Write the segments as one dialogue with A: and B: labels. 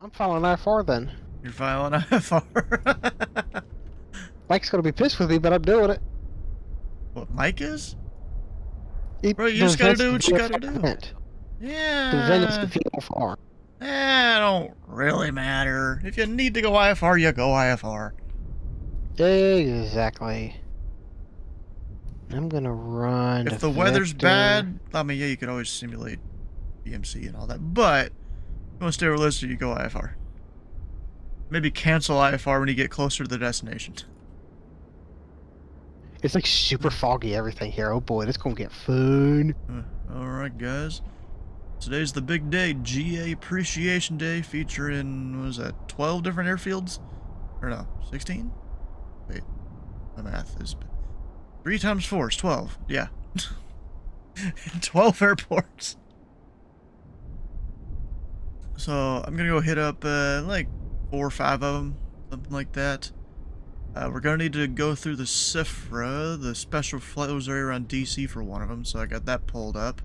A: I'm following I-4 then.
B: You're filing IFR.
A: Mike's gonna be pissed with me, but I'm doing it.
B: What, Mike is?
A: It
B: Bro, you
A: the
B: just gotta
A: event's
B: do
A: the
B: what you gotta
A: VFR
B: do.
A: event. The event is the
B: Yeah.
A: VFR.
B: Don't really matter. If you need to go IFR, you go IFR.
A: Exactly. I'm gonna run
B: If the weather's
A: Vector.
B: bad, I mean, yeah, you could always simulate BMC and all that, but if you want to stay realistic, you go IFR. Maybe cancel IFR when you get closer to the destination.
A: It's like super foggy everything here. Oh boy, that's gonna get fun.
B: Alright, guys. Today's the big day, GA Appreciation Day, featuring, what was that, 12 different airfields? Or no, 16? Wait, my math is... 3 times 4 is 12, yeah. 12 airports. So, I'm gonna go hit up, like, 4 or 5 of them, something like that. We're gonna need to go through the SIFRA, the Special Flows Area around DC for one of them, so I got that pulled up.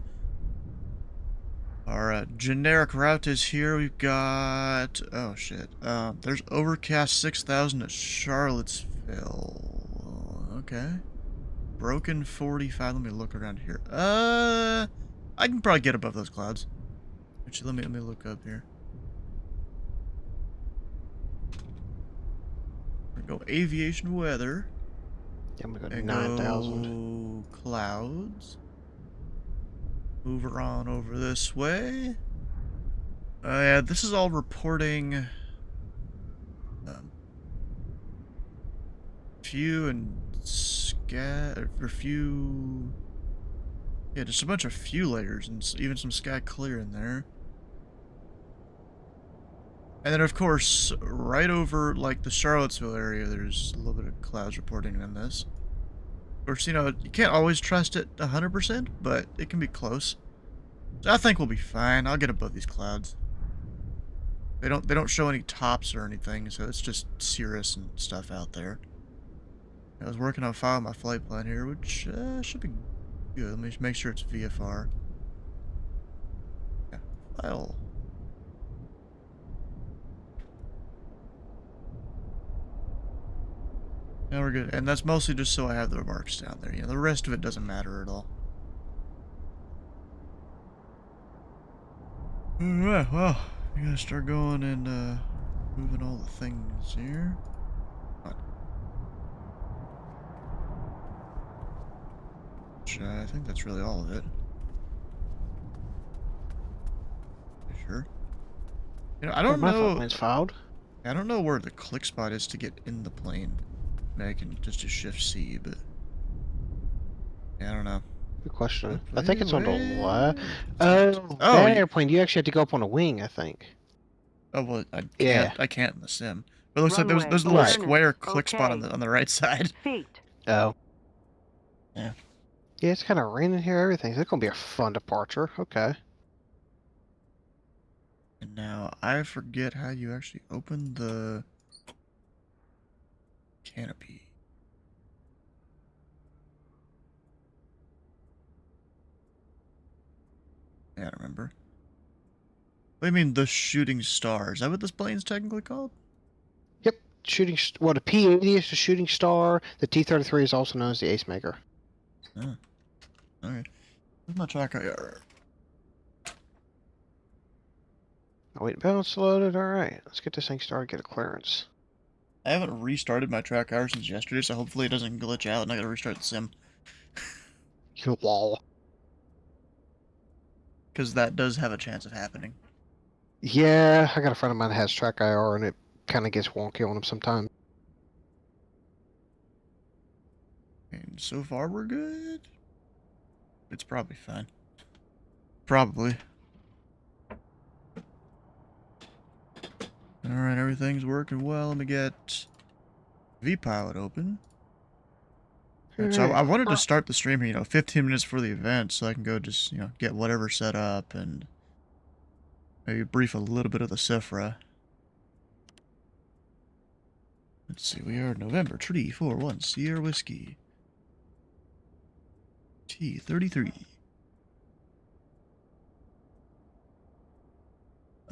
B: Our generic route is here. We've got... oh, shit. There's Overcast 6000 at Charlottesville. Okay. Broken 45. Let me look around here. I can probably get above those clouds. Actually, let me look up here. We're gonna go aviation weather.
A: Yeah, I'm gonna go
B: And
A: 9,000.
B: go clouds. Move her on over this way. Yeah, this is all reporting few and scat or few. Yeah, just a bunch of few layers and even some sky clear in there. And then, of course, right over like the Charlottesville area, there's a little bit of clouds reporting in this. Of course, you know, you can't always trust it 100%, but it can be close. So I think we'll be fine. I'll get above these clouds. They don't show any tops or anything, so it's just cirrus and stuff out there. I was working on filing my flight plan here, which should be good. Let me just make sure it's VFR. Yeah, file. Yeah, we're good. And that's mostly just so I have the remarks down there. You know, the rest of it doesn't matter at all. Alright, well, we gotta start going and moving all the things here. Which, I think that's really all of it. You sure? You know, I
A: Yeah,
B: don't
A: my flight
B: know.
A: plan's filed.
B: I don't know where the click spot is to get in the plane. I mean, I can just do Shift C, but yeah, I don't know.
A: Good question. I think
B: Hopefully,
A: it's on the left.
B: wait.
A: Oh,
B: Oh,
A: that airplane, you actually have to go up on a wing, I think.
B: oh well, I can't.
A: Yeah.
B: I can't in the sim. But it looks like
C: Runway,
B: there's a little
A: Right.
B: square click spot
C: okay.
B: on the right side.
C: Feet.
A: Oh.
B: Yeah.
A: Yeah, it's kind of raining here, everything. It's gonna be a fun departure. Okay.
B: And now I forget how you actually open the canopy. Yeah, I don't remember. What do you mean the shooting star? Is that what this plane's technically called?
A: Yep. Well, the P-80 is the shooting star. The T-33 is also known as the Ace Maker.
B: Oh, alright. Where's my track IR?
A: Oh, wait, balance loaded. All right, let's get this thing started. Get a clearance.
B: I haven't restarted my track IR since yesterday, so hopefully it doesn't glitch out and I gotta restart the sim.
A: You wall.
B: Because that does have a chance of happening.
A: Yeah, I got a friend of mine that has track IR, and it kind of gets wonky on him sometimes.
B: And so far we're good. It's probably fine. Probably. Alright, everything's working well. Let me get VPilot open. Right, so I wanted to start the stream here, you know, 15 minutes for the event so I can go just, you know, get whatever set up and maybe brief a little bit of the SIFRA. Let's see, we are November 341 Sierra Whiskey. T33.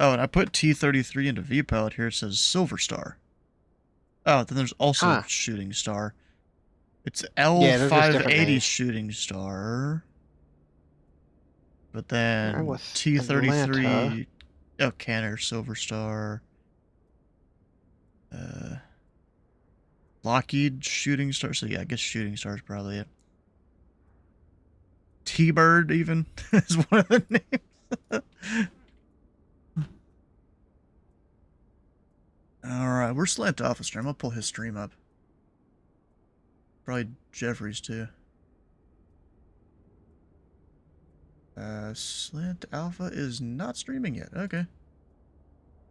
B: Oh, and I put T-33 into V-Pilot here. It says Silver Star. Oh, then there's also
A: Huh.
B: Shooting Star. It's
A: Yeah, they're just different
B: L580
A: names.
B: Shooting Star. But
A: Alright,
B: then
A: with Atlanta.
B: T-33... Oh, Canner, Silver Star. Lockheed Shooting Star. So yeah, I guess Shooting Star is probably it. T-Bird even is one of the names. Alright, we're Slant Alpha stream. I'll pull his stream up. Probably Jeffrey's too. Slant Alpha is not streaming yet. Okay.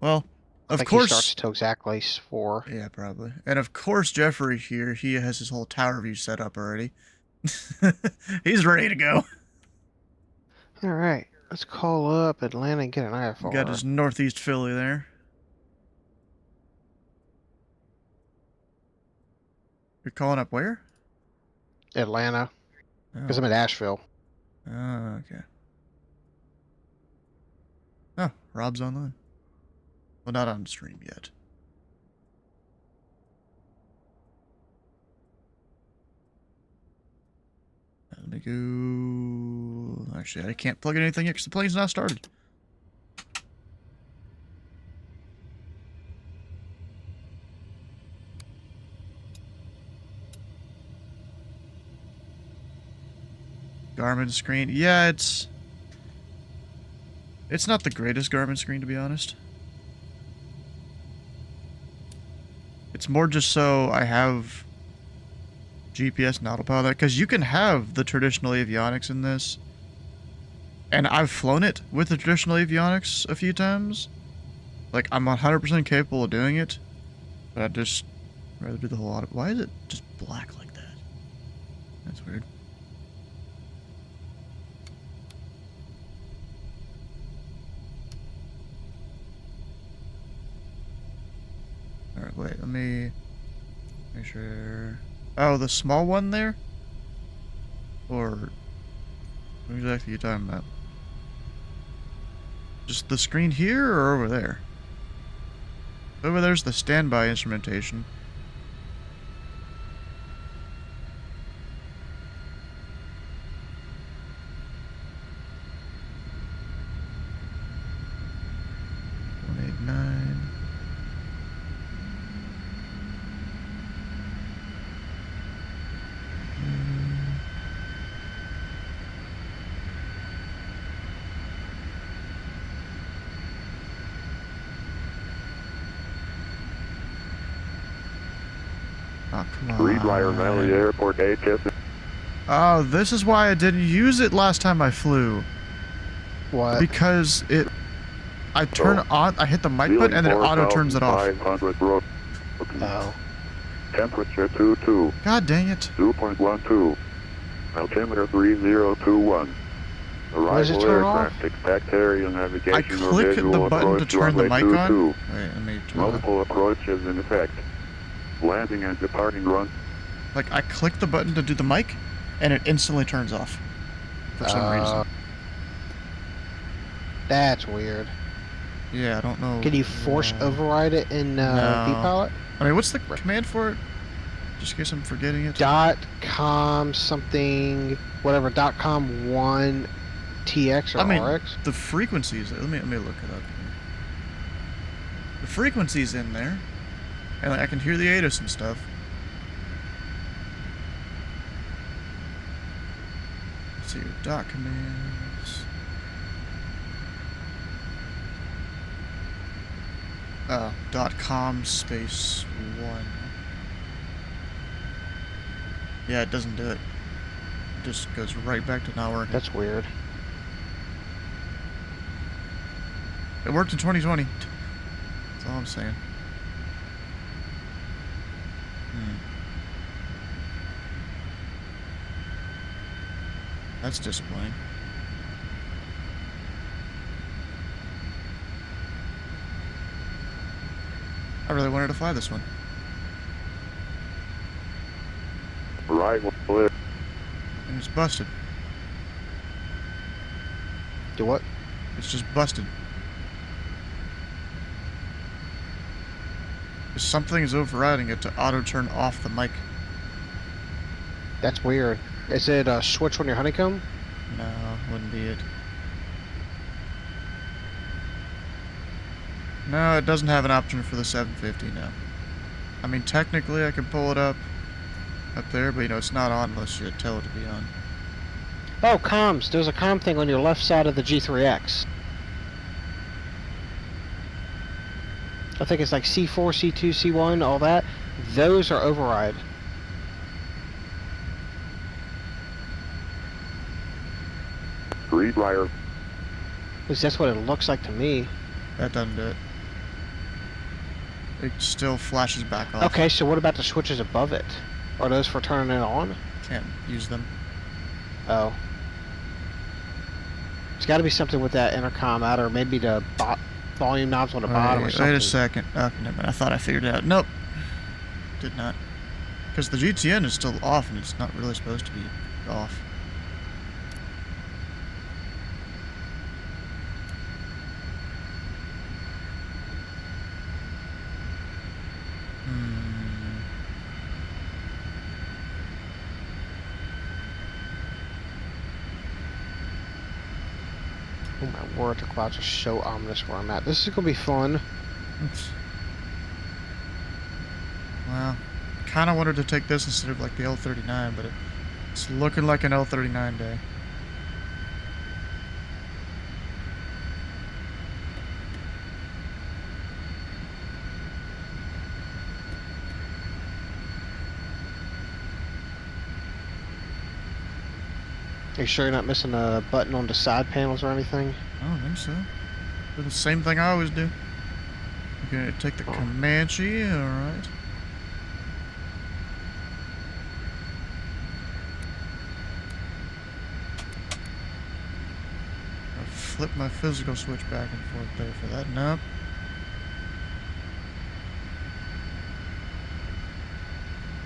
B: Well,
A: I
B: of
A: think
B: course.
A: he starts till exactly 4.
B: Yeah, probably. And of course, Jeffrey here, he has his whole tower view set up already. He's ready to go.
A: Alright, let's call up Atlanta and get an IFR.
B: Got his northeast Philly there. You're calling up where?
A: Atlanta. Because
B: Oh.
A: I'm at Asheville.
B: Oh, okay. Oh, Rob's online. Well, not on stream yet. Let me go... Actually, I can't plug in anything yet because the plane's not started. Garmin screen. Yeah, it's not the greatest Garmin screen, to be honest. It's more just so I have GPS and autopilot, because you can have the traditional avionics in this. And I've flown it with the traditional avionics a few times. Like, I'm 100% capable of doing it. But I'd just rather do the whole auto... Why is it just black like that? That's weird. Alright, wait, let me make sure... Oh, the small one there? Or... what exactly are you talking about? Just the screen here, or over there? Over there's the standby instrumentation. Oh, come on.
C: Greenbrier Valley Airport HS.
B: Oh, this is why I didn't use it last time I flew.
A: What?
B: Because it... I turn on... I hit the mic button and then it auto-turns it off.
C: 500 road.
A: Oh.
C: Temperature 22.
B: God dang it.
C: 2.12. Altimeter 3021.
A: does it
C: Arrival
A: turn off?
C: aircraft. Expect area navigation
B: I
C: or
B: click
C: visual
B: the button to
C: approach
B: turn the
C: runway
B: mic on.
C: 22.
B: Wait, let me turn
C: Multiple approaches in effect. Landing and departing run.
B: Like, I click the button to do the mic, and it instantly turns off. For some reason.
A: That's weird.
B: Yeah, I don't know.
A: Can you force override it in
B: No.
A: VPilot?
B: I mean, what's the command for it? Just in case I'm forgetting it.
A: .com something, whatever, .com 1 TX or
B: I mean,
A: RX?
B: the frequencies. Let me look it up here. The frequency's in there, and like, I can hear the ATIS and stuff. Let's see your dot commands. Oh, .com space 1. Yeah, it doesn't do it. It just goes right back to not working.
A: That's weird.
B: It worked in 2020. That's all I'm saying. That's disappointing. I really wanted to fly this one.
C: Arrival clear.
B: And it's busted.
A: Do what?
B: It's just busted. Something is overriding it to auto turn off the mic.
A: That's weird. Is it a switch on your honeycomb?
B: No, wouldn't be it. No, it doesn't have an option for the 750, no. I mean, technically I could pull it up there, but you know, it's not on unless you tell it to be on.
A: Oh, comms. There's a comm thing on your left side of the G3X. I think it's like C4, C2, C1, all that. Those are override.
C: Read wire.
A: At least that's what it looks like to me.
B: That doesn't do it. It still flashes back off.
A: Okay, so what about the switches above it? Are those for turning it on?
B: Can't use them.
A: Oh. There's got to be something with that intercom out, or maybe the volume knobs on the bottom or something.
B: Wait a second. Okay, never mind. I thought I figured it out. Nope. Did not. Because the GTN is still off, and it's not really supposed to be off.
A: Oh my word, the clouds are so ominous where I'm at. This is going to be fun.
B: Well, kind of wanted to take this instead of like the L39, but it's looking like an L39 day.
A: Are you sure you're not missing a button on the side panels or anything?
B: I don't think so. Do the same thing I always do. Okay, take the Comanche, alright. I'll flip my physical switch back and forth there for that. Nope.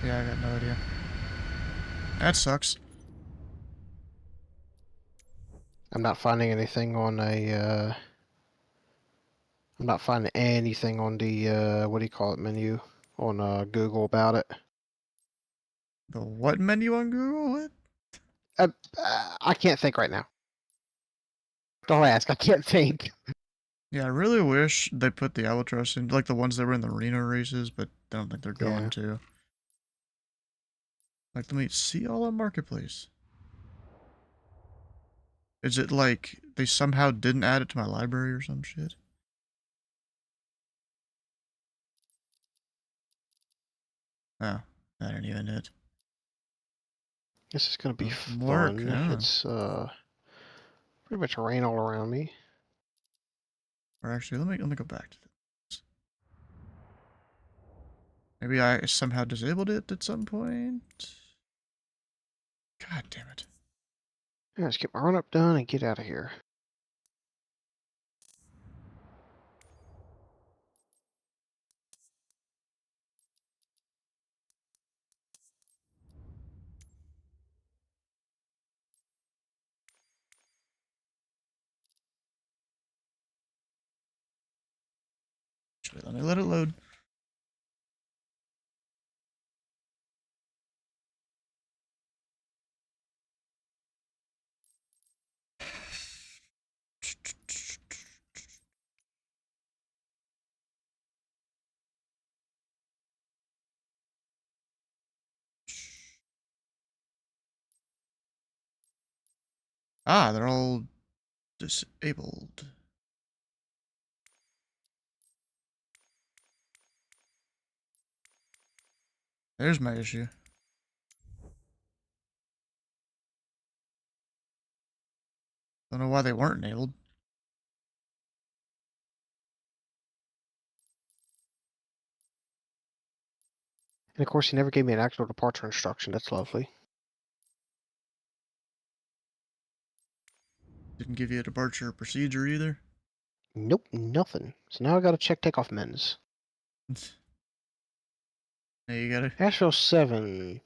B: Yeah, I got no idea. That sucks.
A: I'm not finding anything on a, I'm not finding anything on the, what do you call it, menu on Google about it.
B: The what menu on Google? What?
A: I can't think right now. Don't ask, I can't think.
B: Yeah, I really wish they put the Albatross in, like the ones that were in the Reno races, but I don't think they're going to. Like, let me see all on Marketplace. Is it like they somehow didn't add it to my library or some shit? Oh, that ain't even it.
A: This is gonna be
B: Work,
A: fun.
B: yeah.
A: It's pretty much rain all around me.
B: Or actually, let me go back to this. Maybe I somehow disabled it at some point. God damn it.
A: Yeah, let's get my run up done and get out of here.
B: Actually, let me let it load. Ah, they're all disabled. There's my issue. Don't know why they weren't enabled.
A: And of course, he never gave me an actual departure instruction. That's lovely.
B: Didn't give you a departure procedure either.
A: Nope, nothing. So now I gotta check takeoff men's.
B: Now you gotta
A: Asheville 7.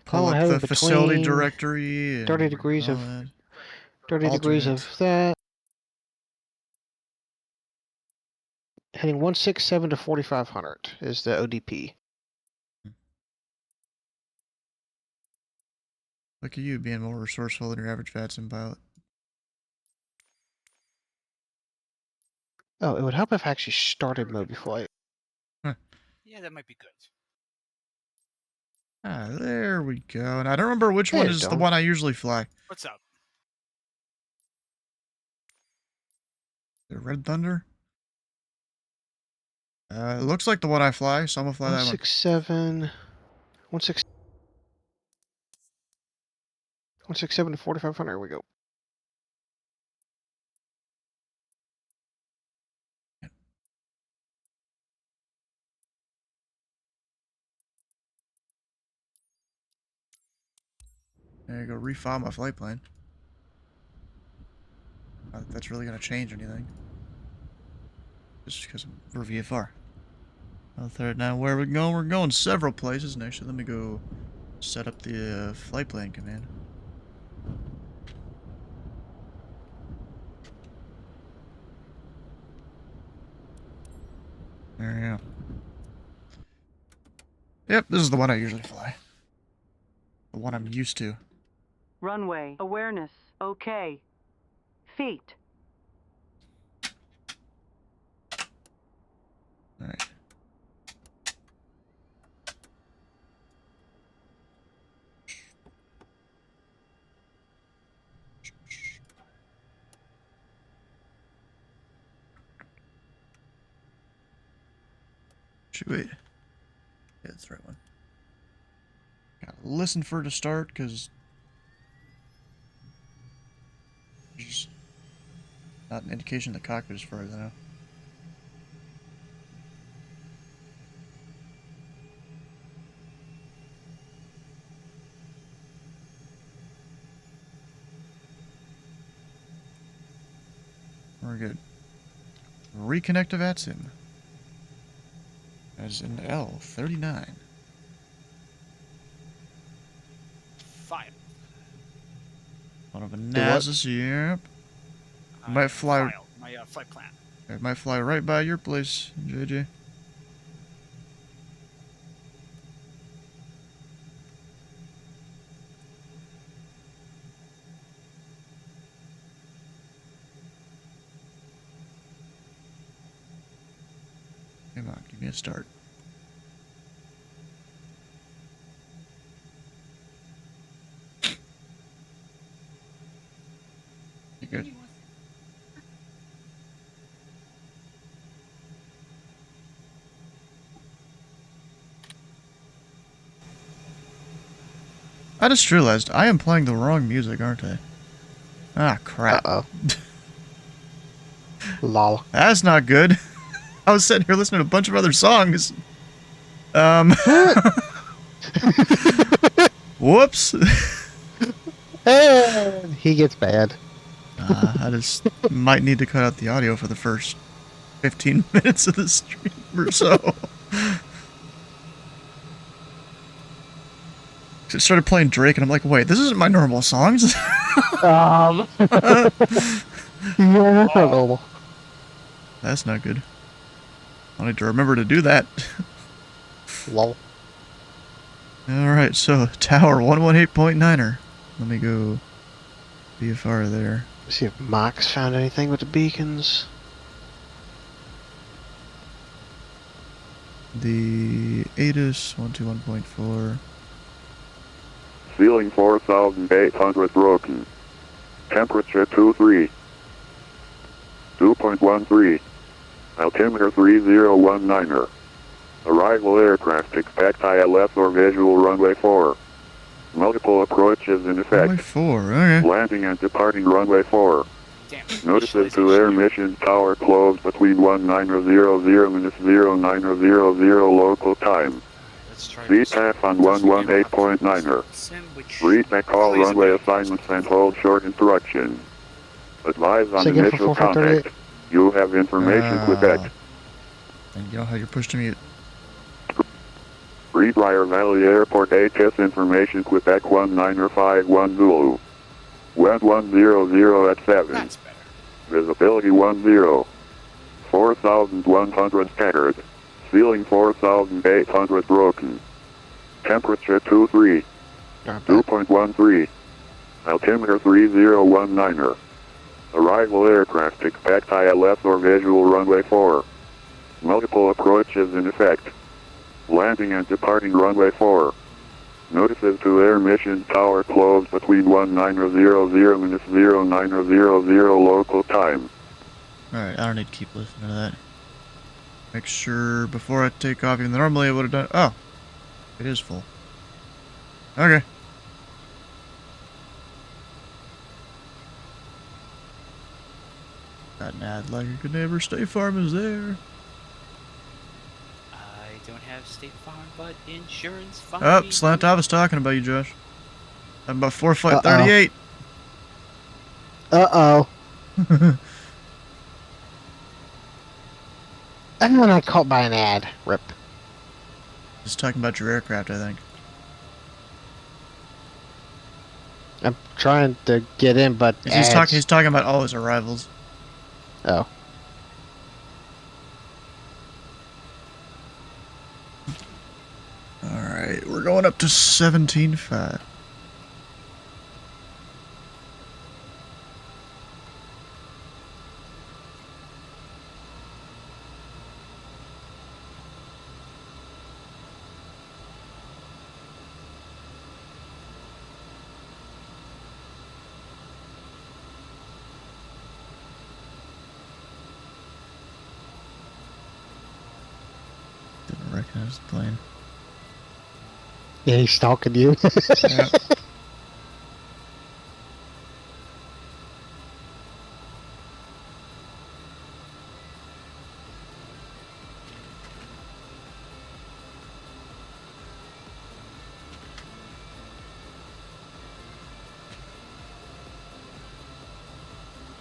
B: pull up
A: heading
B: the facility
A: between
B: directory and
A: 30 degrees
B: all
A: of
B: that.
A: 30 degrees of
B: Alternate.
A: that. Heading 167 to 4500 is the ODP.
B: Look at you being more resourceful than your average VATSIM pilot.
A: Oh, it would help if I actually started Moby Flight.
D: Yeah, that might be good.
B: Ah, there we go. And I don't remember which one is the
A: don't.
B: one I usually fly.
D: What's up?
B: The Red Thunder? It looks like the one I fly, so I'm gonna fly that one.
A: 167... 167 to 4500, here we go.
B: There you go, refile my flight plan. Not that that's really gonna change anything. Just because we're VFR. Now where are we going? We're going several places. And actually, let me go set up the flight plan command. There we go. Yep, this is the one I usually fly. The one I'm used to.
E: Runway awareness. Okay. Feet.
B: Alright. Wait. Yeah, that's the right one. Gotta listen for it to start, because there's not an indication the cockpit as far as I know. We're good. Reconnect to VATSIM. As in L39.
D: Fire.
B: One of a Nazis, yep. Might fly.
D: My flight plan.
B: It might fly right by your place, JJ. Come on, give me a start. You good? I just realized I am playing the wrong music, aren't I? Ah, crap.
A: Uh-oh. Lol.
B: That's not good. I was sitting here listening to a bunch of other songs. Whoops.
A: And he gets bad.
B: I just might need to cut out the audio for the first 15 minutes of the stream or so. It started playing Drake, and I'm like, wait, this isn't my normal songs.
A: Yeah, that's not normal.
B: That's not good. I need to remember to do that.
A: Lol.
B: Alright, so Tower 118.9er. Let me go BFR there.
A: Let's see if Mox found anything with the beacons.
B: The ATIS 121.4.
C: Ceiling 4,800 broken. Temperature 23. 2.13. Altimeter 3019er. Arrival aircraft expect ILS or visual runway 4. Multiple approaches in effect.
B: Runway 4, okay.
C: Landing and departing runway 4.
D: Damn.
C: Notices to air mission tower closed between 1900 minutes 0900 local time.
D: Let's try
C: VTAF on 118.9er. Read back all runway assignments and hold short instruction. Advise on
A: Say again for
C: initial
A: 4538.
C: contact. You have information Quebec.
B: And you know how you're pushed to mute.
C: Read Briar Valley Airport ATIS information Quebec 1951 Zulu. Wind 100 at 7.
D: That's better.
C: Visibility 10. 4,100 scattered. Ceiling 4,800 broken. Temperature 23.
A: Got that.
C: 2.13. Altimeter 3019er. Arrival aircraft expect ILS or visual runway 4. Multiple approaches in effect. Landing and departing runway 4. Notices to air mission tower closed between 1900 minutes 0900 local time.
B: Alright, I don't need to keep listening to that. Make sure before I take off, even though normally I would have done. Oh, it is full. Okay. Got an ad like a good neighbor. State Farm is there.
F: I don't have State Farm, but insurance fine.
B: Oh, Slant, I was talking about you, Josh. I'm about 4 flight
A: Uh-oh.
B: 38.
A: Uh-oh. And then I caught by an ad. Rip.
B: Just talking about your aircraft, I think.
A: I'm trying to get in, but
B: He's
A: ads.
B: talking about all his arrivals.
A: Oh.
B: Alright, we're going up to 17.5. Didn't recognize the plane.
A: Yeah, he's stalking you.
B: Yeah.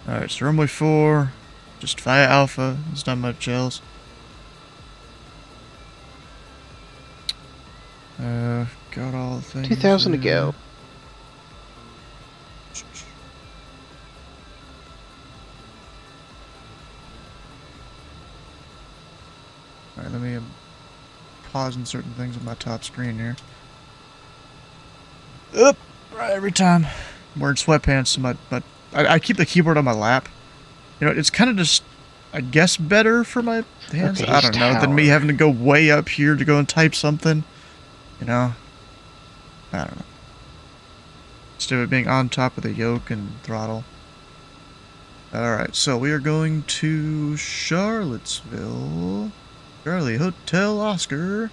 B: Alright, so runway 4, just via Alpha, there's not much else. Got all the things.
A: 2,000 to go.
B: Alright, let me pausing certain things on my top screen here. Oop! Right, every time. I'm wearing sweatpants, so I keep the keyboard on my lap. You know, it's kind of just, I guess, better for my hands.
A: Okay,
B: I don't know, than me
A: tower.
B: having to go way up here to go and type something. You know? I don't know. Instead of it being on top of the yoke and throttle. Alright, so we are going to Charlottesville. Charlie Hotel Oscar.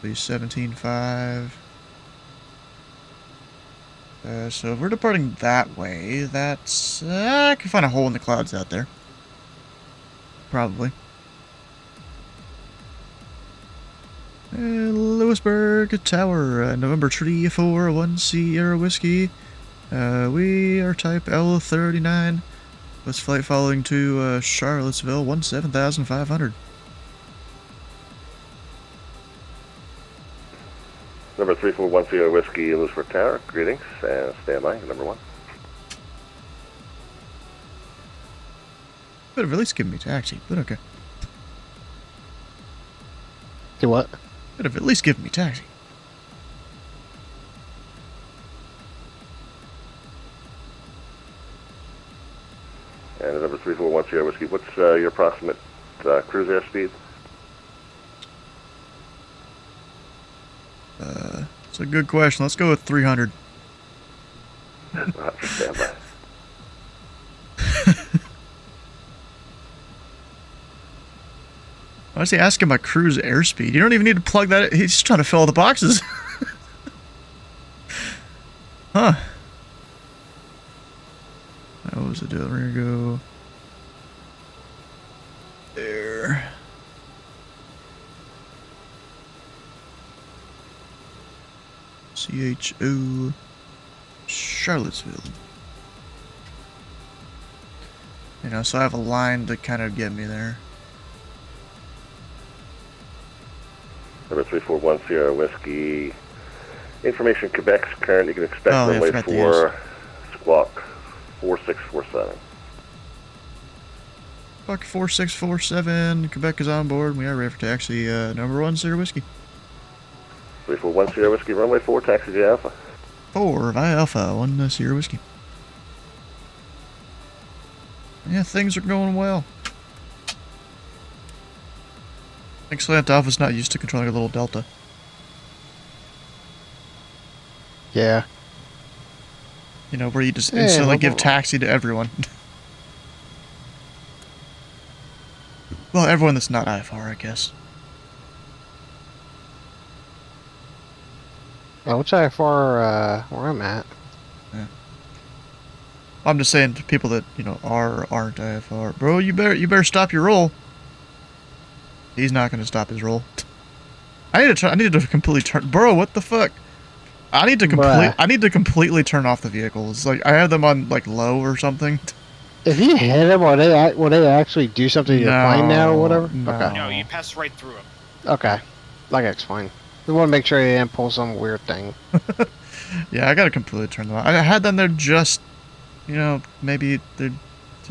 B: Be 17.5. So if we're departing that way, that's... I can find a hole in the clouds out there. Probably. Lewisburg Tower, November 3-4, 1 Sierra Whiskey. We are type L39. Let's flight following to Charlottesville, 17,500.
G: Number 341 Sierra Whiskey, Lewisburg Tower. Greetings, and stand by, number 1.
B: Could have at least given me a taxi, but okay.
A: Do what?
B: Could have at least given me a taxi.
G: And number 341 Sierra Whiskey, what's your approximate cruise airspeed?
B: It's a good question. Let's go with 300.
G: Roger, stand by.
B: Why is he asking my cruise airspeed? You don't even need to plug that in. He's just trying to fill all the boxes. Huh. What was the deal? We're gonna go there. CHO Charlottesville. You know, so I have a line to kind of get me there.
G: Number 341 Sierra Whiskey. Information Quebec's current. You can expect
B: Oh, yeah, I
G: runway
B: forgot the
G: 4 squawk 4647.
B: Buck 4647, Quebec is on board. We are ready for taxi. Number 1 Sierra Whiskey.
G: 3410 Sierra Whiskey, runway 4, taxi to Alpha.
B: 4 via Alpha, 1 Sierra Whiskey. Yeah, things are going well. Excellent. Alpha's not used to controlling a little Delta.
A: Yeah.
B: You know, where you just
A: Yeah,
B: instantly
A: no
B: give
A: problem.
B: taxi to everyone. Well, everyone that's not IFR, I guess.
A: Which IFR where I'm at?
B: I'm just saying to people that, you know, are or aren't IFR. Bro, you better stop your roll. He's not gonna stop his roll. I need to completely turn. Bro, what the fuck? I need to completely turn off the vehicles. Like, I have them on like low or something.
A: If you hit them, will they actually do something to your plane now or whatever?
B: No.
A: Okay.
D: No, you pass right through them.
A: Okay. Like I explained. We want to make sure you didn't pull some weird thing.
B: Yeah, I gotta completely turn them off. I had them there just, you know, maybe they're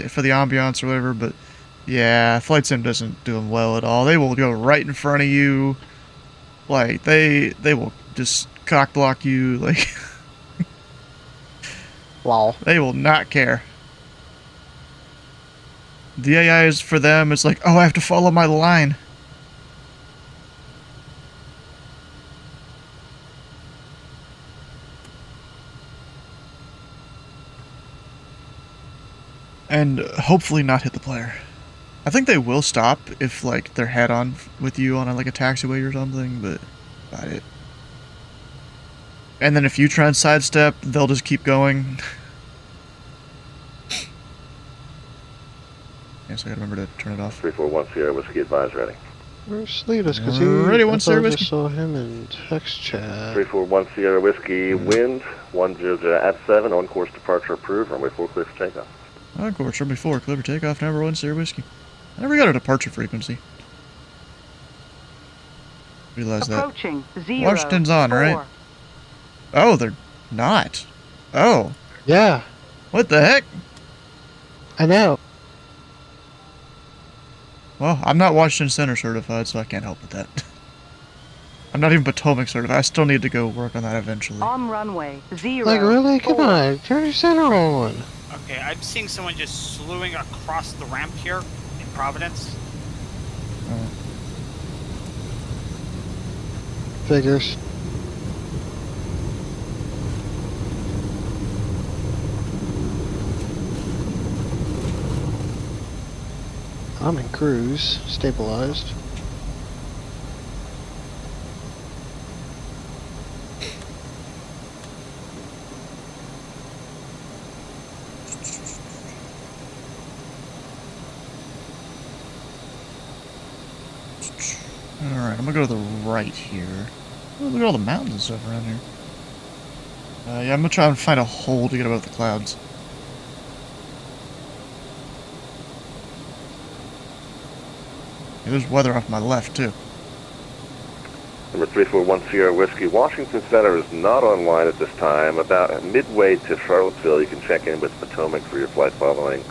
B: for the ambiance or whatever, but yeah, Flight Sim doesn't do them well at all. They will go right in front of you. Like, they will just cock block you. Like,
A: Lol.
B: they will not care. The AI is for them, it's like, oh, I have to follow my line. And hopefully not hit the player. I think they will stop if, like, they're head-on with you on, like, a taxiway or something, but about it. And then if you try and sidestep, they'll just keep going. Yes, I gotta remember to turn it off.
G: 341 Sierra Whiskey, advise ready.
A: Where's Letus? Because
B: Ready, 1
A: I
B: Sierra
A: just
B: Whiskey.
A: saw him in text chat.
G: 341 Sierra Whiskey, wind, 100 at 7, on course departure approved, runway 4 clear for takeoff.
B: On course, runway 4, clear for takeoff, number 1 Sierra Whiskey. I never got a departure frequency. Realize that.
E: Approaching 0,
B: Washington's on,
E: 4.
B: right? Oh, they're not. Oh,
A: Yeah,
B: what the heck?
A: I know.
B: Well, I'm not Washington Center certified, so I can't help with that. I'm not even Potomac certified. I still need to go work on that eventually.
E: On runway 0.
A: Like, really? Come
E: 4.
A: on. Turn your center on.
D: Okay, I'm seeing someone just slewing across the ramp here in Providence.
A: Figures. I'm in cruise. Stabilized.
B: Alright, I'm gonna go to the right here. Oh, look at all the mountains and stuff around here. Yeah, I'm gonna try and find a hole to get above the clouds. Yeah, there's weather off my left, too.
G: Number 341 Sierra Whiskey, Washington Center is not online at this time. About midway to Charlottesville, you can check in with Potomac for your flight following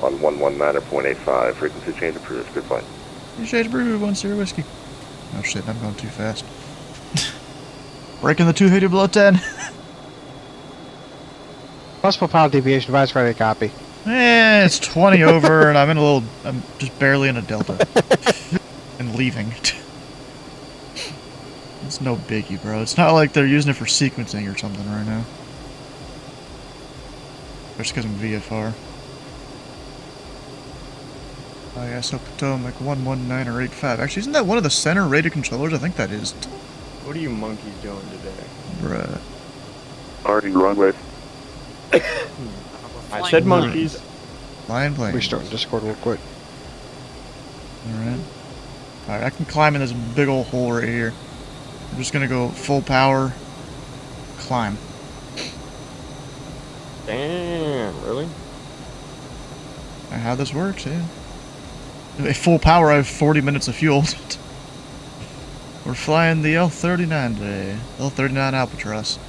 G: on 119.85. Frequency change approved. Good flight.
B: You shade brew, 1 Sierra Whiskey. Oh shit, I'm going too fast. Breaking the 280 below 10.
A: Possible pilot deviation. Advice ready to copy.
B: It's 20 over, and I'm just barely in a delta. And leaving. It's no biggie, bro. It's not like they're using it for sequencing or something right now. Just because I'm VFR. Oh yeah, so Potomac 119 or 85. Actually, isn't that one of the center rated controllers? I think that is.
H: What are you monkeys doing today?
B: Bruh.
C: Parking runway.
H: I said monkeys.
B: Flying plane.
A: Restarting Discord real quick.
B: Alright. Alright, I can climb in this big old hole right here. I'm just gonna go full power. Climb.
H: Damn, really?
B: How this works, yeah. At full power, I have 40 minutes of fuel. We're flying the L-39 today. L-39 Albatross.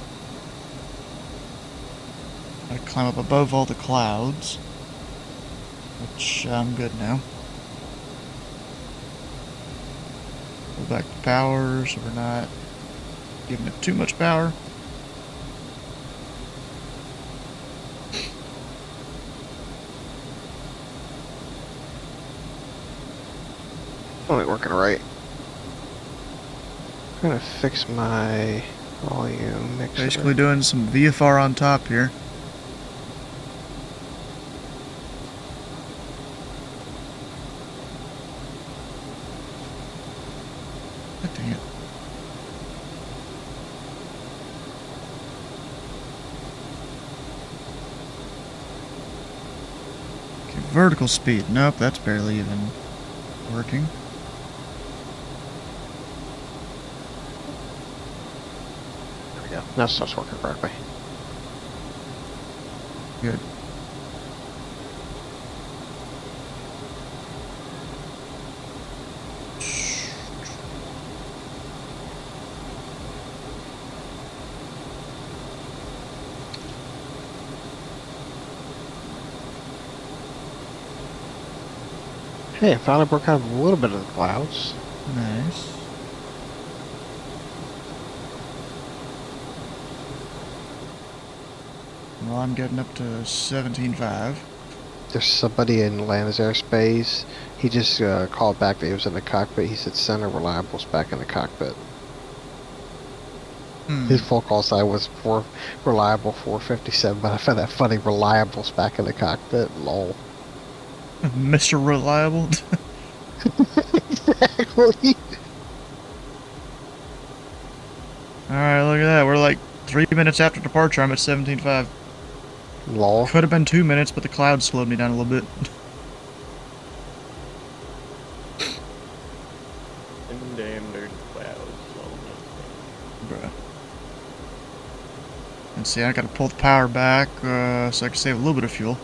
B: I climb up above all the clouds. Which, I'm good now. Pull back the power so we're not giving it too much power.
A: Only working right. I'm gonna fix my volume mixer.
B: Basically doing some VFR on top here. God dang it. Okay, vertical speed. Nope, that's barely even working.
A: There we go. Now it starts working correctly.
B: Good.
A: Hey, I finally broke out of a little bit of the clouds.
B: Nice. Well, I'm getting up to 17.5.
A: There's somebody in Atlanta's airspace. He just called back that he was in the cockpit. He said center reliable's back in the cockpit. His full call sign was for reliable 457, but I found that funny. Reliable's back in the cockpit. Lol.
B: Mr. Reliable.
A: Exactly.
B: Alright, look at that. We're like 3 minutes after departure. I'm at 17.5.
A: Lol.
B: Could have been 2 minutes, but the clouds slowed me down a little bit.
H: Them damn dirty clouds.
B: Bruh. And see, I gotta pull the power back so I can save a little bit of fuel.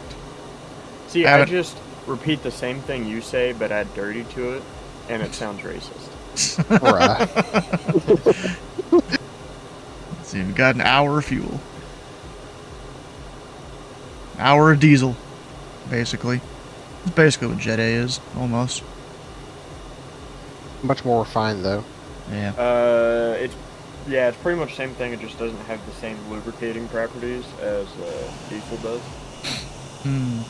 H: See,
B: Have
H: I
B: it.
H: just repeat the same thing you say, but add dirty to it, and it sounds racist.
A: Bruh.
B: Let's see, we've got an hour of fuel. An hour of diesel, basically. That's basically what Jet A is, almost.
A: Much more refined though.
B: Yeah.
H: It's pretty much the same thing. It just doesn't have the same lubricating properties as diesel does.
B: Hmm.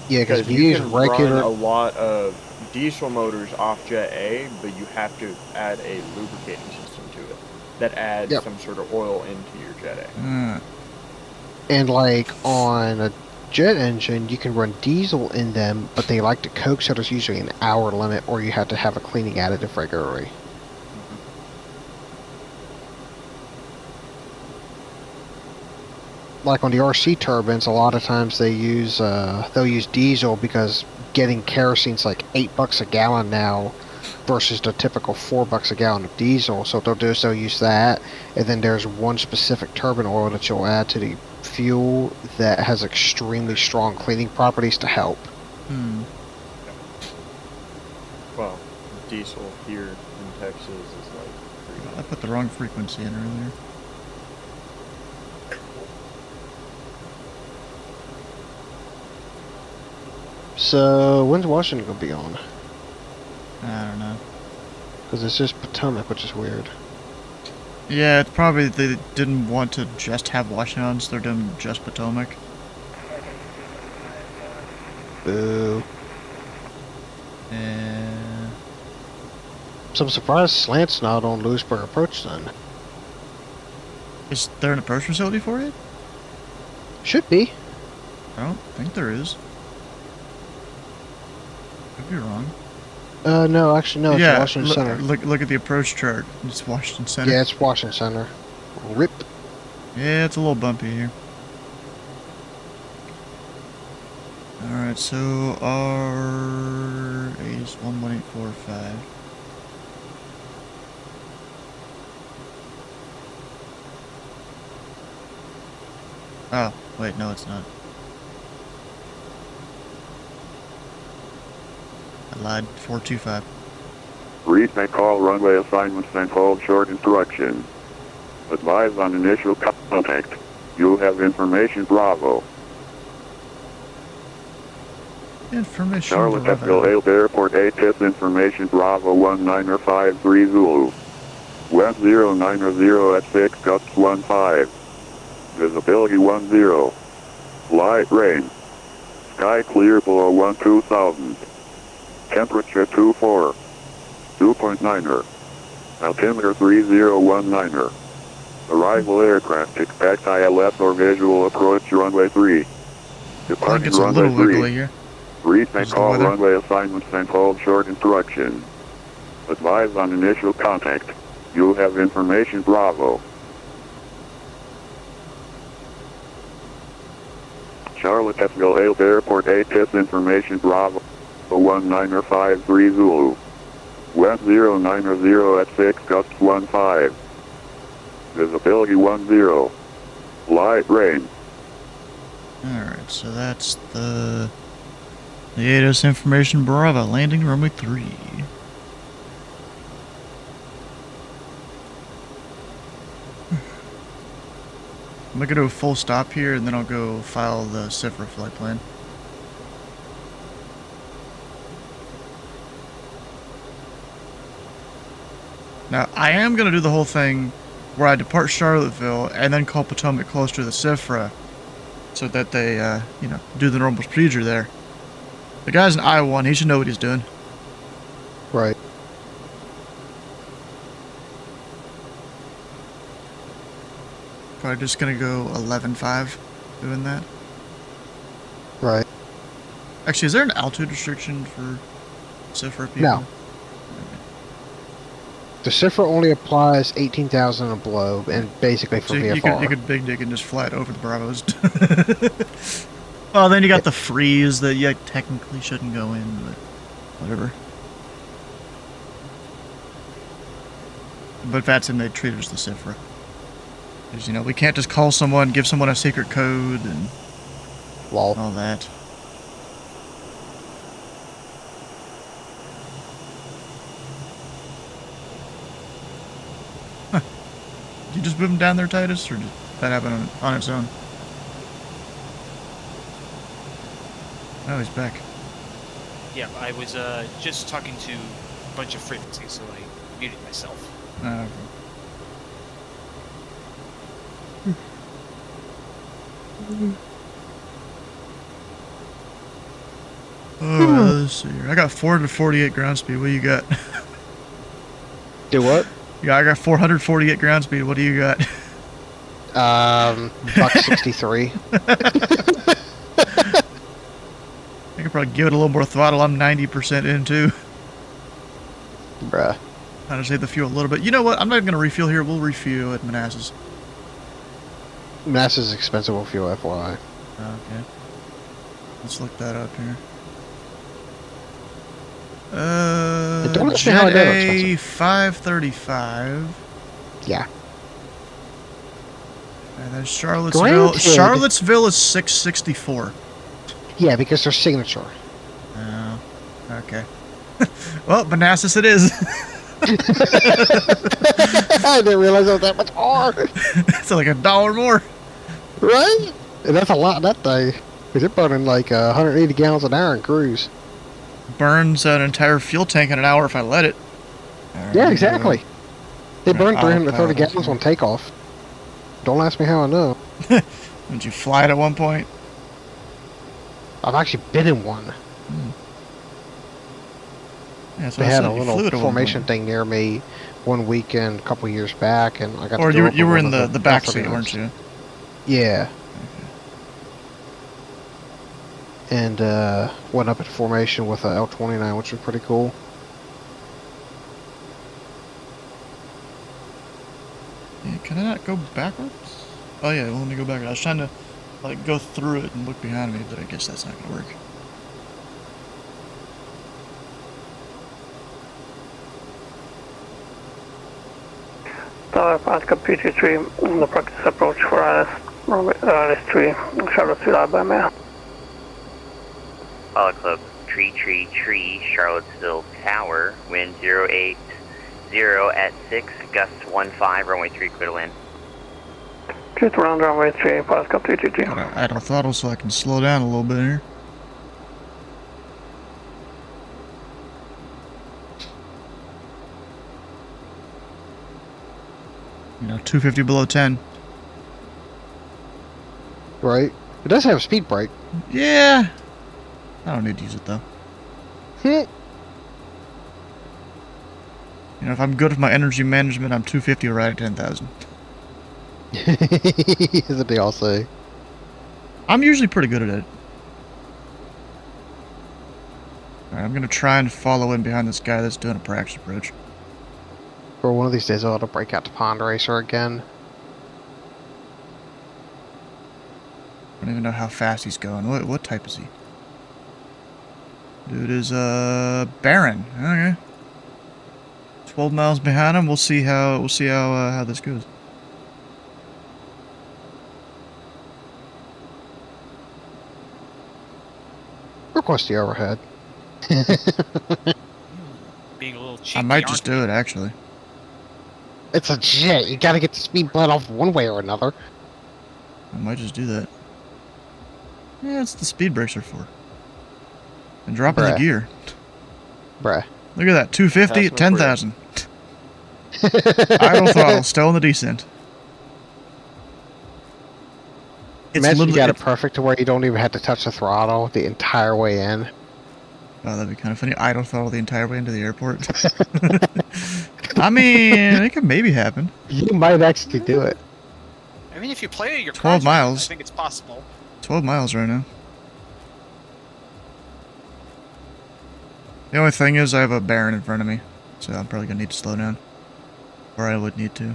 A: Yeah, because if you use
H: can run a
A: regular,
H: lot of diesel motors off Jet A, but you have to add a lubricating system to it that adds
A: Yep.
H: some sort of oil into your Jet A.
A: and like on a jet engine, you can run diesel in them, but they like to coke, so there's usually an hour limit, or you have to have a cleaning additive regularly. Like on the RC turbines, a lot of times they'll use diesel because getting kerosene's like $8 a gallon now versus the typical $4 a gallon of diesel. So what they'll do is they'll use that, and then there's one specific turbine oil that you'll add to the fuel that has extremely strong cleaning properties to help.
H: Well, diesel here in Texas is like
B: I put the wrong frequency in earlier.
A: So when's Washington gonna be on?
B: I don't know.
A: Because it's just Potomac, which is weird.
B: Yeah, it's probably they didn't want to just have Washington, so they're doing just Potomac.
A: Boo.
B: Yeah.
A: So I'm surprised Slant's not on Lewisburg Approach then.
B: Is there an approach facility for it?
A: Should be.
B: I don't think there is. Could be wrong.
A: No, actually, no, it's
B: yeah,
A: Washington Center.
B: Look at the approach chart. It's Washington Center.
A: Yeah, it's Washington Center. RIP.
B: Yeah, it's a little bumpy here. Alright, so our is 11845. Oh, wait, no, it's not. I lied. 425.
C: Reach may call runway assignments and hold short instructions. Advise on initial contact. You have information Bravo.
B: Information
C: Charlotte
B: Bravo.
C: Echo Airport ATIS information Bravo 1953 Zulu. West 090 at 6 gusts 15. Visibility 10. Light rain. Sky clear below 12,000. Temperature 24. 2.9er. Altimeter 3019er. Arrival aircraft expect ILS or visual approach runway 3.
B: I think
C: Departing
B: it's a
C: runway
B: little
C: 3.
B: wiggly here.
C: Reach and
B: Is the
C: call
B: weather?
C: runway assignments and hold short instructions. Advise on initial contact. You have information Bravo. Charlotte Echo Airport ATIS information Bravo 1953 Zulu. West 090 at 6 gusts 15. Visibility 10. Light rain.
B: Alright, so that's the ATIS information Bravo, landing runway 3. I'm gonna do a full stop here and then I'll go file the CIFRA flight plan. Now, I am gonna do the whole thing where I depart Charlottesville and then call Potomac close to the CIFRA so that they, you know, do the normal procedure there. The guy's an I-1, he should know what he's doing.
A: Right.
B: Probably just gonna go 11.5 doing that.
A: Right.
B: Actually, is there an altitude restriction for CIFRA people?
A: No. The CIFRA only applies 18,000 and below, and basically for
B: So you
A: VFR.
B: could big dig and just fly it over the Bravos. Well, then you got the freeze that you technically shouldn't go in, but whatever. But if that's in, they treat it as the CIFRA. Because, you know, we can't just call someone, give someone a secret code, and
A: Lol.
B: all that. Huh. Did you just move him down there, Titus, or did that happen on its own? Oh, he's back.
F: Yeah, I was just talking to a bunch of frequencies, so I muted myself.
B: Okay. Oh, let's see here. I got 448 ground speed. What do you got?
A: Do what?
B: Yeah, I got 448 ground speed. What do you got?
A: Buck 63.
B: I could probably give it a little more throttle. I'm 90% in too.
A: Bruh.
B: Trying to save the fuel a little bit. You know what? I'm not even going to refuel here. We'll refuel at Manassas.
A: NASA's expensive with fuel, FYI.
B: Okay. Let's look that up here.
A: don't ask me how I
B: Jet
A: know it's
B: A
A: expensive.
B: 535.
A: Yeah.
B: And then Charlottesville.
A: Granted-
B: Charlottesville is 664.
A: Yeah, because their signature.
B: Oh, okay. Well, Manassas it is.
A: I didn't realize it was that much hard.
B: It's like $1 more.
A: Right? And that's a lot, that thing. Because they're burning like 180 gallons an hour in cruise.
B: Burns an entire fuel tank in an hour if I let it.
A: Yeah, exactly. They burn
B: Autopilot
A: 330 gallons
B: here.
A: on takeoff. Don't ask me how I know.
B: Did you fly it at one point?
A: I've actually been in one.
B: Yeah, so
A: They
B: I
A: had
B: said
A: a
B: you
A: little
B: flew it at one
A: formation
B: point.
A: thing near me one weekend a couple years back, and I got
B: Or
A: to go
B: you
A: up
B: were
A: on
B: in
A: one of
B: the back
A: buffer
B: seat, weren't
A: guns.
B: you?
A: Yeah. And went up at formation with a L-29, which was pretty cool.
B: Yeah, can I not go backwards? Oh yeah, let me go backwards. I was trying to like go through it and look behind me, but I guess that's not gonna work.
I: Tower Pascal PT3 on the practice approach for RS3, Charlottesville, Alabama.
J: Apollo Club, tree, Charlottesville Tower, wind 080 at 6, gusts 15, runway 3, clear to land.
I: Clear to land runway 3, Pascal PT3.
B: Gotta add a throttle so I can slow down a little bit here. 250 below 10.
A: Right? It does have a speed brake.
B: Yeah. I don't need to use it though.
A: Hmm.
B: If I'm good with my energy management, I'm 250 right at 10,000.
A: That's what they all say.
B: I'm usually pretty good at it. Alright, I'm gonna try and follow in behind this guy that's doing a practice approach.
A: For one of these days, I'll have to break out to Pond Racer again.
B: I don't even know how fast he's going. What type is he? Dude is Baron. Okay. 12 miles behind him. We'll see how this goes.
A: Request the overhead.
F: Being a little cheeky.
B: I might just do it actually.
A: It's a jet. You gotta get the speed bled off one way or another.
B: I might just do that. Yeah, it's the speed brakes are for. And dropping the gear.
A: Bruh.
B: Look at that. 250 at 10,000. Idle throttle, still in the descent.
A: Imagine you got it perfect to where you don't even have to touch the throttle the entire way in.
B: Oh, that'd be kind of funny. Idle throttle the entire way into the airport. I mean, it could maybe happen.
A: You might actually do it.
D: I mean, if you play your
B: 12 miles.
D: I think it's possible.
B: 12 miles right now. The only thing is I have a Baron in front of me, so I'm probably going to need to slow down. Or I would need to.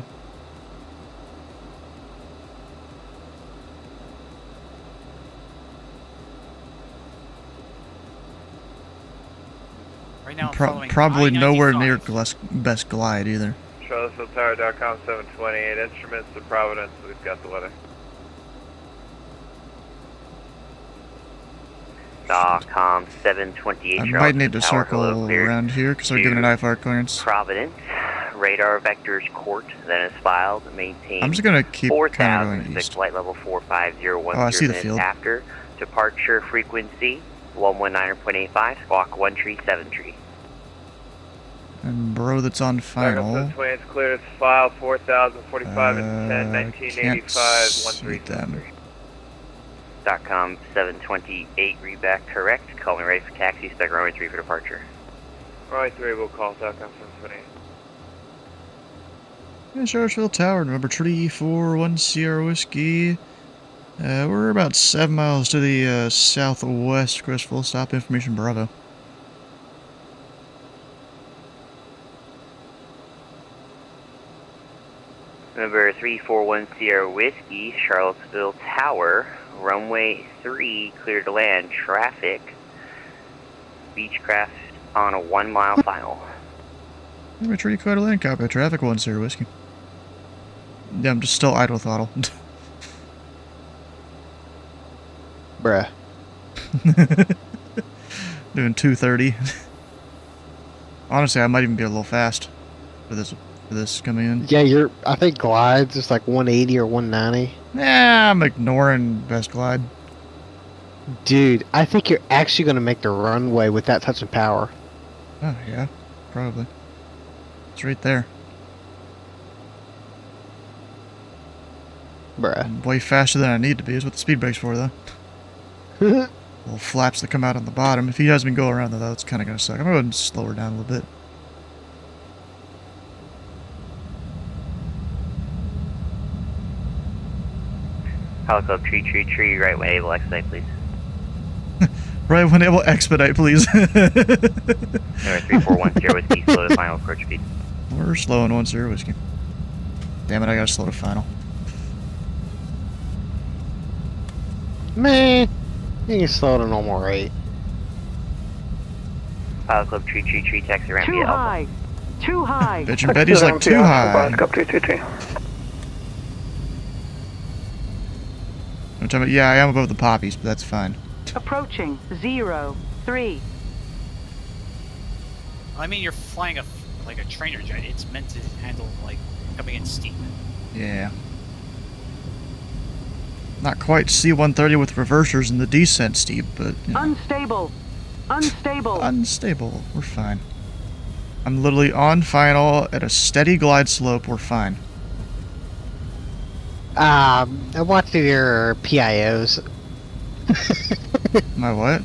D: Right now,
B: probably nowhere near
D: I-95.
B: best glide either.
H: Charlottesville.com 728 instruments to Providence. We've got the weather.
J: .com 728.
B: I might need to circle around here because they're giving an IFR clearance.
J: Providence. Radar vectors court that is filed. Maintain.
B: I'm just gonna keep kind of going
J: 4006
B: east.
J: flight level 45010
B: Oh, I see the
J: minutes
B: field.
J: after. Departure frequency 119.85. Squawk 1 tree 7 tree.
B: And bro, that's on final.
H: 728 is cleared. It's file 4045 and 10 1985
B: see them.
H: 1373.
J: .com 728 readback correct. Call me ready for taxi. Spec runway 3 for departure.
H: Runway 3 will call .com 728.
B: Yeah, Charlottesville Tower, November 341 Sierra Whiskey. We're about 7 miles to the southwest. Request full stop information Bravo.
J: Number 341 Sierra Whiskey, Charlottesville Tower, runway 3, clear to land, traffic, Beechcraft on a 1 mile final.
B: Number 3 clear to land, copy. Traffic 1 Sierra Whiskey. Yeah, I'm just still idle throttle.
A: Bruh.
B: Doing 230. Honestly, I might even be a little fast for this coming in.
A: Yeah, I think glides is like 180 or 190.
B: Yeah, I'm ignoring best glide.
A: Dude, I think you're actually going to make the runway with that touch of power.
B: Oh, yeah, probably. It's right there.
A: Bruh.
B: I'm way faster than I need to be is what the speed brake's for, though. Little flaps that come out on the bottom. If he has me go around, though, that's kind of going to suck. I'm going to slow her down a little bit.
J: Helicopter tree, right way, able expedite, please.
B: Right when able expedite, please.
J: Number 341 Sierra Whiskey, slow to final approach speed.
B: We're slowing 1 Sierra Whiskey. Damn it, I gotta slow to final.
A: Man, you can slow to normal rate.
J: Helicopter tree, taxi ramp
E: Too
J: via Alpha.
E: high. Too high.
B: Bet your Betty's like too high. I'm talking about, yeah, I am above the poppies, but that's fine.
E: Approaching 03.
D: I mean, you're flying like a trainer jet. It's meant to handle like coming in steep.
B: Yeah. Not quite C-130 with reversers in the descent steep, but... You know.
E: Unstable. Unstable.
B: Unstable. We're fine. I'm literally on final at a steady glide slope. We're fine.
A: I watched your PIOs.
B: My what?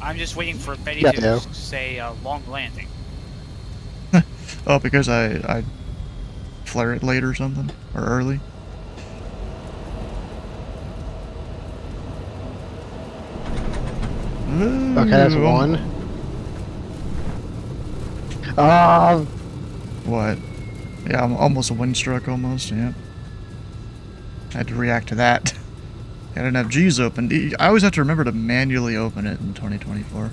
D: I'm just waiting for Betty
A: Yeah,
D: to
A: yeah.
D: say long landing.
B: Oh, because I flare it late or something? Or early?
A: Okay, that's
B: Ooh,
A: one. Um,
B: What? Yeah, I'm almost a windstruck almost, yeah. I had to react to that. I didn't have G's open. I always have to remember to manually open it in 2024.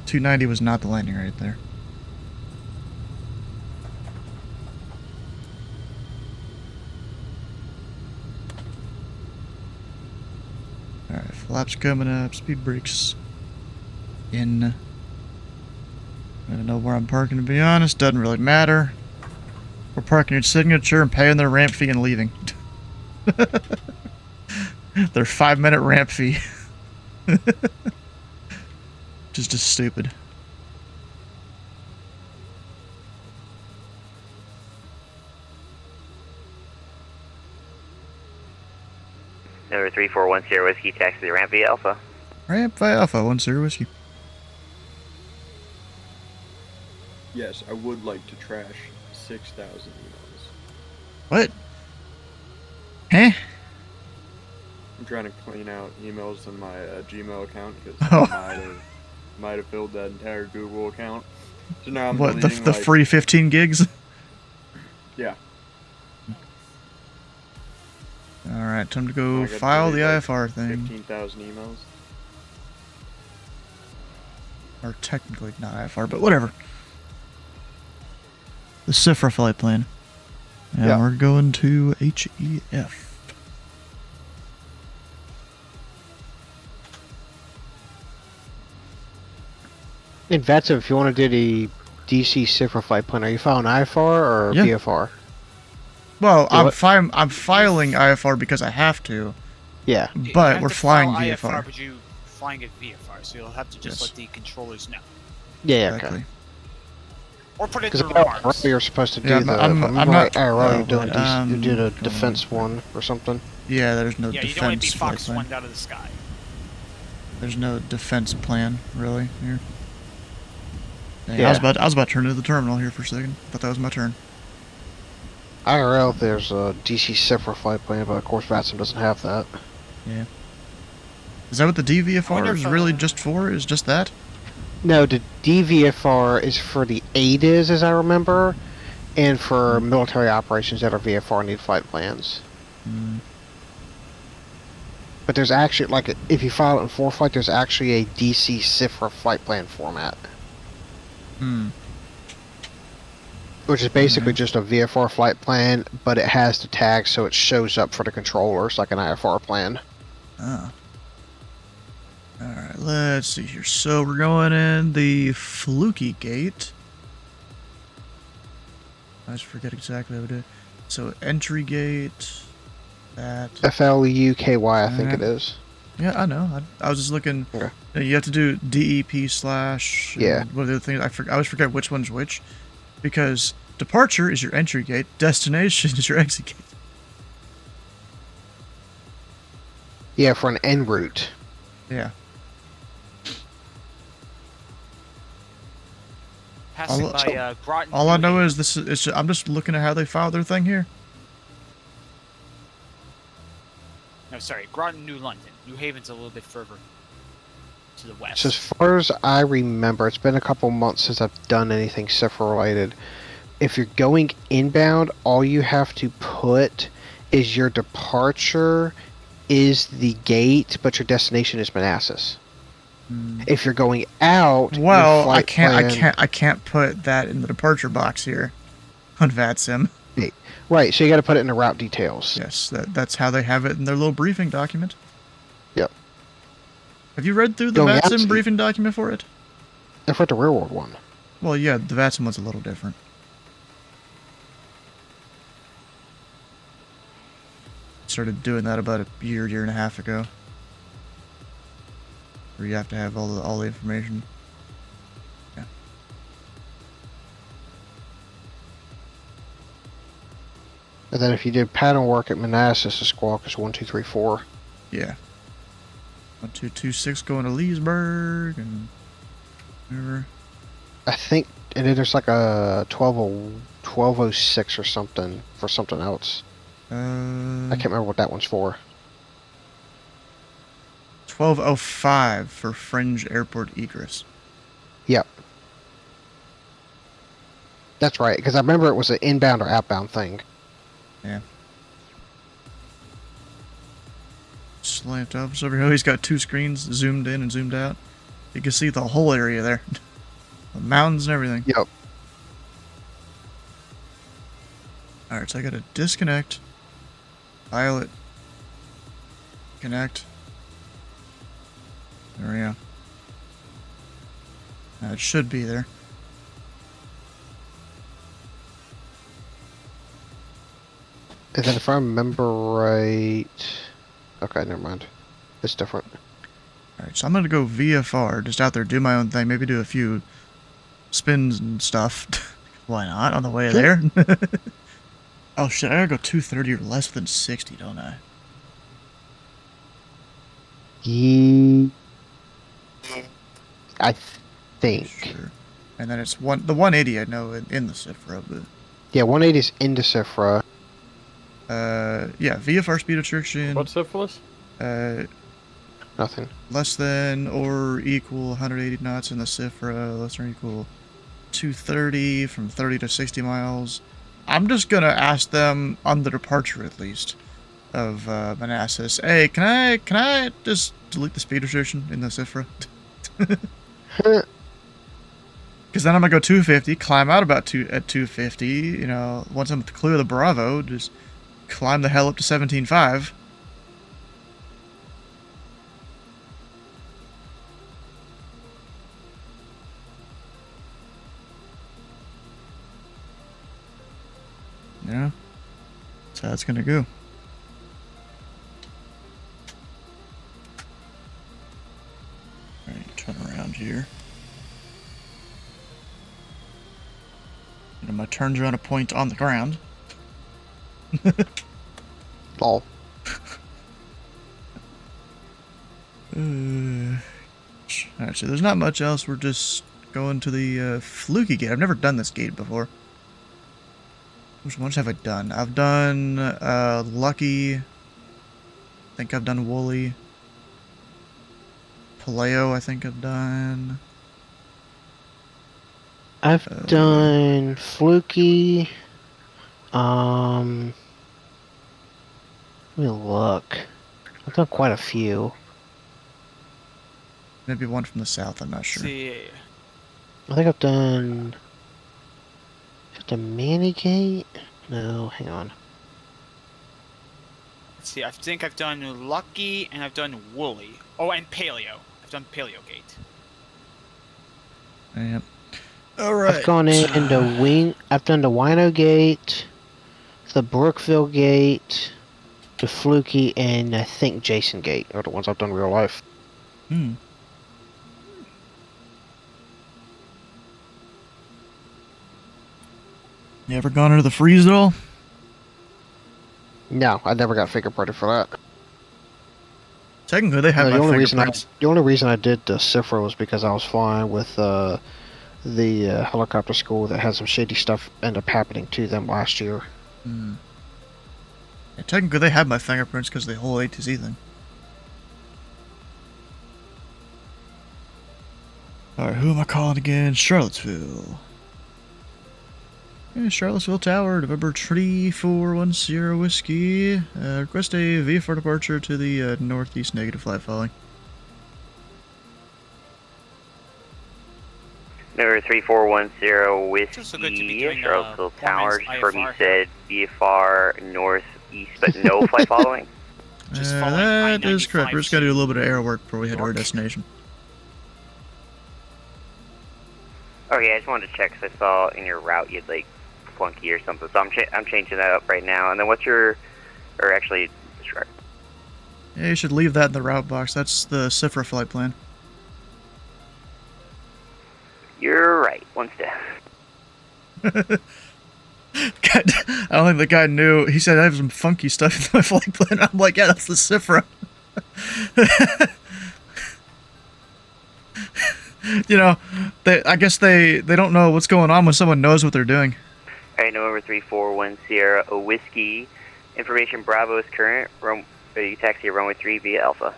B: 290 was not the landing right there. Alright, flaps coming up, speed brakes in. I don't know where I'm parking, to be honest. Doesn't really matter. We're parking your signature and paying their ramp fee and leaving. Their 5-minute ramp fee. Just stupid.
J: Number 3410 Whiskey, taxi the ramp via Alpha.
B: Ramp via Alpha, 10 whiskey.
H: Yes, I would like to trash 6,000 emails.
B: What? Huh?
H: I'm trying to clean out emails in my Gmail account because
B: Oh.
H: I might have filled that entire Google account. So now I'm
B: What,
H: deleting
B: the
H: like,
B: free 15 gigs?
H: Yeah.
B: Alright, time to
H: I
B: go
H: got
B: file the
H: deleted,
B: IFR thing.
H: 15,000 emails.
B: Or technically not IFR, but whatever. The Cifra flight plan. And
A: Yeah.
B: we're going to HEF.
A: in VETSIM, if you want to do the DC Cipher flight plan, are you filing IFR or
B: Yeah.
A: VFR?
B: Well,
A: Do it.
B: I'm filing IFR because I have to,
A: Yeah.
D: You
B: but
D: have
B: we're
D: to
B: flying
D: file
B: VFR.
D: IFR, but you flying it VFR, so you'll have to just
B: Yes.
D: let the controllers know.
A: Yeah,
B: Exactly.
A: okay.
D: Or put it
A: Because
D: in the remarks.
A: you're supposed to do
B: Yeah,
A: the.
B: I'm not-
A: IRL, you're
B: oh,
A: doing
B: wait,
A: you do the
B: going
A: defense
B: right.
A: one or something.
B: Yeah, there's no
D: Yeah, you don't want to be
B: defense flight
D: Fox
B: plan.
D: 1 out of the sky.
B: There's no defense plan, really, here. Dang,
A: Yeah.
B: I was about to turn into the terminal here for a second. Thought that was my turn.
A: IRL, there's a DC Cipher flight plan, but of course VATSIM doesn't have that.
B: Yeah. Is that what the
D: I wonder
B: DVFR is
D: if,
B: really just for? Is just that?
A: No, the DVFR is for the ADIS, as I remember, and for military operations that are VFR need flight plans.
B: Hmm.
A: But there's actually, like, if you file it in ForeFlight, there's actually a DC Cipher flight plan format,
B: Hmm.
A: which is basically just a VFR flight plan, but it has the tag so it shows up for the controllers like an IFR plan.
B: Oh. Alright, let's see here. So we're going in the Fluky Gate. I just forget exactly how we do it. So entry gate, that.
A: FLUKY, I think it is.
B: Yeah, I know. I was just looking.
A: Okay.
B: You have to do DEP/.
A: Yeah.
B: What are the other things? I always forget which one's which, because departure is your entry gate, destination is your exit gate.
A: Yeah, for an en route.
B: Yeah.
D: Passing
B: All-
D: by Groton.
B: All I
D: New
B: know
D: Haven.
B: is this. I'm just looking at how they filed their thing here.
D: No, sorry, Groton, New London. New Haven's a little bit further to the west.
A: So as far as I remember, it's been a couple months since I've done anything Cipher related. If you're going inbound, all you have to put is your departure is the gate, but your destination is Manassas. If you're going out, your
B: Well,
A: flight plan-
B: I can't put that in the departure box here on VATSIM.
A: Right, so you got to put it in the route details.
B: Yes, that's how they have it in their little briefing document.
A: Yep.
B: Have you read through the
A: Going out
B: VATSIM
A: to-
B: briefing document for it?
A: I've read the real world one.
B: Well, yeah, the VATSIM one's a little different. Started doing that about a year and a half ago. Where you have to have all the information. Yeah.
A: And then if you did pattern work at Manassas, the squawk is 1234.
B: Yeah. 1226 going to Leesburg and whatever.
A: I think, and then there's like a 1206 or something for something else. I can't remember what that one's for.
B: 1205 for Fringe Airport egress.
A: Yep. That's right, because I remember it was an inbound or outbound thing.
B: Yeah. Slant office over here. He's got 2 screens zoomed in and zoomed out. You can see the whole area there. The mountains and everything.
A: Yep.
B: Alright, so I gotta disconnect. Pilot. Connect. There we go. Now it should be there.
A: And then if I remember right... Okay, never mind. It's different.
B: Alright, so I'm gonna go VFR, just out there, do my own thing, maybe do a few spins and stuff. Why not, on the way there? Oh shit, I gotta go 230 or less than 60, don't I?
A: I think.
B: Sure. And then it's the 180 I know in the Cifra, but...
A: Yeah, 180 is into Cifra.
B: Yeah, VFR speed restriction.
H: What's syphilis?
A: Nothing.
B: Less than or equal 180 knots in the Cifra, less than or equal 230 from 30 to 60 miles. I'm just gonna ask them on the departure at least of Manassas. Hey, can I just delete the speed restriction in the Cifra? Because then I'm gonna go 250, climb out at 250. You know, once I'm clear of the Bravo, just climb the hell up to 17.5. Yeah, that's how it's gonna go. Alright, turn around here. You know, my turns are on a point on the ground.
A: Lol.
B: Alright, so there's not much else. We're just going to the Fluky gate. I've never done this gate before. Which ones have I done? I've done Lucky. I think I've done Woolly. Paleo, I think I've done.
A: I've done Fluky. Let me look. I've done quite a few.
B: Maybe one from the south, I'm not sure.
D: See.
A: I think I've done... The Manny Gate? No, hang on.
D: Let's see. I think I've done Lucky and I've done Woolly. Oh, and Paleo. I've done Paleo Gate.
B: Yep. Alright.
A: I've gone into Wing. I've done the Wino Gate, the Brookville Gate, the Fluky, and I think Jason Gate are the ones I've done in real life.
B: Hmm. You ever gone into the freeze at all?
A: No, I never got fingerprinted for that.
B: Technically, they have
A: the
B: my
A: only
B: fingerprints.
A: the only reason I did the Cifra was because I was flying with the helicopter school that had some shady stuff end up happening to them last year.
B: Hmm. Yeah, technically, they have my fingerprints because of the whole ATZ thing. Alright, who am I calling again? Charlottesville. Yeah, Charlottesville Tower, November 3410 Whiskey. Request a VFR departure to the northeast negative flight following.
J: Number 3410
D: It's also good to be
J: Whiskey,
D: doing,
J: Charlottesville Tower. Just heard me
D: IFR.
J: said VFR northeast, but no flight following.
D: Just following
B: That is correct. We're just going to do a little bit of air work before we head to our destination.
J: Okay, I just wanted to check because I saw in your route you had like flunky or something, so I'm changing that up right now. And then what's your, or actually, disregard.
B: Yeah, you should leave that in the route box. That's the Cifra flight plan.
J: You're right. One step.
B: I don't think the guy knew. He said I have some funky stuff in my flight plan. I'm like, yeah, that's the Cifra. You know, I guess they don't know what's going on when someone knows what they're doing.
J: Alright, November 341 Sierra, a whiskey. Information Bravo is current. You taxi runway 3 via Alpha.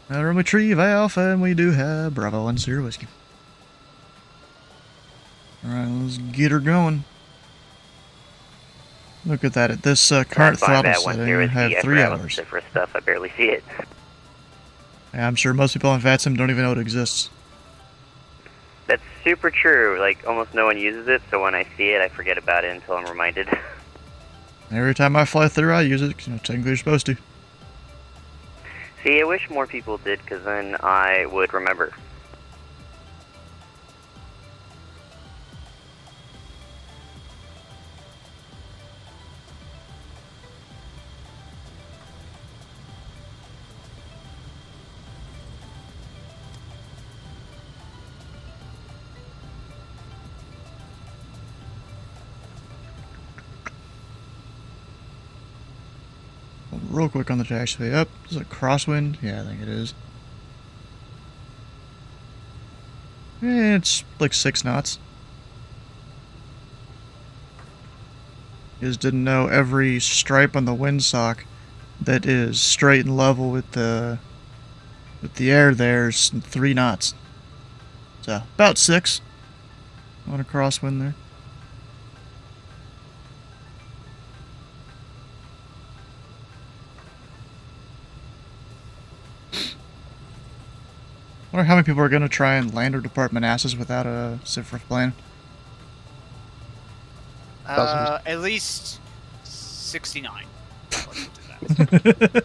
B: Runway 3 via Alpha, and we do have Bravo 1 Sierra Whiskey. Alright, let's get her going. Look at that. At this current throttle setting, I have 3 hours.
J: For stuff, I barely see it.
B: Yeah, I'm sure most people on VATSIM don't even know it exists.
J: That's super true. Like, almost no one uses it, so when I see it, I forget about it until I'm reminded.
B: Every time I fly through, I use it, because technically you're supposed to.
J: See, I wish more people did, because then I would remember.
B: Real quick on the taxiway. Up. Is it crosswind? Yeah, I think it is. It's like 6 knots. You just didn't know every stripe on the windsock that is straight and level with the air there's 3 knots. So about 6 on a crosswind there. I wonder how many people are going to try and land or depart Manassas without a Cifra plane.
D: At least 69. Let's do that.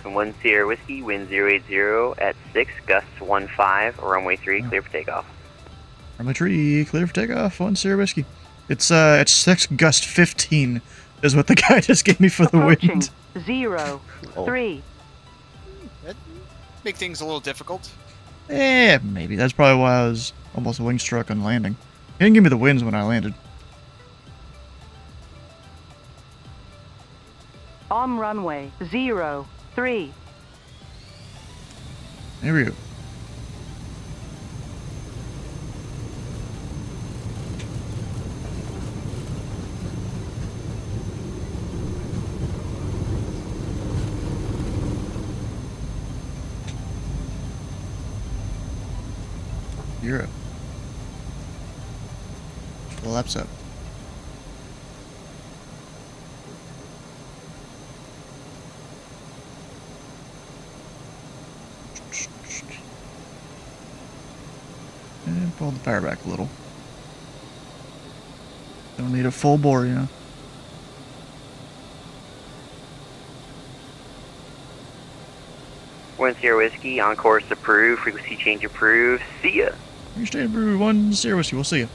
J: 1 Sierra Whiskey, wind 080 at 6, gusts 15, runway 3, clear for takeoff.
B: Runway 3, clear for takeoff, 1 Sierra Whiskey. It's at 6, gust 15 is what the guy just gave me for the wind.
E: 0, 3.
D: That make things a little difficult.
B: Maybe. That's probably why I was almost wing struck on landing. He didn't give me the winds when I landed.
E: On runway 0, 3.
B: Here we go. Europe. Flaps up. And pull the power back a little. Don't need a full bore, you know.
J: One Sierra Whiskey, on course approved, frequency change approved. See ya.
B: You stay brew 1 Sierra Whiskey. We'll see you.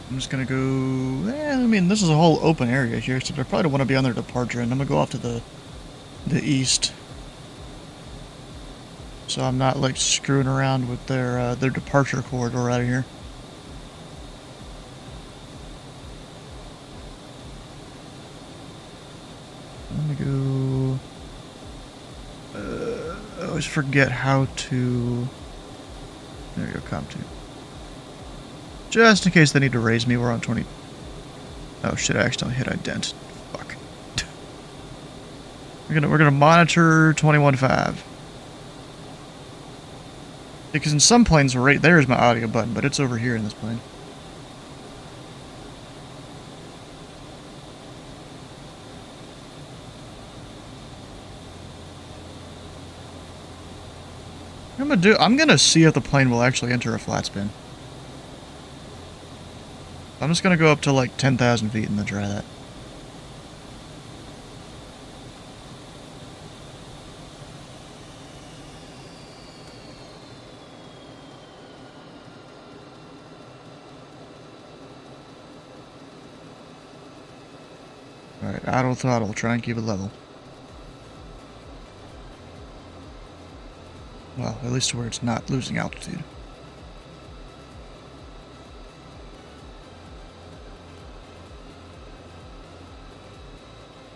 B: I'm just gonna go. I mean, this is a whole open area here, so I probably don't want to be on their departure, and I'm gonna go off to the east, so I'm not like screwing around with their departure corridor out of here. I'm gonna go. I always forget how to. There you go, comp 2. Just in case they need to raise me, we're on 20. Oh shit! I accidentally hit ident. Fuck. we're gonna monitor 21.5. Because in some planes, right there is my audio button, but it's over here in this plane. I'm gonna see if the plane will actually enter a flat spin. I'm just gonna go up to like 10,000 feet and then try that. Alright, auto throttle, try and keep it level. Well, at least to where it's not losing altitude.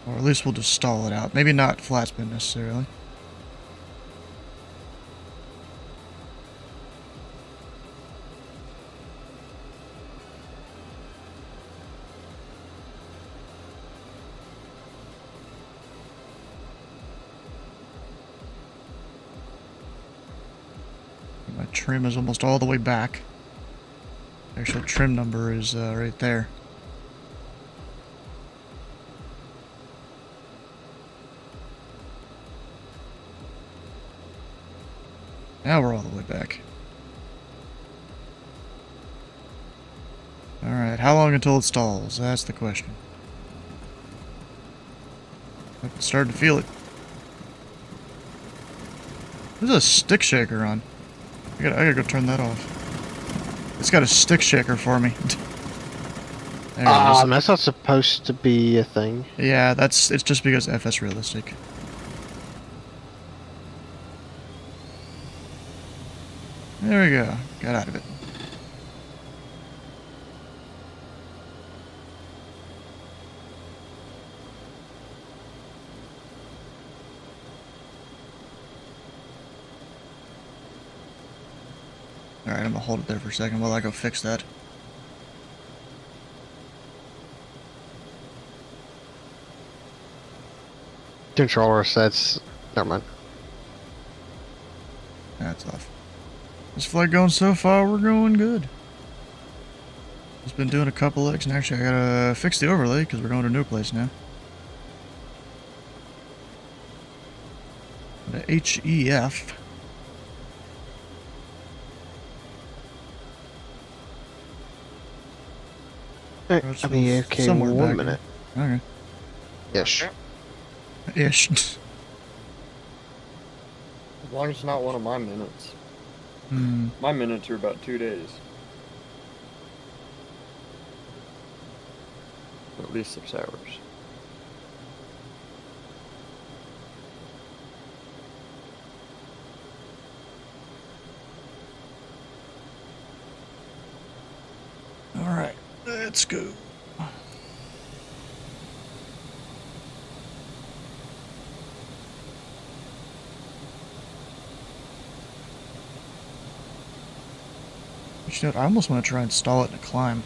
B: Or at least we'll just stall it out. Maybe not flat spin necessarily. My trim is almost all the way back. The actual trim number is right there. Now we're all the way back. Alright, how long until it stalls? That's the question. I'm starting to feel it. There's a stick shaker on. I gotta go turn that off. It's got a stick shaker for me. There it is.
A: That's not supposed to be a thing.
B: Yeah, it's just because FS realistic. There we go. Got out of it. Alright, I'm gonna hold it there for a second while I go fix that.
A: Controller sets. Never mind.
B: That's off. This flight going so far, we're going good. Just been doing a couple legs, and actually I gotta fix the overlay because we're going to a new place now. The HEF.
A: I mean, okay,
B: somewhere
A: 1
B: back
A: minute.
B: Okay.
A: Ish.
B: Ish.
H: As long as it's not one of my minutes. My minutes are about 2 days. At least 6 hours.
B: Alright, let's go. You know what, I almost want to try and stall it in a climb.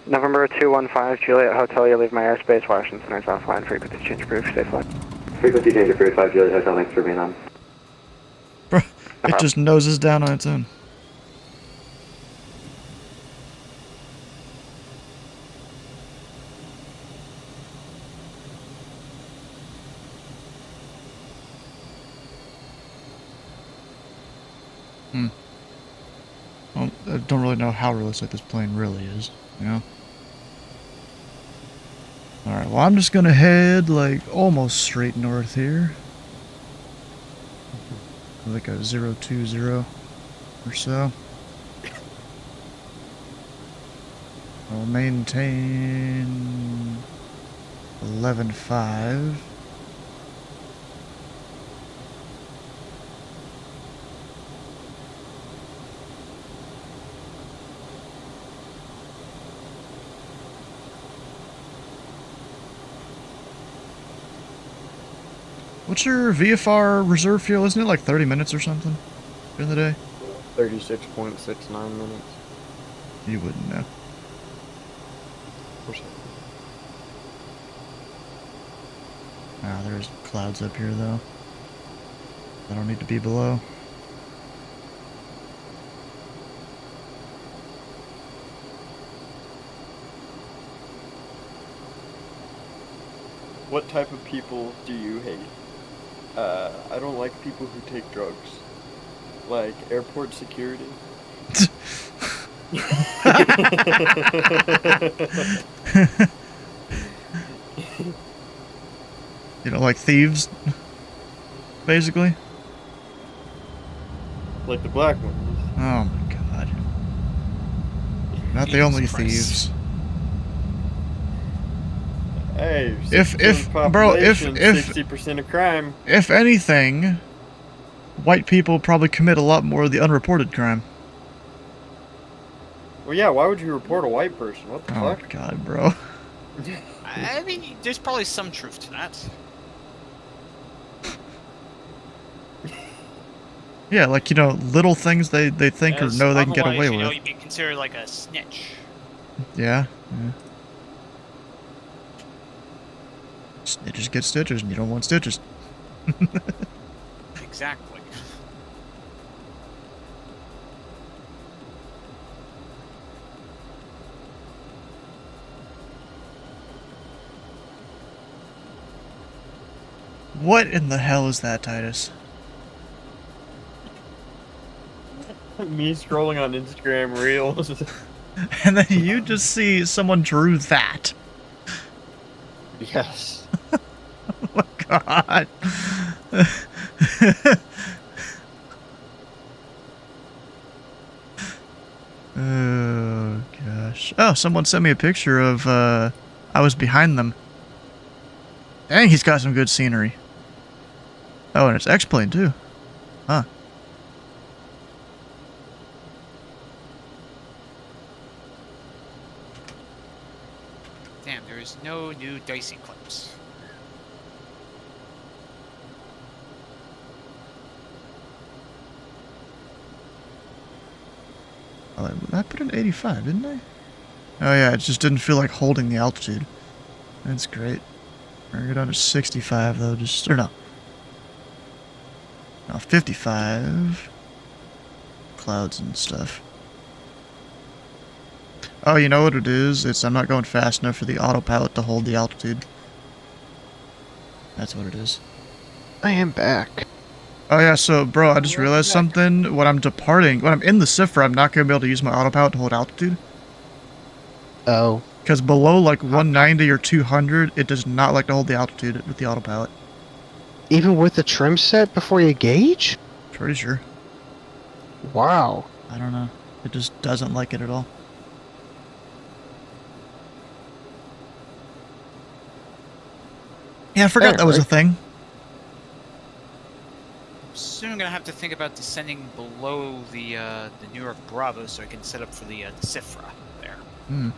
I: November 215, Juliet Hotel, you leave my airspace, Washington Tonight's offline, frequency change approved, stay flight.
K: Frequency change approved, 5 Juliet Hotel, thanks for being on.
B: Bro, it just noses down on its own. Well, I don't really know how realistic this plane really is, you know? Alright, well I'm just gonna head, like, almost straight north here. Like a 020 or so. I'll maintain 11.5. What's your VFR reserve fuel? Isn't it like 30 minutes or something during the day?
H: 36.69 minutes.
B: You wouldn't know. Ah, there's clouds up here though. I don't need to be below.
H: What type of people do you hate? I don't like people who take drugs. Like airport security.
B: You know, like thieves, basically.
H: like the black ones.
B: Oh my god. Not the
D: Jesus
B: only
D: Christ.
B: thieves.
H: Hey,
B: If
H: 60% of crime.
B: If anything, white people probably commit a lot more of the unreported crime.
H: Well, yeah, why would you report a white person? What the
B: Oh
H: fuck?
B: god, bro.
D: I mean, there's probably some truth to that.
B: Yeah, like, you know, little things they think or know they can get away
D: you know,
B: with.
D: you'd be considered like a snitch.
B: Yeah. Snitches get stitches, and you don't want stitches.
D: Exactly.
B: What in the hell is that, Titus?
H: Me scrolling on Instagram Reels.
B: And then you just see someone drew that.
H: Yes.
B: Oh my god. Oh gosh. Oh, someone sent me a picture of I was behind them. Dang, he's got some good scenery. Oh, and it's X-Plane too. Huh.
D: Damn, there is no new dicey clips.
B: Oh, I put in 85, didn't I? Oh yeah, it just didn't feel like holding the altitude. That's great. We're gonna go down to 65 though, or no. No, 55. Clouds and stuff. Oh, you know what it is? I'm not going fast enough for the autopilot to hold the altitude. That's what it is.
A: I am back.
B: Oh yeah, so bro, I just realized something. When I'm in the Cipher, I'm not gonna be able to use my autopilot to hold altitude.
A: Oh.
B: Because below like 190 or 200, it does not like to hold the altitude with the autopilot.
A: Even with the trim set before you gauge?
B: Pretty sure.
A: Wow.
B: I don't know. It just doesn't like it at all. Yeah, I forgot that was a thing.
D: Soon I'm gonna have to think about descending below the New York Bravo so I can set up for the Cifra there.
B: Hmm.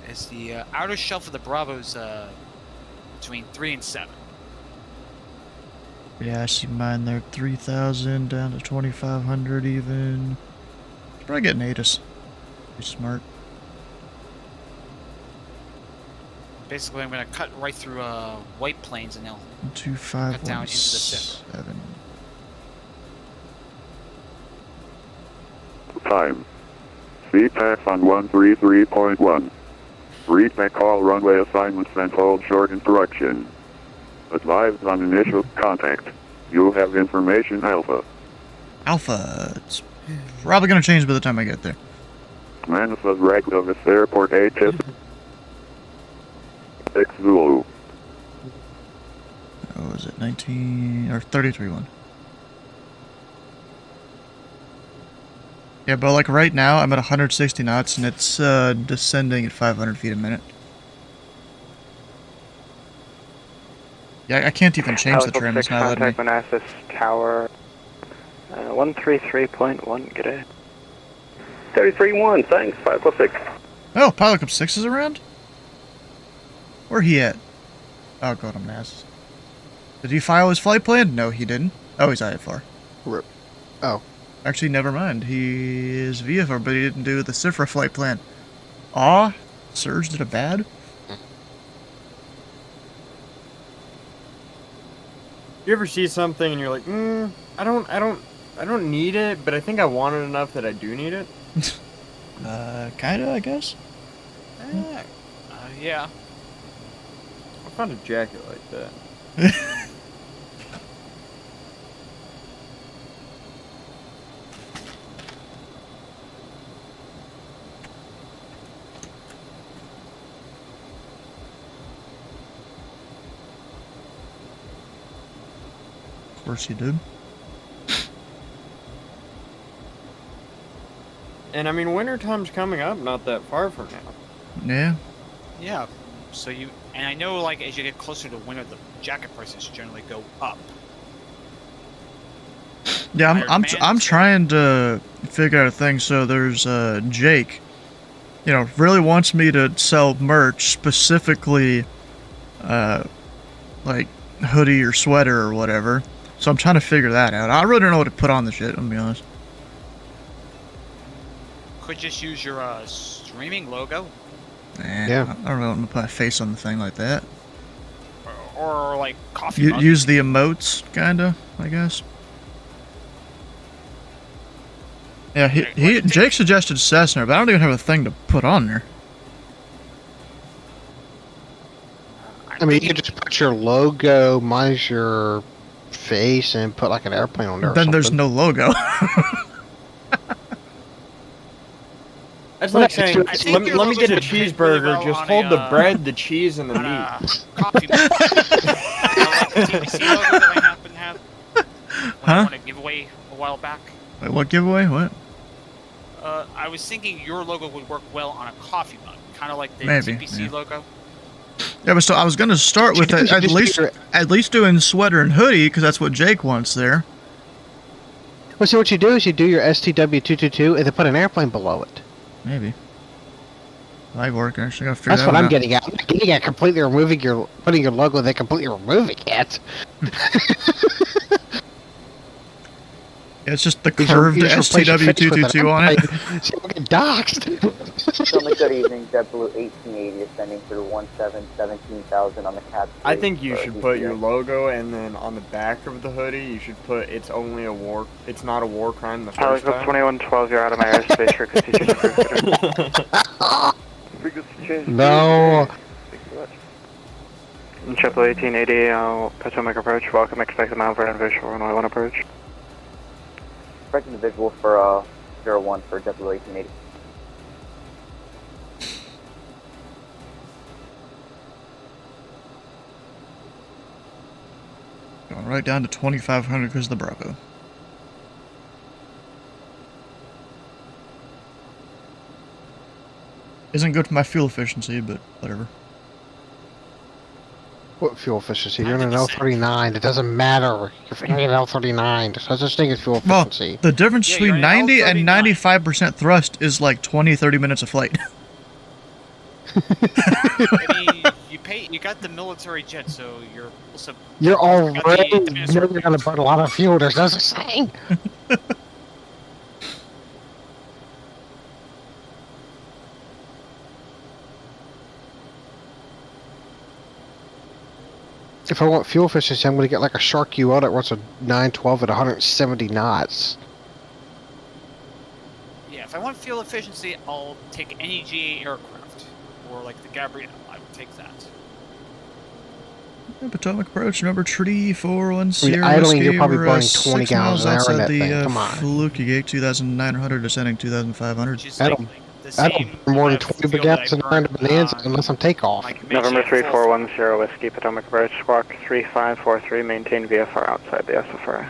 D: As the outer shelf of the Bravo's between 3 and 7.
B: Yeah, I see mine there. 3,000 down to 2,500 even. Should probably get an ATIS. Be smart.
D: Basically, I'm gonna cut right through White Plains and they'll
B: 2,517.
D: cut down into the Cifra.
C: Time. CPAX on 133.1. Read back all runway assignments and hold short instruction. Advised on initial contact. You have information Alpha.
B: Alpha. It's probably going to change by the time I get there.
C: Manifest Reykjavik Airport ATIS. 6 Zulu.
B: Oh, is it 19 or 33-1? Yeah, but like right now, I'm at 160 knots and it's descending at 500 feet a minute. Yeah, I can't even change the trim. It's not letting me.
I: Contact Manassas Tower. 133.1, good day.
G: 33-1, thanks. 5 plus 6.
B: Oh, Pilot Club 6 is around? Where he at? Oh, God, I'm Manassas. Did he file his flight plan? No, he didn't. Oh, he's IFR.
A: Oh.
B: Actually, never mind. He is VFR, but he didn't do the Cifra flight plan. Aw, Surge did a bad?
H: You ever see something and you're like, I don't need it, but I think I want it enough that I do need it?
B: Kinda, I guess.
D: Yeah.
H: I found a jacket like that.
B: course he did.
H: And I mean, wintertime's coming up not that far from now.
B: Yeah.
F: Yeah. So you and I know like as you get closer to winter, the jacket prices generally go up.
B: Yeah,
F: Higher
B: I'm
F: demand, so-
B: trying to figure out a thing. So there's Jake, really wants me to sell merch, specifically like hoodie or sweater or whatever. So I'm trying to figure that out. I really don't know what to put on the shit, I'm gonna be honest.
F: Could just use your streaming logo,
B: Yeah. I don't know, I'm gonna put a face on the thing like that.
F: or like coffee mug.
B: Use the emotes, kinda, I guess. Yeah, Jake suggested Cessna, but I don't even have a thing to put on there.
A: I mean, you could just put your logo minus your face and put like an airplane on there.
B: Then there's no logo.
H: That's like saying,
F: I think your
H: let me get a
F: logos would fit really
H: cheeseburger,
F: well
H: just
F: on
H: hold
F: a,
H: the bread, the cheese, and the
F: on
H: meat.
F: a coffee mug. Like the TBC logo that I happen to have. When I won a giveaway a while back.
B: Wait, what giveaway? What?
F: I was thinking your logo would work well on a coffee mug, kind of like the
B: Maybe,
F: TBC
B: yeah.
F: logo.
B: Yeah, but still, I was gonna start with at least doing sweater and hoodie, because that's what Jake wants there.
A: Well, see, what you do is you do your STW222 and then put an airplane below it.
B: Maybe. Might work. Actually, gotta figure
A: That's
B: that
A: what
B: one
A: I'm
B: out.
A: getting at. I'm not getting at completely removing putting your logo, then completely removing it.
B: Yeah, it's just the curved STW222 on it.
A: See, I'm getting doxed.
L: Gentlemen, good evening. JetBlue 1880 ascending through 17,000 on the cap.
H: I think you should put your logo, and then on the back of the hoodie, you should put it's not a war crime the first
I: Alex
H: time.
I: 2112, you're out of my airspace for Constitution.
A: No.
I: Triple 1880, Potomac approach. Welcome, expect them over and visual runway 1 approach.
L: Expecting the visual for 01 for JetBlue 1880.
B: Going right down to 2,500 because of the Bravo. Isn't good for my fuel efficiency, but whatever.
A: What fuel efficiency? You're in an L39. It doesn't matter. You're flying an L39. There's no such thing as fuel efficiency.
B: Well, the difference between 90 and 95% thrust is like 20-30 minutes of flight.
F: I mean, you got the military jet, so you're also...
A: You're already... You're going to burn a lot of fuel. There's no such thing. If I want fuel efficiency, I'm going to get like a Shark U on it where it's a 912 at 170 knots.
F: Yeah, if I want fuel efficiency, I'll take any GA aircraft. Or like the Gabrielle, I would take that.
B: Potomac approach, number 3410.
A: I mean, idling, you're probably
B: we're,
A: burning
B: 6
A: 20 gallons an hour in that
B: the,
A: thing. Come on.
B: Fluky Gate, 2,900, descending 2,500.
A: I don't burn more than 20 gallons an hour into Bonanza unless I'm takeoff.
I: November 3410, Whiskey, Potomac approach. Squawk 3543, maintain VFR outside the SFR.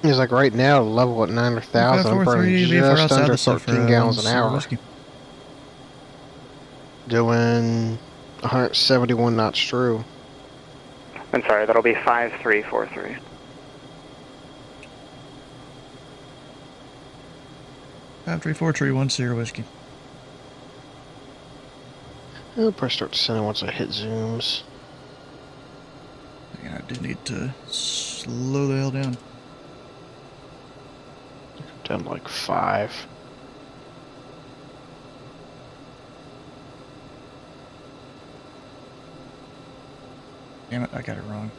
A: It's like right now, level at 9,000, I'm burning just under 13 gallons an hour.
B: Whiskey.
A: Doing 171 knots true.
I: I'm sorry, that'll be 5343.
B: 534310 Whiskey.
A: I'll probably start descending once I hit zooms.
B: Yeah, I do need to slow the hell down.
A: Down to like 5.
B: Damn it, I got it wrong.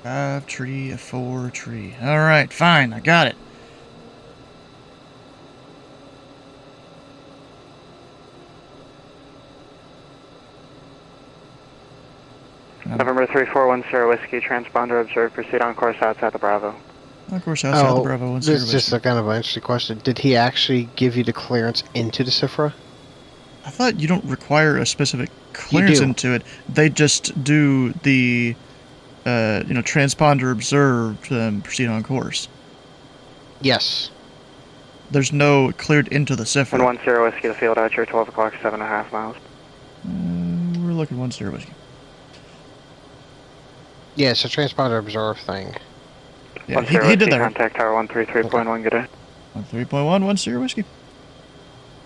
B: 5 tree, a 4 tree. Alright, fine, I got it.
I: November 3410, Whiskey, transponder observed, proceed on course outside the Bravo.
B: On course outside the Bravo,
A: this is just a kind of an interesting question. Did he actually give you the clearance into the Cifra?
B: I thought you don't require a specific clearance into it. They just do the transponder observed, proceed on course.
A: Yes.
B: There's no cleared into the Cipher.
I: 110 Whiskey, the field out here, 12 o'clock, 7.5 miles.
B: We're looking 10 Whiskey.
A: Yeah, it's a transponder observe thing.
B: Yeah, he did that.
I: Contact tower 133.1, good day.
B: 13.1, 10 Whiskey.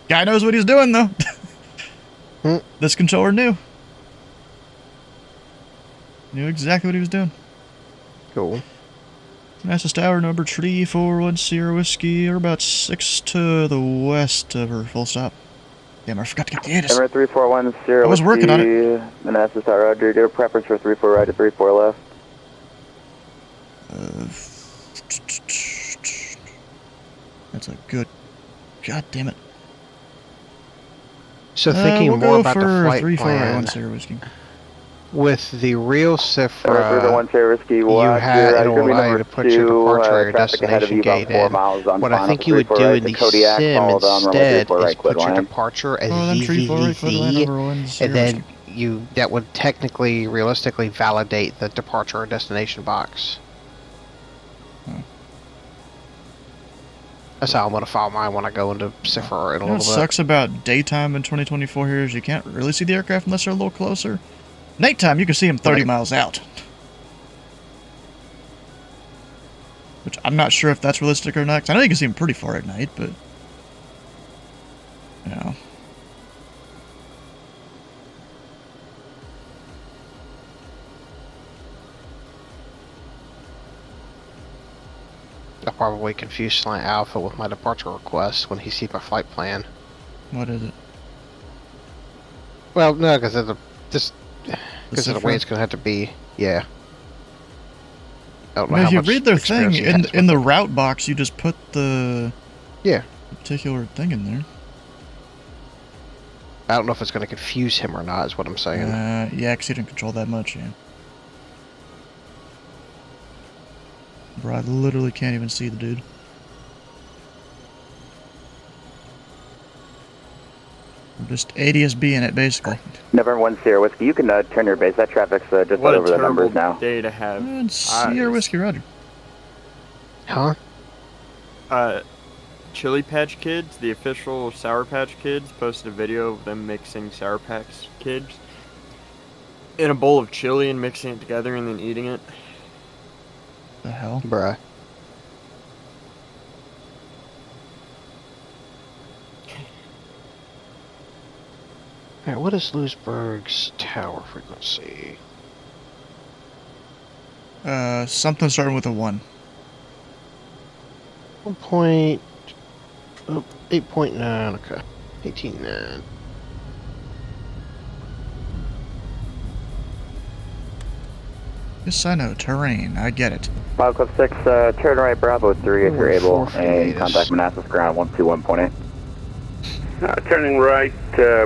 B: Guy knows what he's doing, though. This controller knew. Knew exactly what he was doing.
A: Cool.
B: Manassas Tower number 3410 Whiskey, or about 6 to the west of her full stop. Damn, I forgot to get the ATIS.
L: Number 3410
B: I was working on it.
L: Manassas Tower, Roger. Get a preference for 34 right to 34 left.
B: That's a good... God damn it.
A: So thinking
B: we'll
A: more
B: go
A: about the
B: for
A: flight
B: 34
A: plan,
B: 10 Whiskey.
A: with the real Cipher,
L: It'll
A: allow you to put your departure or your destination gate in. What I think you would do in the sim instead is put your departure as ZZZ, and then that would technically, realistically validate the departure or destination box. That's how I'm going to file mine when I go into Cipher in a little
B: What
A: bit.
B: sucks about daytime in 2024 here is you can't really see the aircraft unless they're a little closer. Nighttime, you can see them 30 miles out. Which I'm not sure if that's realistic or not, 'cause I know you can see them pretty far at night, but... You know.
A: I'll probably confuse Slant Alpha with my departure request when he sees my flight plan.
B: What is it?
A: Well, no, because of the way it's going to have to be. Yeah. I don't know
B: If
A: how
B: you read their thing,
A: experience
B: in the route box, you just put the particular thing in there.
A: I don't know if it's going to confuse him or not, is what I'm saying.
B: Yeah, because he didn't control that much, yeah. Bro, I literally can't even see the dude. I'm just ADS-B in it, basically.
L: November 10 Whiskey, you can turn your base. That traffic's just over the numbers now.
H: Day to have.
B: Sierra Whiskey, Roger.
A: Huh?
H: Chili Patch Kids, the official Sour Patch Kids, posted a video of them mixing Sour Patch Kids in a bowl of chili and mixing it together and then eating it.
B: The hell?
A: Bruh. Alright, what is Lewisburg's tower frequency?
B: Something starting with a 1.
A: 8.9, okay. 18.9.
B: Yes, I know. Terrain. I get it.
L: 5 Club 6, turn right Bravo 3 if you're able, and contact Manassas ground 121.8.
M: Turning right,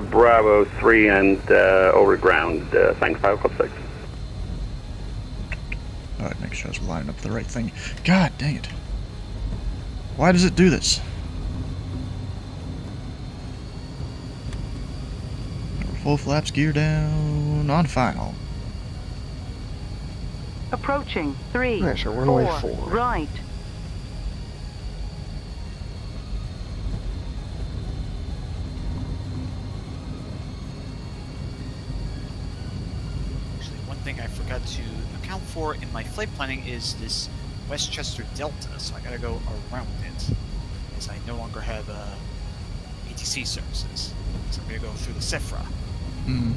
M: Bravo 3 and over ground. Thanks, 5 Club 6.
B: Alright, make sure I was lining up the right thing. God dang it. Why does it do this? Full flaps, gear down, on final.
E: Approaching 3,
A: Alright, so runway 4.
E: right.
D: Actually, one thing I forgot to account for in my flight planning is this Westchester Delta, so I gotta go around it, as I no longer have ATC services. So I'm gonna go through the Cifra.
B: Mm.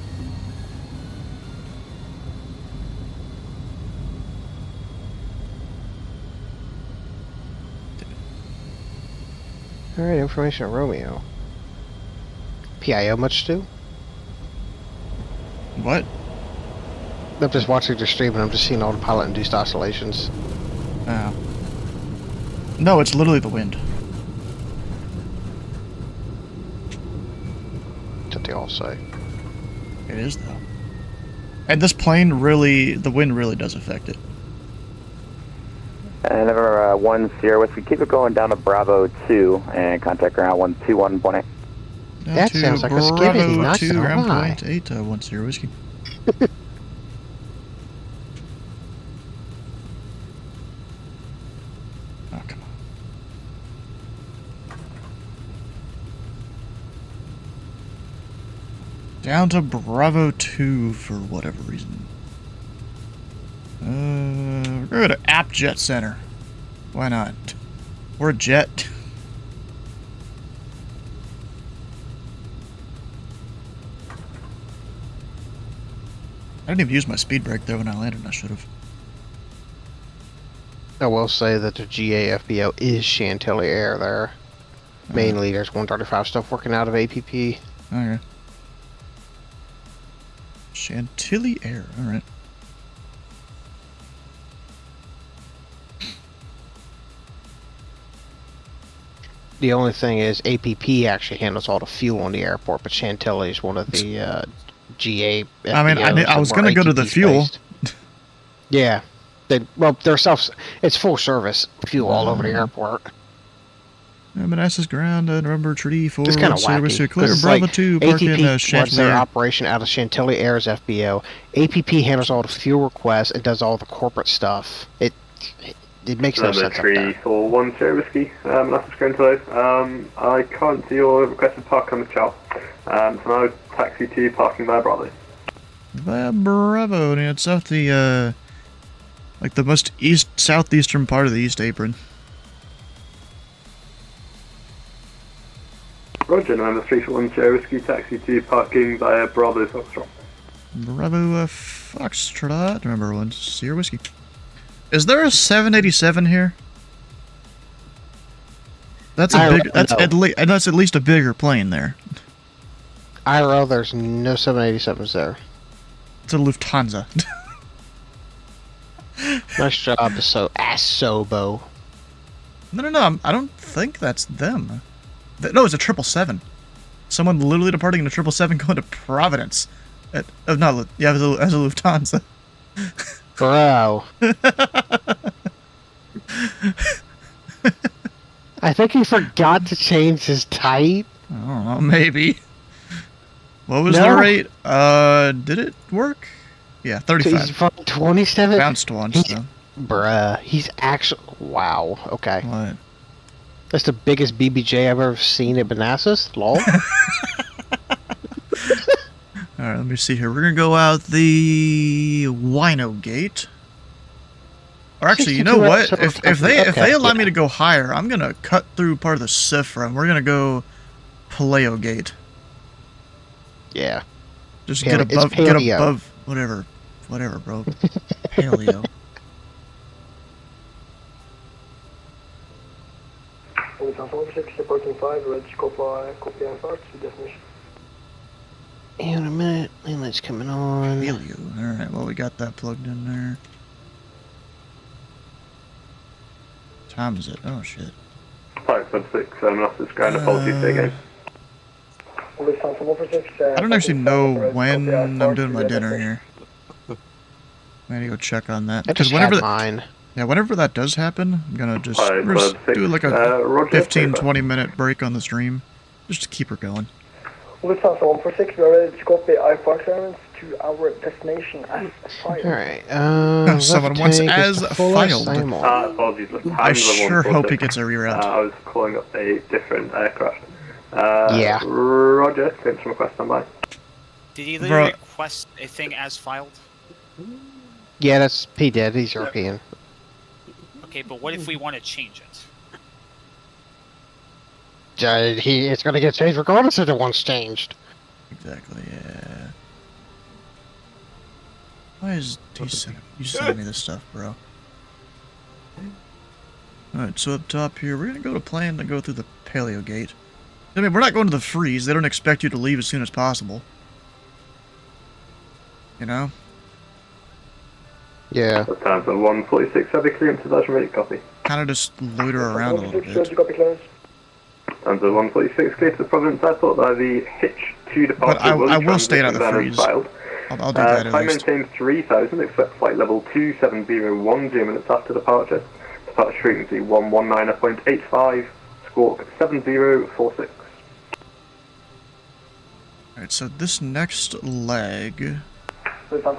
A: Alright, information on Romeo. PIO much to do?
B: What?
A: I'm just watching the stream and I'm just seeing all the pilot-induced oscillations.
B: Oh. No, it's literally the wind.
A: That's what they all say.
B: It is, though. And this plane really, the wind really does affect it.
L: And November 10 Whiskey, keep it going down to Bravo 2 and contact ground 121.8.
A: That sounds like a skivvy, not gonna lie.
B: 2 ground point 8 10 Whiskey. Down to Bravo 2 for whatever reason. We're going to App Jet Center. Why not? We're a jet. I didn't even use my speed brake though when I landed. I should have.
A: I will say that the GA FBO is Chantilly Air there. Mainly, there's 135 stuff working out of APP.
B: Okay. Chantilly Air. All right.
A: The only thing is, APP actually handles all the fuel on the airport, but Chantilly is one of the GA. FBOs
B: I was going to go to the fuel.
A: Yeah, it's full service fuel all over the airport.
B: Manassas ground, November Treaty 4.
A: It's kind of wacky.
B: Clear Bravo 2, park in
A: ATP runs
B: Chantilly
A: their
B: Air.
A: operation out of Chantilly Air's FBO. APP handles all the fuel requests and does all the corporate stuff. It makes no sense up there.
K: 341 Sierra Whiskey, Manassas ground hello. I can't see your requested park on the chart. So now taxi to parking by Bravo.
B: By Bravo, and it's off the, like the most southeastern part of the East Apron.
K: Roger, November 341 Sierra Whiskey, taxi to parking by Bravo Foxtrot.
B: Bravo Foxtrot, remember one, Sierra Whiskey. Is there a 787 here? That's a big. That's at least a bigger plane there.
A: IRL, there's no 787s there.
B: It's a Lufthansa.
A: Nice job, Asobo.
B: No, I don't think that's them. No, it's a 777. Someone literally departing in a 777 going to Providence. As a Lufthansa.
A: Bro. I think he forgot to change his type.
B: I don't know, maybe. What was the rate? Did it work? Yeah, 35.
A: So he's from 27?
B: Bounced once, though.
A: Bruh, he's actually... Wow, okay.
B: What?
A: That's the biggest BBJ I've ever seen at Manassas. Lol.
B: Alright, let me see here. We're gonna go out the Wino Gate. Or actually, you know what? If they allow me to go higher, I'm gonna cut through part of the Sifra, and we're gonna go Paleo Gate.
A: Yeah.
B: Just get above whatever, bro. Paleo.
A: In a minute, inlet's coming on.
B: Paleo. Alright, well, we got that plugged in there. What time is it? Oh, shit.
K: 576, Manassas ground, apologies again.
B: I don't actually know when I'm doing my dinner here. I need to go check on that. Because whenever whenever that does happen, I'm gonna just do like a 15-20 minute break on the stream, just to keep her going.
N: Lufthansa 146, we are ready to copy iPark clearance to our destination as filed.
A: Alright,
B: someone wants as filed.
K: Apologies,
B: I sure hope he gets a reroute.
K: I was calling up a different aircraft.
A: Yeah.
K: Roger, claims from request on by.
D: Did he literally request a thing as filed?
A: Yeah, he did. He's European.
D: Okay, but what if we want to change it?
A: It's going to get changed regardless if it once changed.
B: Exactly, yeah. Why is you sending me this stuff, bro? Alright, so up top here, we're going to go to plan to go through the Paleo Gate. I mean, we're not going to the freeze. They don't expect you to leave as soon as possible. You know?
K: Yeah. Times on 146, heavy clearance to Dodge ready, copy.
B: Kind of just loiter around a little bit.
K: Times on 146, clear to the Providence Airport by the hitch to departure.
B: But I will stay out of the freeze. I'll do that at
K: Flight
B: least.
K: maintained 3000, expect flight level 27010 minutes after departure. Departure frequency 119.85, squawk 7046.
B: Alright, so this next leg
N: We Hi,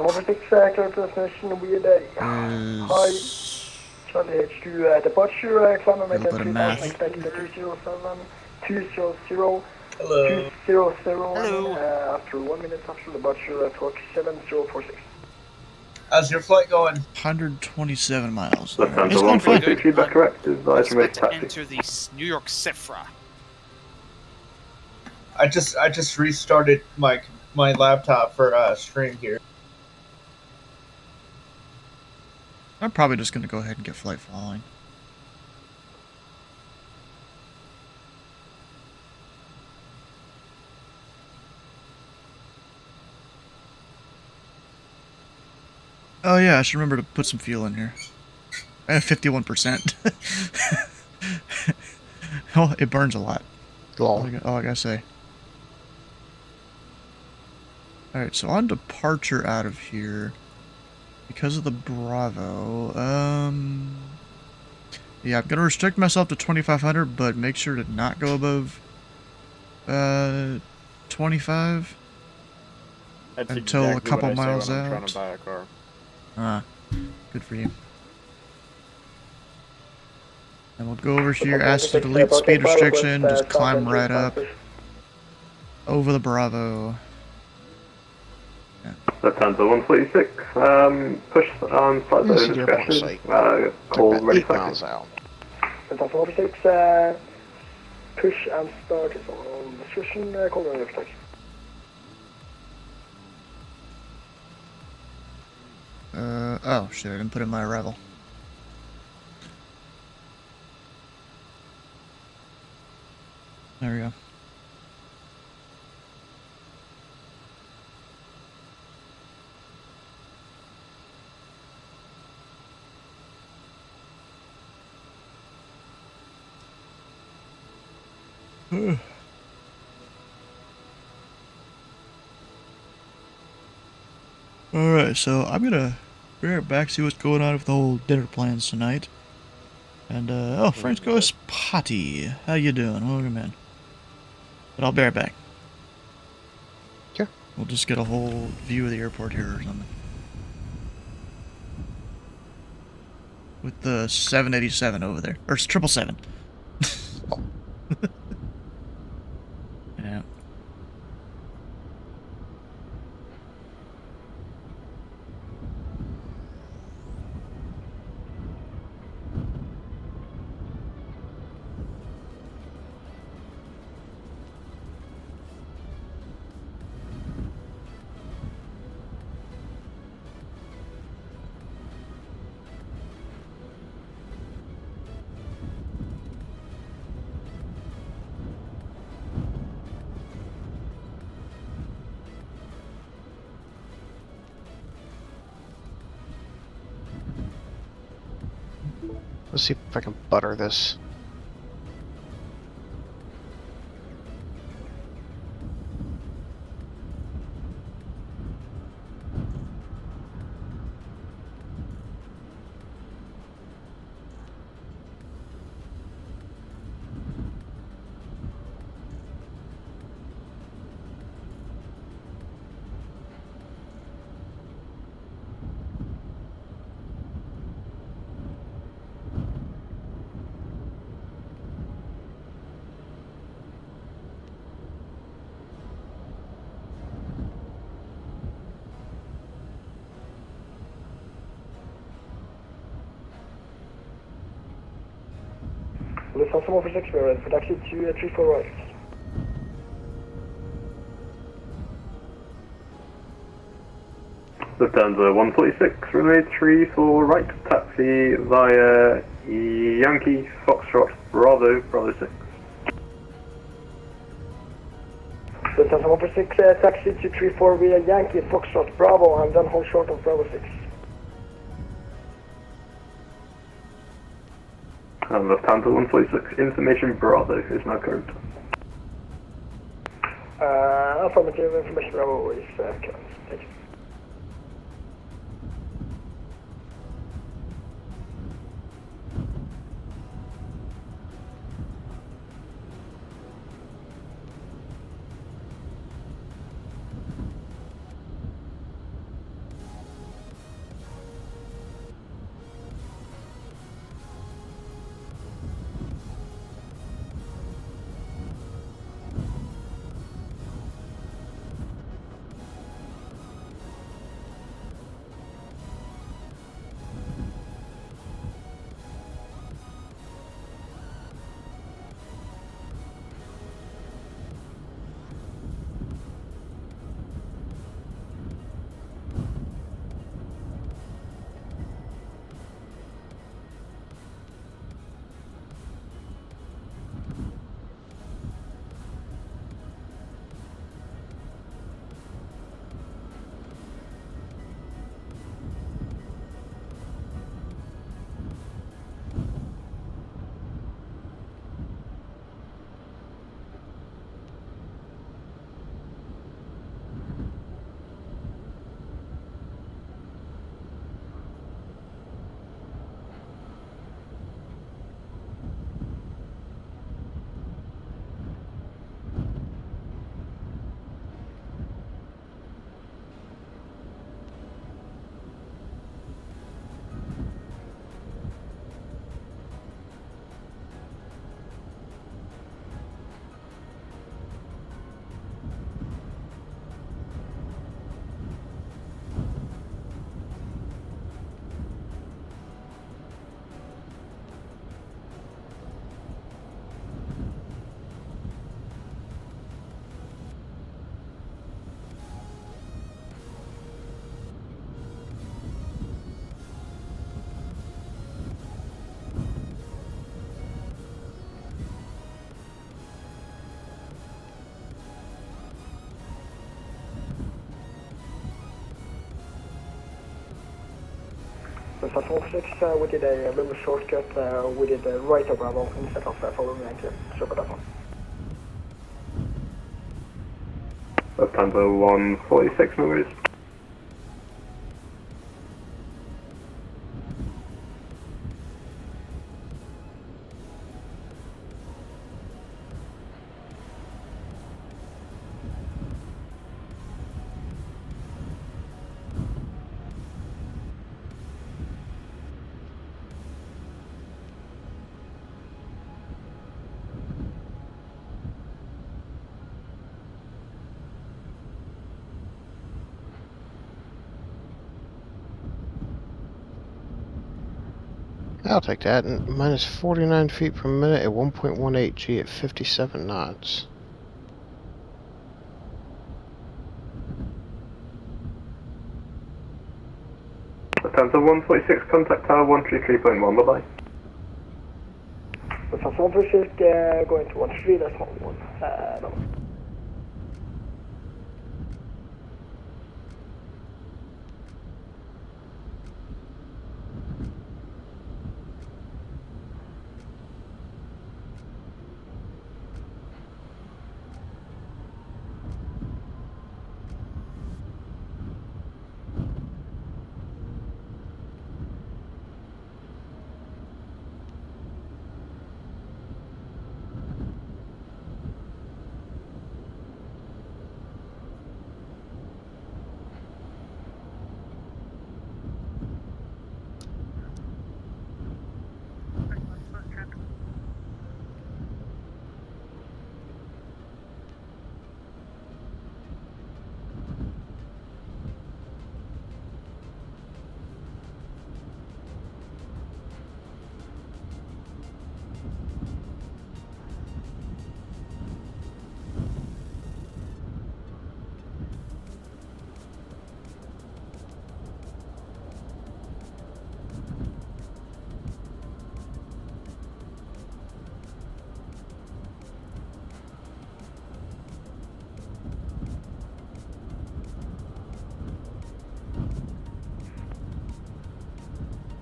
N: Charlie H to departure, climb and maintain 3000, expecting the 207, 200, Hello. 200,
F: Hello.
N: after 1 minute after departure, torque 7046.
O: How's your flight going?
B: 127 miles.
K: Lufthansa
B: It's going fine.
K: 146, feedback correct. Advise
F: Expect
K: remain
F: to
K: taxi.
F: enter the New York Sifra.
O: I just restarted my laptop for stream here.
B: I'm probably just going to go ahead and get flight following. Oh yeah, I should remember to put some fuel in here. I have 51%. Oh, it burns a lot. All I gotta say. Alright, so on departure out of here, because of the Bravo, yeah, I'm gonna restrict myself to 2,500, but make sure to not go above, 25
H: That's
B: until a
H: exactly
B: couple
H: what I say
B: miles
H: when I'm
B: out.
H: trying to buy a car.
B: Ah, good for you. And we'll go over here, ask to delete speed restriction, just climb right up over the Bravo.
K: Lufthansa 146, push on flight
A: Yes,
K: zone
A: the airport
K: discretion.
A: site.
K: Call
A: About
K: ready
A: 8 miles out.
N: Lufthansa 146, push and start is on discretion, call ready for taxi.
B: Oh shit, I didn't put in my arrival. There we go. Alright, so I'm gonna be right back, see what's going on with the whole dinner plans tonight. And, oh, Franco's Potty. How you doing? Welcome in. But I'll be right back.
A: Sure.
B: We'll just get a whole view of the airport here or something. With the 787 over there. Or 777. Yeah.
A: Let's see if I can butter this.
N: Lufthansa 146, we're ready for taxi to 34 right.
K: Lufthansa 146, runway 34 right, taxi via Yankee Foxtrot Bravo, Bravo 6.
N: Lufthansa 146, taxi to 34 via Yankee Foxtrot Bravo, and then hold short of Bravo 6.
K: And Lufthansa 146, information Bravo is now current.
N: Affirmative, information Bravo is current. Thank you. That's 146, we did a little shortcut, we did right of Bravo instead of following Yankee. Sorry about that one.
K: Lufthansa 146, no worries.
A: I'll take that. And minus 49 feet per minute at 1.18 G at 57 knots.
K: Lufthansa 146, contact tower 133.1, bye-bye.
N: Lufthansa 146, going to 13, that's 1, bye-bye.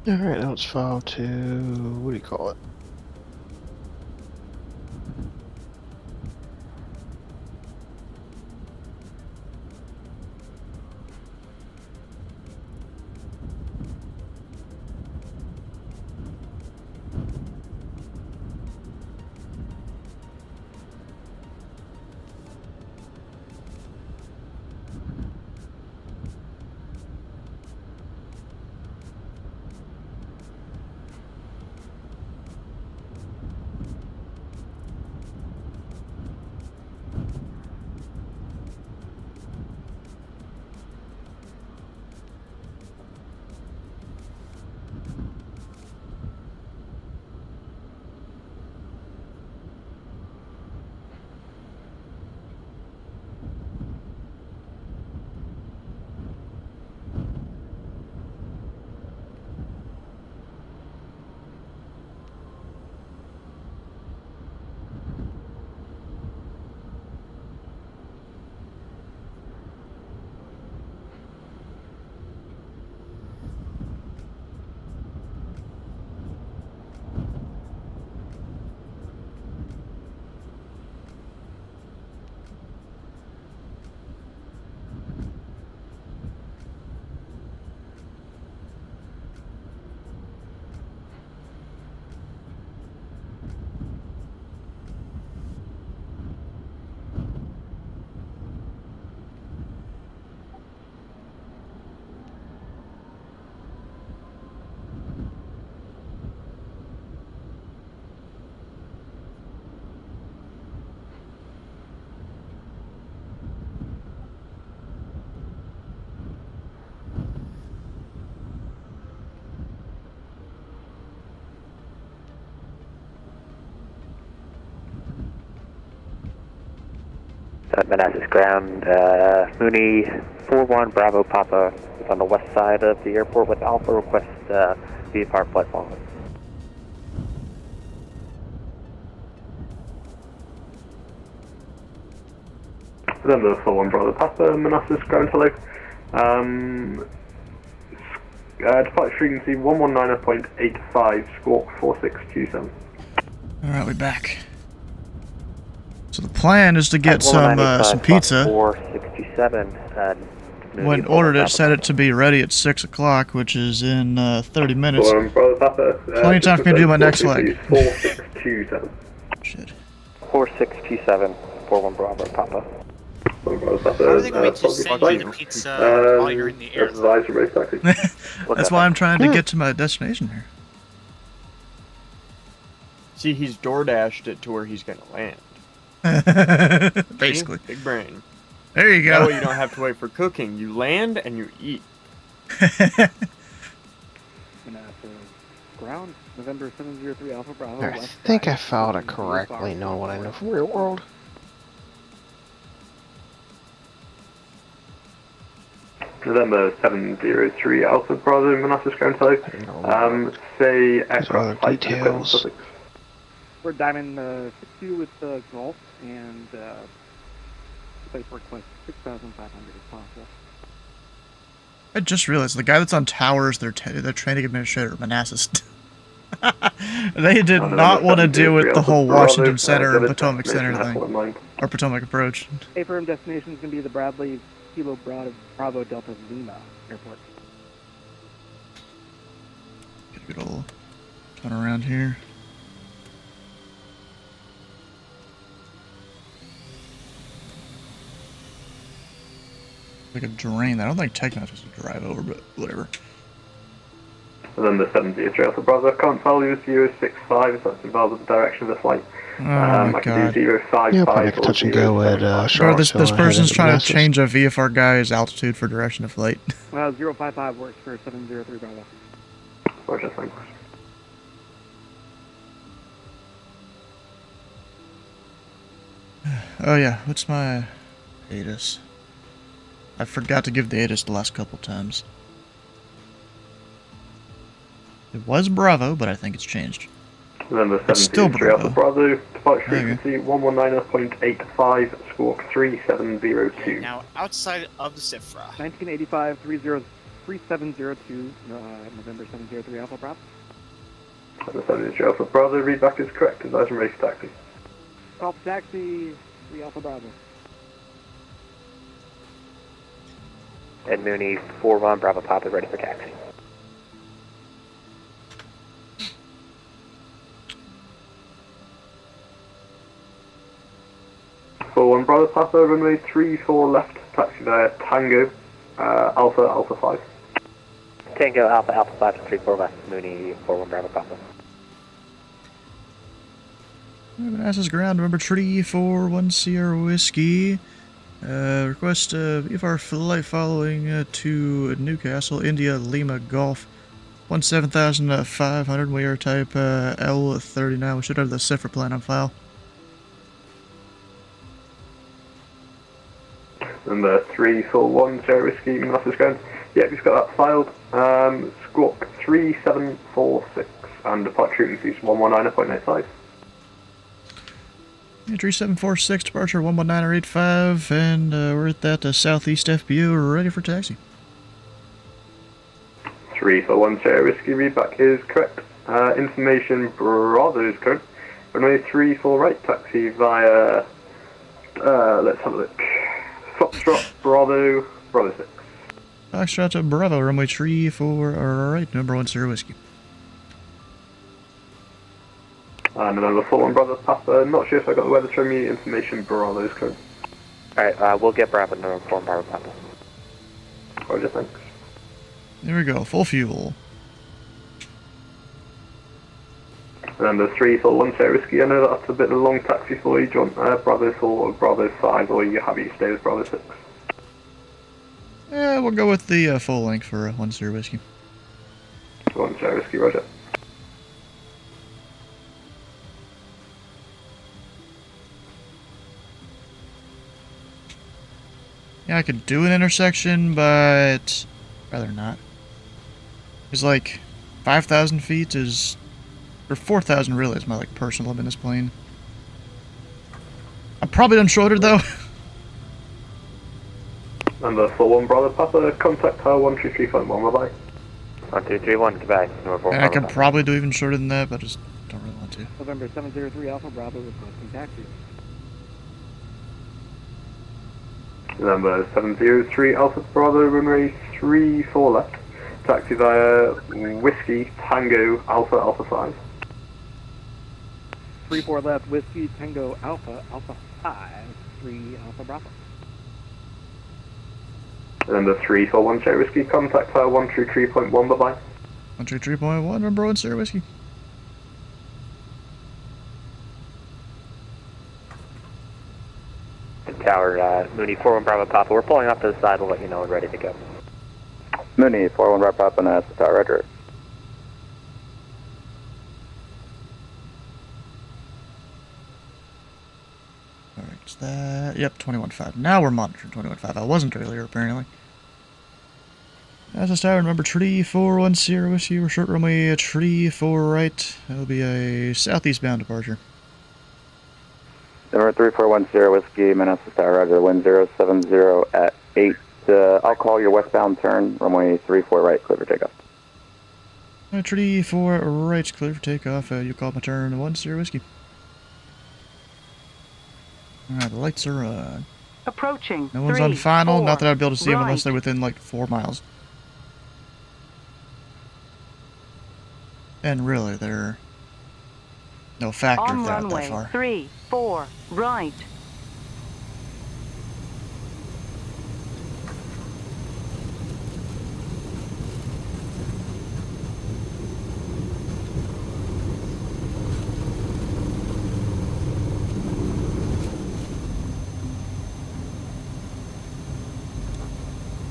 A: Alright, now let's file to... what do you call it?
I: Manassas ground, Mooney 41 Bravo Papa is on the west side of the airport with Alpha request VFR flight following.
K: Then the 41 Bravo Papa, Manassas ground, hello. Departure frequency 119.85, squawk 4627.
B: Alright, we're back. So the plan is to get some pizza.
I: 467.
B: When ordered it, set it to be ready at 6 o'clock, which is in 30 minutes. Plenty of time for me to do my next leg.
K: 4627.
B: Shit.
I: 4627, 41 Bravo Papa.
D: How are they going to send you the pizza while you're in the air?
B: That's why I'm trying to get to my destination here.
H: See, he's DoorDashed it to where he's gonna land.
B: Basically.
H: Big brain.
B: There you go.
H: That way you don't have to wait for cooking. You land and you eat.
P: Ground, November 703 Alpha Bravo.
A: I think I filed it correctly, knowing what I know from real world.
K: November 703 Alpha Bravo, Manassas Ground Type. Say aircraft flight
A: details.
P: We're Diamond 62 with Golf and place request 6,500 if possible.
B: I just realized the guy that's on towers, their training administrator, Manassas. They did not want to deal with the whole Washington Center and Potomac Center thing. Or Potomac approach.
P: A firm destination is going to be the Bradley Kilo Bravo Delta Lima Airport.
B: Get a good old turn around here. Like a drain. I don't think Techno's just a drive over, but whatever.
K: November 703 Alpha Bravo, can't tell you 065 if that's involved with the direction of the flight.
B: Oh my
K: I can do 055
A: yeah, probably make a touch and go at Charlottesville.
B: This person's trying to change a VFR guy's altitude for direction of flight.
P: 055 works for 703 Bravo.
K: Roger, thanks.
B: Oh yeah, what's my ATIS? I forgot to give the ATIS the last couple times. It was Bravo, but I think it's changed.
K: November 703 Alpha Bravo, departure frequency 119.85, squawk 3702.
D: Now, outside of the CIFRA.
P: 1985 3702, November 703 Alpha Bravo.
K: November 703 Alpha Bravo, readback is correct, advise and ready for taxi.
P: Alpha Taxi, 3 Alpha Bravo.
I: Ed Mooney, 41 Bravo Papa, ready for taxi.
K: For 1 Bravo Papa, runway 34 left, taxi there, Tango, Alpha 5.
I: Tango Alpha 5 to 34 West, Mooney, 41 Bravo Papa.
B: Manassas ground, November 34 Sierra Whiskey. Request VFR flight following to Newcastle, India, Lima, Golf. 17,500, we are type L39. We should have the CIFRA plan on file.
K: Number 341 Sierra Whiskey, Manassas ground. Yep, he's got that filed. Squawk 3746 and departure frequency 119.85.
B: Yeah, 3746, departure 119.85, and we're at that southeast FBO, ready for taxi.
K: 341 Sierra Whiskey, readback is correct. Information Bravo is correct. Runway 34 right, taxi via, let's have a look. Foxtrot Bravo 6.
B: Foxtrot to Bravo, runway 34 right, number 1 Sierra Whiskey.
K: And another 41 Bravo Papa, not sure if I got the weather from you, information Bravo is correct.
I: Alright, we'll get Bravo number 4 Bravo Papa.
K: Roger, thanks.
B: There we go, full fuel.
K: Number 341 Sierra Whiskey, I know that's a bit of a long taxi for you. Do you want Bravo 4 or Bravo 5, or are you happy to stay with Bravo 6?
B: Yeah, we'll go with the full length for 1 Sierra Whiskey.
K: 1 Sierra Whiskey, roger.
B: Yeah, I could do an intersection, but rather not. It's like 5,000 feet is, or 4,000 really is my like personal limit in this plane. I'm probably done shorter though.
K: Number 41 Bravo Papa, contact her 123.1, bye bye.
I: 1231, goodbye. November
B: And I can
I: Bravo.
B: probably do even shorter than that, but I just don't really want to.
P: November 703 Alpha Bravo requesting taxi.
K: November 703 Alpha Bravo, runway 34 left. Taxi via Whiskey Tango Alpha Alpha 5.
P: 34 left, Whiskey Tango Alpha Alpha 5, 3 Alpha Bravo.
K: November 341 J Whiskey, contact via 133.1, bye bye.
B: 133.1, number 1 Sierra Whiskey.
I: Tower, Mooney 41 Bravo Papa. We're pulling off to the side. We'll let you know when ready to go.
L: Mooney, 41 Bravo Papa, and that's the Tower, Roger.
B: Alright, is that... Yep, 21.5. Now we're monitoring 21.5. I wasn't earlier, apparently. As a tower, remember 3410 Sierra Whiskey. We're short runway 34 right. That'll be a southeastbound departure.
L: Number 3410 Whiskey, Manassas Tower, Roger, wind 070 at 8. I'll call your westbound turn, runway 34 right, clear for takeoff.
B: 34 right, clear for takeoff. You called my turn 1 Sierra Whiskey. Alright, the lights are on.
E: Approaching.
B: No one's on final, not that I'd be able to see them unless
E: right.
B: they're within like 4 miles. And really, they're no factor
E: On
B: if they're out that
E: runway
B: far.
E: 34 right.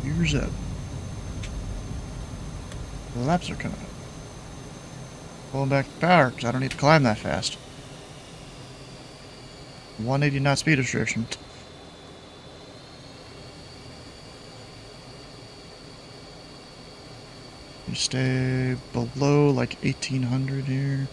B: Gears up. The laps are coming up. Pulling back the power, because I don't need to climb that fast. 180 knot speed restriction. You stay below like 1800 here.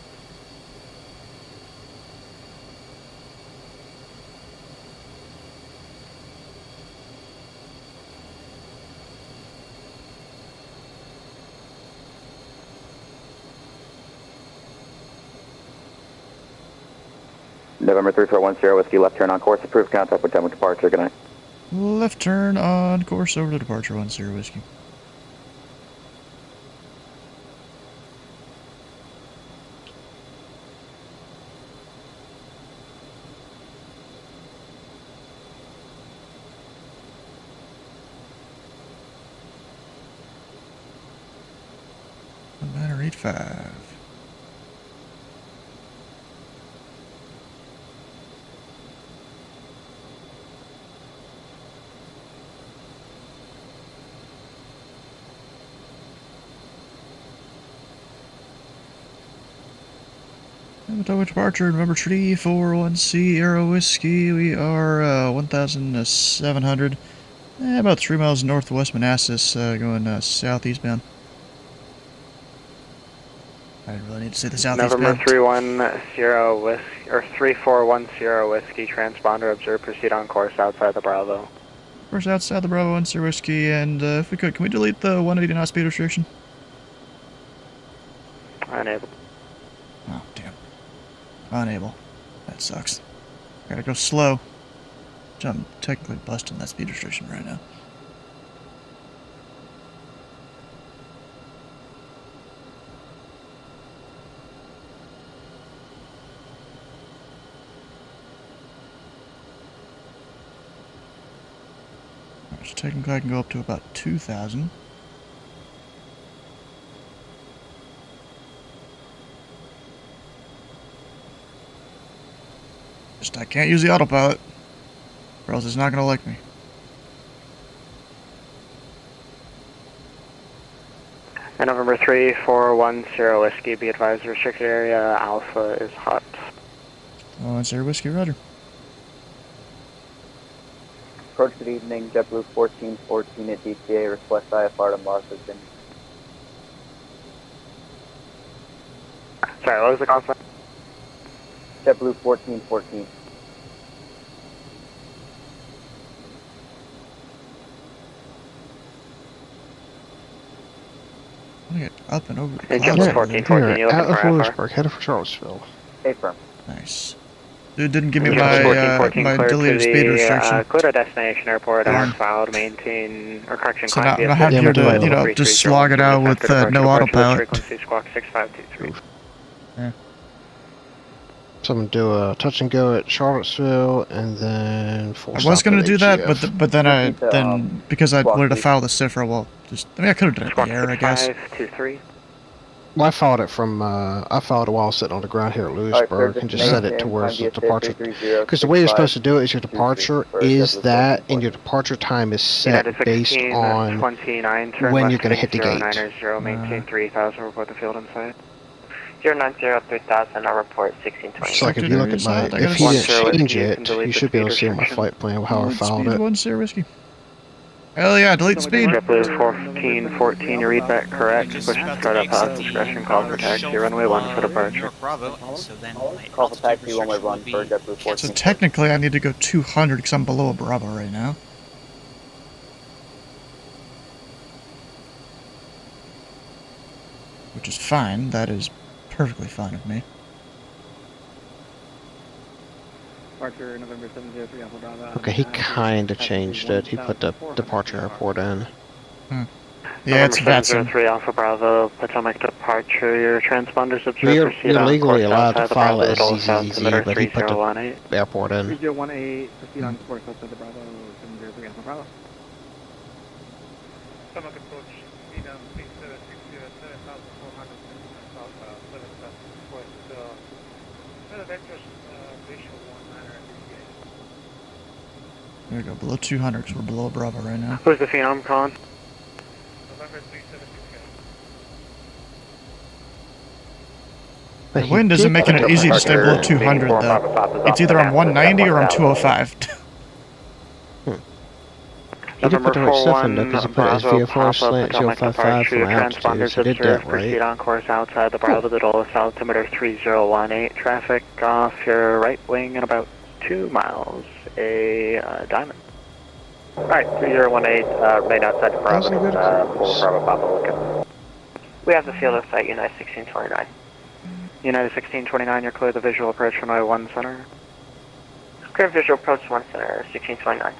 L: November 3410 Whiskey, left turn on course, approved contact with time of departure, good night.
B: Left turn on course over to departure 1 Sierra Whiskey. Matter 85. Tobu departure, November 341 Sierra Whiskey. We are 1,700, about 3 miles northwest Manassas, going southeastbound. I didn't really need to say the southeastbound.
Q: November 31 Whiskey, or 341 Sierra Whiskey, transponder observed, proceed on course outside the Bravo.
B: Course outside the Bravo 1 Sierra Whiskey, and if we could, can we delete the 180 knot speed restriction?
Q: Unable.
B: Oh, damn. Unable. That sucks. Gotta go slow. I'm technically busting that speed restriction right now. So technically I can go up to about 2,000. Just I can't use the autopilot, or else it's not gonna like me.
Q: And November 341 Sierra Whiskey, be advised restricted area Alpha is hot.
B: Oh, and Sierra Whiskey, roger.
L: Approach, good evening, JetBlue 1414 at DTA, request IFR to Martha's Vineyard.
Q: Sorry, what was the call sign?
L: JetBlue 1414.
B: I'm gonna get up and over the
Q: Hey,
B: clouds.
Q: Jumbo 1414, you looking
A: out of
Q: for IFR?
A: Lewisburg, headed for Charlottesville.
L: Affirm.
B: Nice. Dude didn't give me
Q: Jumbo
B: my
Q: 1414,
B: my
Q: clear to
B: deleted speed
Q: the
B: restriction.
Q: clear to destination airport,
B: Darn.
Q: as filed, maintain, or correction,
B: So now
Q: climb
B: I have here to,
A: Yeah,
B: you know, just slog it out with no autopilot.
Q: Frequency squawk 6523.
B: Yeah.
A: So I'm gonna do a touch and go at Charlottesville, and then full
B: I
A: stop
B: was gonna
A: at
B: do that,
A: AGF.
B: but then because I wanted to follow the cipher, well, I mean I could have done it in the air, I guess.
Q: 6523.
A: Well, I followed it from, I followed it while I was sitting on the ground here at Lewisburg, and just set it towards the departure. Because the way you're supposed to do it is your departure is that, and your departure time is set based on
Q: 29, turn
A: when
Q: left
A: you're going to hit the gate.
Q: 090, maintain 3000, report the field inside.
J: 090-3000, I'll report 1620.
A: So like if you look at my, if you didn't change it, you should be able to see on my flight plan how I followed it.
B: 1 Sierra Whiskey. Hell yeah, delete the speed.
Q: JetBlue 1414, you read that correct. Push to start up out, discretion, call for taxi, runway 1 for departure.
D: Bravo, so then my
L: Call for taxi,
D: altitude
L: one-way
D: restriction
L: run
D: would be
L: for JetBlue 14.
B: So technically I need to go 200 because I'm below a Bravo right now. Which is fine, that is perfectly fine with me.
P: Departure November 703 Alpha Bravo.
A: Okay, he kinda changed it. He put the departure airport in.
B: Yeah, it's
Q: November
B: Vatson.
Q: 703 Alpha Bravo, Potomac departure, your transponders observe
A: You're
Q: proceed on
A: legally
Q: course
A: allowed to
Q: outside the
A: follow
Q: Bravo Little South
A: SZZZ,
Q: emitter
A: but he put the
Q: 3018.
A: airport in.
P: 3018, proceed on course outside the Bravo 703 Alpha Bravo.
R: Stomach approach, speed on 3760, 7400 south, 7 southwest, vectors, visual 19
B: There we go, below 200 because we're below a Bravo right now.
Q: Who's the Phenom calling?
R: November 376.
B: The wind isn't making it easy to stay below 200 though. It's either I'm 190 or I'm 205.
A: He did put the right stuff in though, because he put it as VFR slant 055 from altitude, so he did that
Q: Proceed
A: right.
Q: on course outside the Bravo Little South emitter 3018. Traffic off your right wing in about 2 miles. A diamond. Alright, 3018, remain outside the Bravo. Full Bravo Papa looking.
J: We have the field of sight, United 1629.
Q: United 1629, you're clear the visual approach runway 1 center.
J: Clear visual approach 1 center, 1629.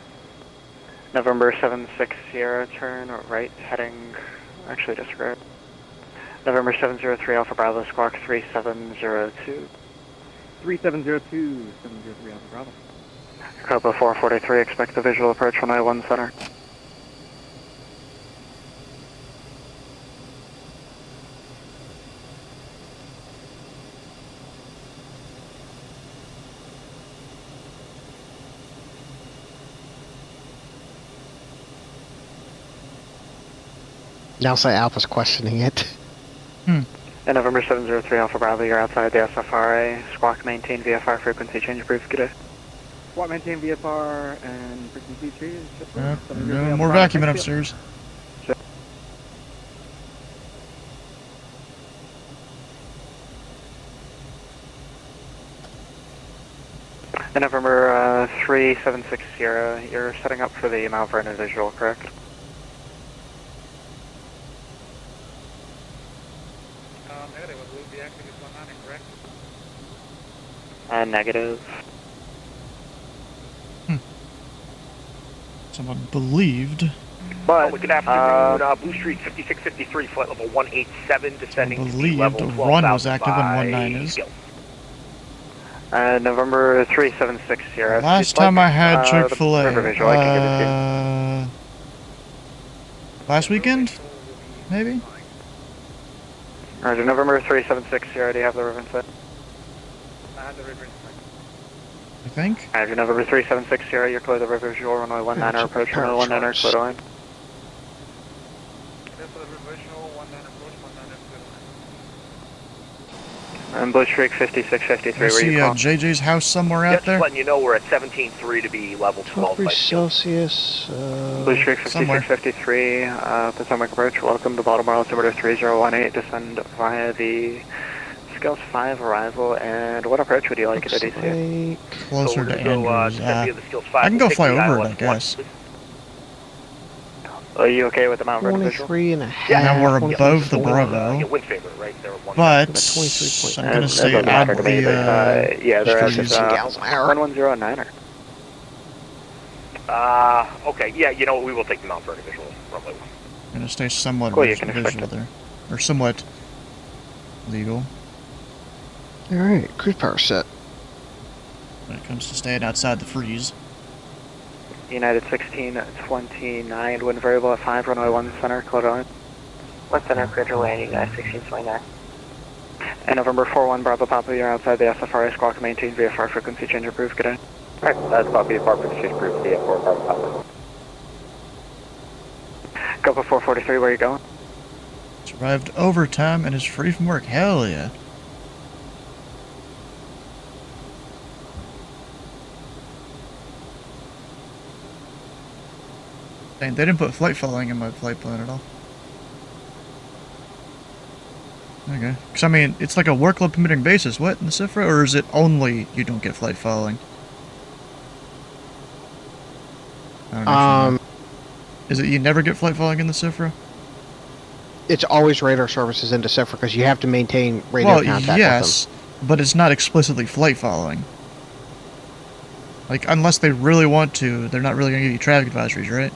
Q: November 76 Sierra, turn right, heading, actually disregard. November 703 Alpha Bravo, squawk 3702.
P: 3702, 703 Alpha Bravo.
Q: Copa 443, expect the visual approach runway 1 center.
A: Now say Alpha's questioning it.
Q: And November 703 Alpha Bravo, you're outside the SFRA. Squawk maintain VFR frequency change approved. Good day.
P: Squawk maintain VFR and frequency change.
B: More vacuuming upstairs.
Q: And November 376 Sierra, you're setting up for the Mount Vernon visual, correct?
R: Negative, I believe the active is 19, correct?
Q: Negative.
B: Someone believed.
Q: But,
M: good afternoon, Blue Street 5653, flight level 187, descending to
B: Believed
M: level
B: the
M: 12,000
B: run was active
M: by
B: when 19 is.
M: Skill.
Q: November 376 Sierra.
B: Last time I had Chick-fil-A,
Q: River visual, I can give it to you.
B: last weekend, maybe?
Q: Roger, November 376 Sierra, do you have the ribbon set?
R: I have the river
B: I think.
Q: Roger, November 376 Sierra, you're clear the river visual, runway 19er, approach runway 19er, clear to line. And Blue Streak 5653,
B: I
Q: where
B: see
Q: you call?
B: JJ's house somewhere out
M: Just
B: there.
M: letting you know we're at 17.3 to be level 12 by Skill.
A: Celsius.
Q: Blue Streak 5653, Potomac approach, welcome to Baltimore altimeter 3018, descend via the Skills 5 arrival, and what approach would you like at DC?
B: Closer to Andrews.
M: descend via the Skills 5.
B: I can go
M: Take
B: fly
M: the
B: over it, I
M: ILS
B: guess.
Q: Are you okay with the Mount Vernon visual?
A: 23 and a half.
B: Yeah, now we're
A: 23.
B: above the Bravo.
G: wind favor, right? There
B: But I'm gonna say add the
Q: yeah, they're at
B: trees.
A: 15 gallons an hour.
Q: 1109er.
G: Okay, yeah, you know what, we will take the Mount Vernon visual runway 1.
B: I'm gonna stay somewhat
Q: Cool, you can expect
B: visual there, or somewhat legal
A: All right, cruise power set.
B: when it comes to staying outside the freeze.
Q: United 1629, wind variable at 5, runway 1 center, clear to line.
J: West center, clear landing, 1629.
Q: And November 41 Bravo Papa, you're outside the SFRA squawk, maintain VFR frequency change approved, good day.
I: Alright, that's copy, VFR frequency change approved, VFR Bravo Papa.
Q: Copa 443, where are you going?
B: Survived overtime and is free from work. Hell yeah. Dang, they didn't put flight following in my flight plan at all. Okay. Because, I mean, it's like a workload permitting basis. What, in the CIFRA? Or is it only you don't get flight following? I don't know if you know. Is it you never get flight following in the CIFRA?
A: It's always radar services into Decipher because you have to maintain radio contact with
B: yes, but it's not explicitly flight following. Like, unless they really want to, they're not really going to give you traffic advisories, right?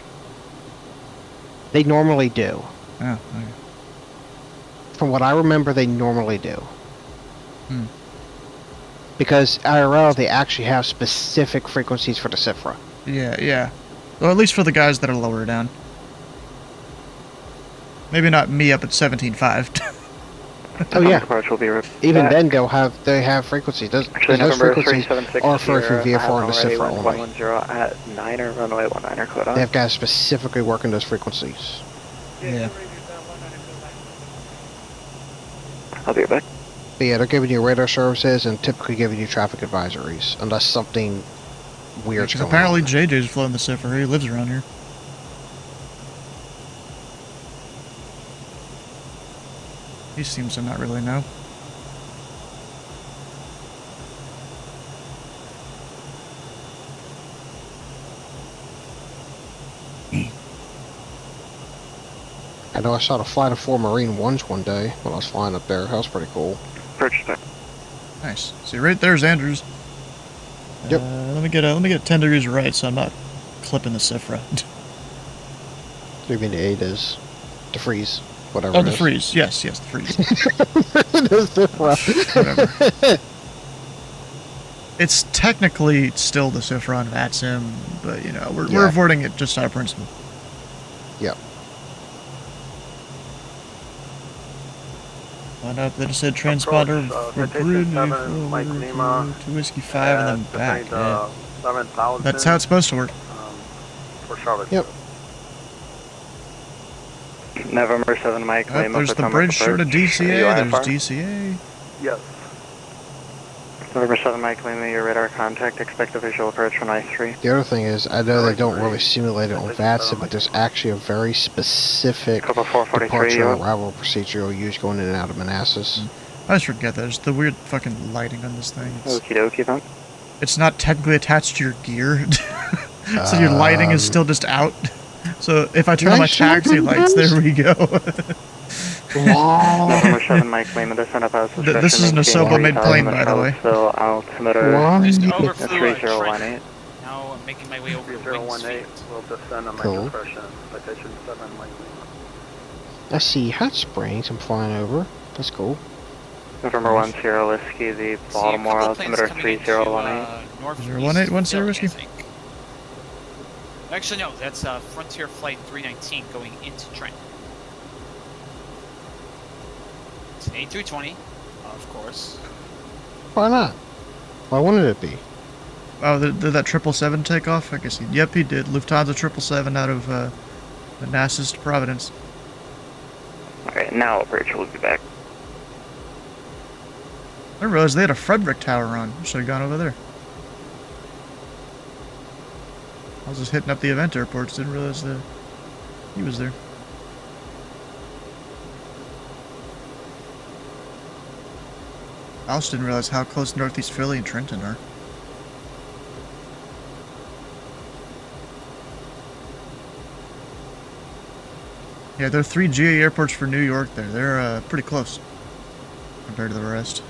A: They normally do.
B: Oh, okay.
A: From what I remember, they normally do.
B: Hmm.
A: Because IRL, they actually have specific frequencies for Decipher.
B: Yeah, yeah. Well, at least for the guys that are lower down. Maybe not me up at 17.5.
A: Oh yeah.
Q: Approach will be
A: Even then, they have frequencies. Those frequencies are for VFR and Decipher only.
Q: 110 at 9er, runway 19er, clear
A: They have guys specifically working those frequencies.
B: Yeah.
Q: I'll be back.
A: But yeah, they're giving you radar services and typically giving you traffic advisories, unless something weird's
B: Because
A: going
B: apparently
A: on.
B: JJ's flown the CIFRA. He lives around here. He seems to not really know.
A: I know I saw the flight of 4 Marine Ones one day when I was flying up there. That was pretty cool.
Q: Projectify.
B: Nice. See, right there's Andrews.
A: Yep.
B: Let me get 10 degrees right, so I'm not clipping the CIFRA.
A: What do you mean the 8 is? The freeze. Whatever.
B: Oh,
A: it
B: the
A: is.
B: freeze. Yes, the freeze.
A: The CIFRA.
B: Whatever. It's technically still the CIFRA on VATSIM, but you know, we're avoiding it just out of principle.
A: Yep.
B: Find out that it said transponder for Bruni to Whiskey 5 and then back. Yeah. That's how it's supposed to work.
Q: For Charlotte.
A: Yep.
Q: November 7 Mike.
B: Yep, there's the bridge short of DCA. There's DCA.
Q: Yes. November 7 Mike, Lima, your radar contact. Expect a visual approach from I-3.
A: The other thing is, I know they don't really simulate it on VATSIM, but there's actually a very specific departure and arrival procedure you'll use going in and out of Manassas.
B: I just forget that. There's the weird fucking lighting on this thing.
Q: Okie dokie, then.
B: It's not technically attached to your gear, so your lighting is still just out. So if I turn on my taxi lights, there we go.
Q: November 7 Mike, Lima, this
B: This is an Asobo-made plane, by the way.
Q: So altimeter
F: Just overflew a
Q: 3018.
F: Now I'm making my way over to
K: 3018 will descend on my
A: Cool.
K: depression. Citation 7 Mike.
A: I see Hot Springs I'm flying over. That's cool.
Q: November 10 Whiskey, the Baltimore altimeter 3018.
B: 01810 Whiskey?
F: Actually, no, that's Frontier Flight 319 going into Trenton. It's an A320, of course.
A: Why not? Why wouldn't it be?
B: Oh, did that 777 take off? I guess yep, he did. Lufthansa 777 out of Manassas to Providence.
Q: Alright, now Rachel will be back.
B: I realized they had a Frederick Tower on. Should have gone over there. I was just hitting up the event airports, didn't realize that he was there. I also didn't realize how close Northeast Philly and Trenton are. Yeah, there are 3 GA airports for New York there. They're pretty close compared to the rest.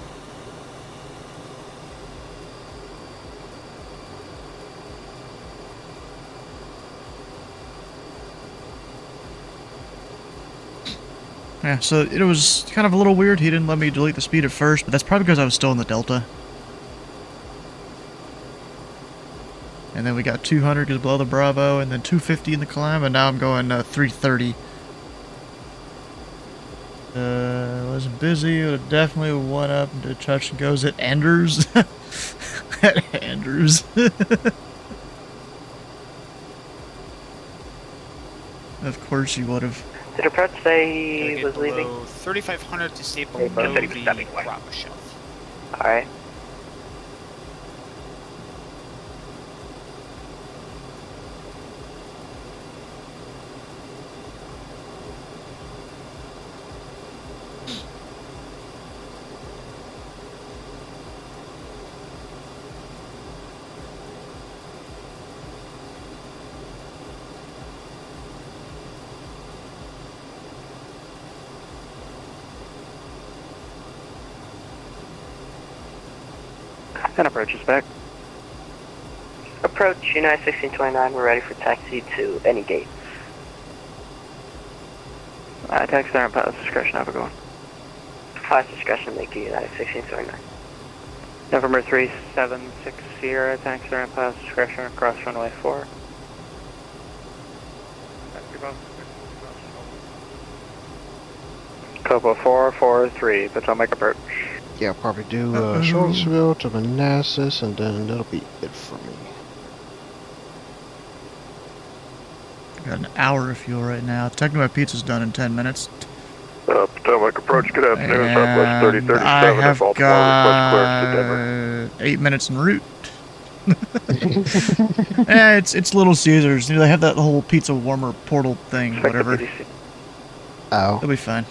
B: Yeah, so it was kind of a little weird. He didn't let me delete the speed at first, but that's probably because I was still in the Delta. And then we got 200 because below the Bravo, and then 250 in the climb, and now I'm going 330. Wasn't busy. It would definitely went up into touch and goes at Anders. At Anders. Of course you would have.
Q: Did approach say he was leaving?
D: 3,500 to stay below the Bravo shelf.
Q: Alright. And approach is back.
J: Approach United 1629, we're ready for taxi to any gate.
Q: Taxi there and pass discretion, have a go on.
J: Pass discretion, thank you, United 1629.
Q: November 376 Sierra, taxi there and pass discretion across runway 4. Copa 443, Potomac approach.
A: Yeah, I'll probably do Charlottesville to Manassas, and then that'll be it for me.
B: Got an hour of fuel right now. Technically, my pizza's done in 10 minutes.
G: Potomac approach, good afternoon,
B: And
G: Southwest 3037
B: I have
G: Baltimore, request clearance to Denver.
B: got 8 minutes en route. Yeah, it's Little Caesars. You know, they have that whole pizza warmer portal thing, whatever.
A: Oh.
B: It'll be fine.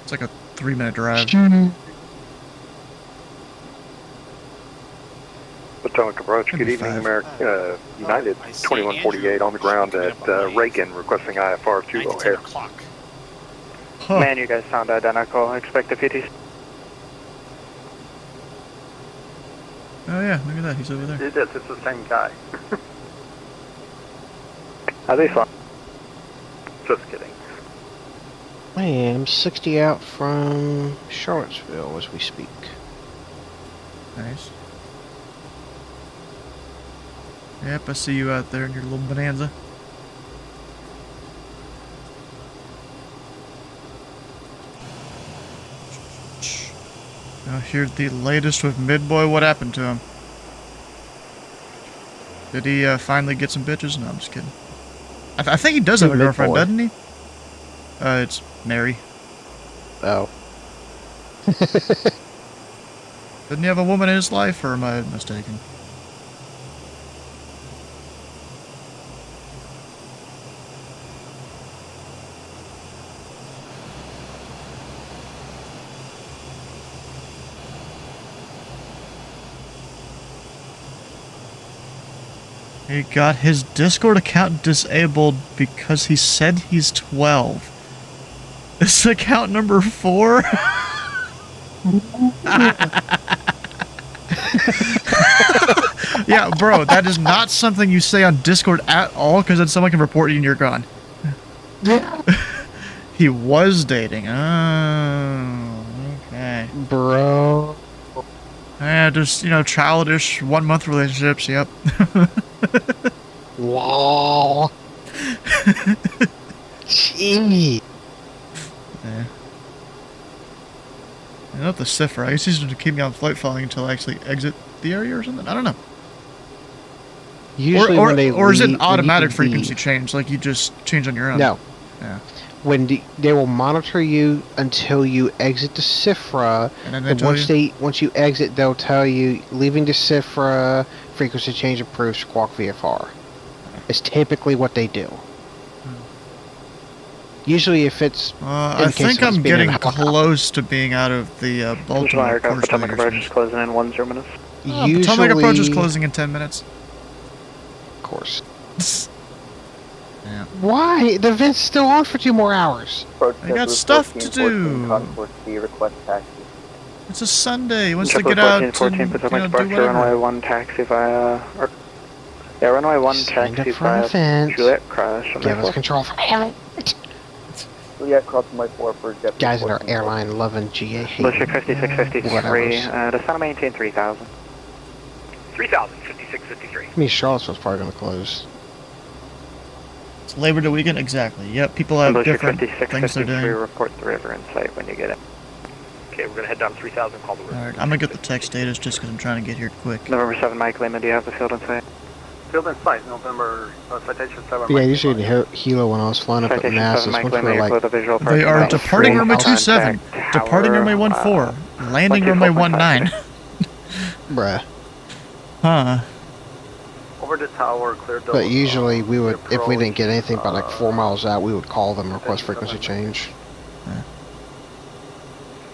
B: It's like a 3-minute drive.
G: Potomac approach, good evening, American United 2148 on the ground at Reagan, requesting IFR to O'Hare.
B: Huh.
Q: Man, you guys sound identical. Expect a PT.
B: Oh yeah, look at that. He's over there.
G: It is, it's the same guy.
Q: Are they fun?
G: Just kidding.
A: Man, I'm 60 out from Charlottesville as we speak.
B: Nice. Yep, I see you out there in your little bonanza. Now here's the latest with Midboy. What happened to him? Did he finally get some bitches? No, I'm just kidding. I think he does have a girlfriend, doesn't he? It's Mary.
A: Oh.
B: Didn't he have a woman in his life, or am I mistaken? He got his Discord account disabled because he said he's 12. This is account number 4? Yeah, bro, that is not something you say on Discord at all, because then someone can report you and you're gone. He was dating. Oh, okay.
A: Bro.
B: Yeah, just, you know, childish 1-month relationships, yep.
A: Wow. Gee.
B: Yeah. I know the cipher. I guess he's to keep me on flight following until I actually exit the area or something. I don't know.
A: Usually
B: or
A: when they
B: or is it
A: leave-
B: an automatic
A: when you can
B: frequency change? Like you just change on your own?
A: No.
B: Yeah.
A: When they will monitor you until you exit the Cifra,
B: And then they tell
A: once you exit, they'll tell you leaving the Cifra, frequency change approved, squawk VFR. It's typically what they do. Usually, if it's
B: I think I'm getting close to being out of the Baltimore portion.
Q: Potomac approach is closing in 10 minutes.
B: Potomac approach is closing in 10 minutes.
A: Of course.
B: Yeah.
A: Why? The vent's still on for 2 more hours.
B: I got stuff to do.
L: Concourse C, request taxi.
B: It's a Sunday. He wants to
Q: JetBlue
B: get out
Q: 1414
B: and,
Q: Potomac
B: do
Q: departure, runway
B: whatever.
Q: 1 taxi via... yeah, runway 1
A: Stand
Q: taxi
A: up front
Q: via
A: of fence.
Q: Juliet Crash.
A: Give us control from heaven.
L: Juliet crossing my 4 for JetBlue.
A: Guys in our airline loving GA hate.
Q: Bullshit 5653,
A: Whatever.
Q: descend maintain 3000.
J: 3000, 5653.
A: I mean, Charlottesville's probably going to close.
B: It's Labor Day weekend? Exactly. Yep, people have
Q: Bullshit
B: different things they're
Q: 5653,
B: doing.
Q: report the river in sight when you get it.
J: Okay, we're gonna head down 3000, call the river.
B: Alright, I'm gonna get the text status just because I'm trying to get here quick.
Q: November 7 Mike Lehman, do you have the field in sight?
R: Field in sight, November, citation 7.
A: Yeah, usually the Hilo when I was flying up at
Q: Citation
A: NASA,
Q: 7 Mike
A: went for
Q: Lehman,
A: like...
Q: close the visual
B: They are departing runway 27, departing runway 14, landing runway 19.
A: Bruh.
B: Huh.
R: Over the tower, clear door.
A: But usually we would, if we didn't get anything but like 4 miles out, we would call them and request frequency change.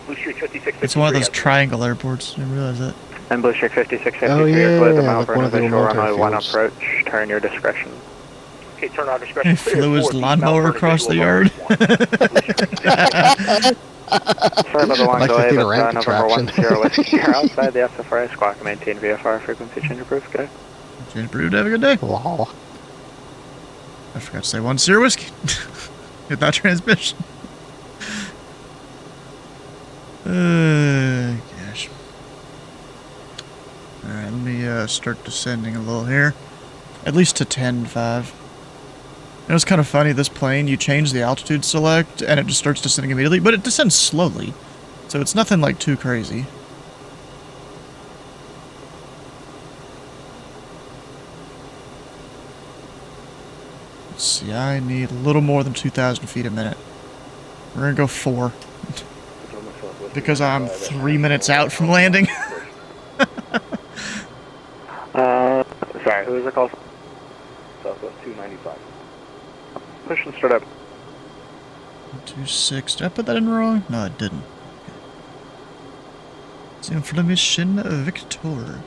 J: Blue Street 5653.
B: It's one of those triangle airports. I didn't realize that.
Q: And Blue Street 5653,
A: Oh, yeah,
Q: clear the
A: like
Q: Mount
A: one of the
Q: visual
A: military
Q: runway 1
A: fields.
Q: approach, turn your discretion.
J: Okay, turn our discretion.
B: He flew his lawnmower across the yard.
Q: Sorry about the long
A: Like the
Q: delay,
A: theater
Q: but
A: ramp
Q: November 1
A: contraption.
Q: 0 Whiskey, you're outside the SFRI squawk, maintain VFR frequency change approved, good.
B: Change approved, have a good day.
A: Lol.
B: I forgot to say 10 whiskey. Hit that transmission. Gosh. Alright, let me start descending a little here. At least to 10.5. It was kind of funny, this plane, you change the altitude select, and it just starts descending immediately, but it descends slowly. So it's nothing like too crazy. Let's see, I need a little more than 2,000 feet a minute. We're gonna go 4. Because I'm 3 minutes out from landing.
Q: Sorry, who is it called?
L: Southwest 295.
Q: Push and start up.
B: 26. Did I put that in wrong? No, I didn't. It's in for the mission Victor.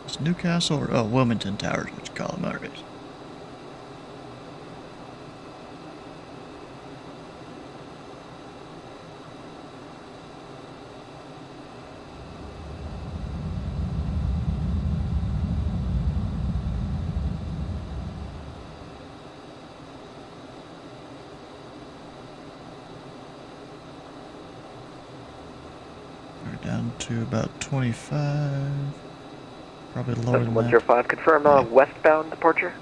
B: It's Newcastle or Wilmington Towers, what you call them, alright. We're down to about 25. Probably lower than that.
Q: 105, confirm westbound departure.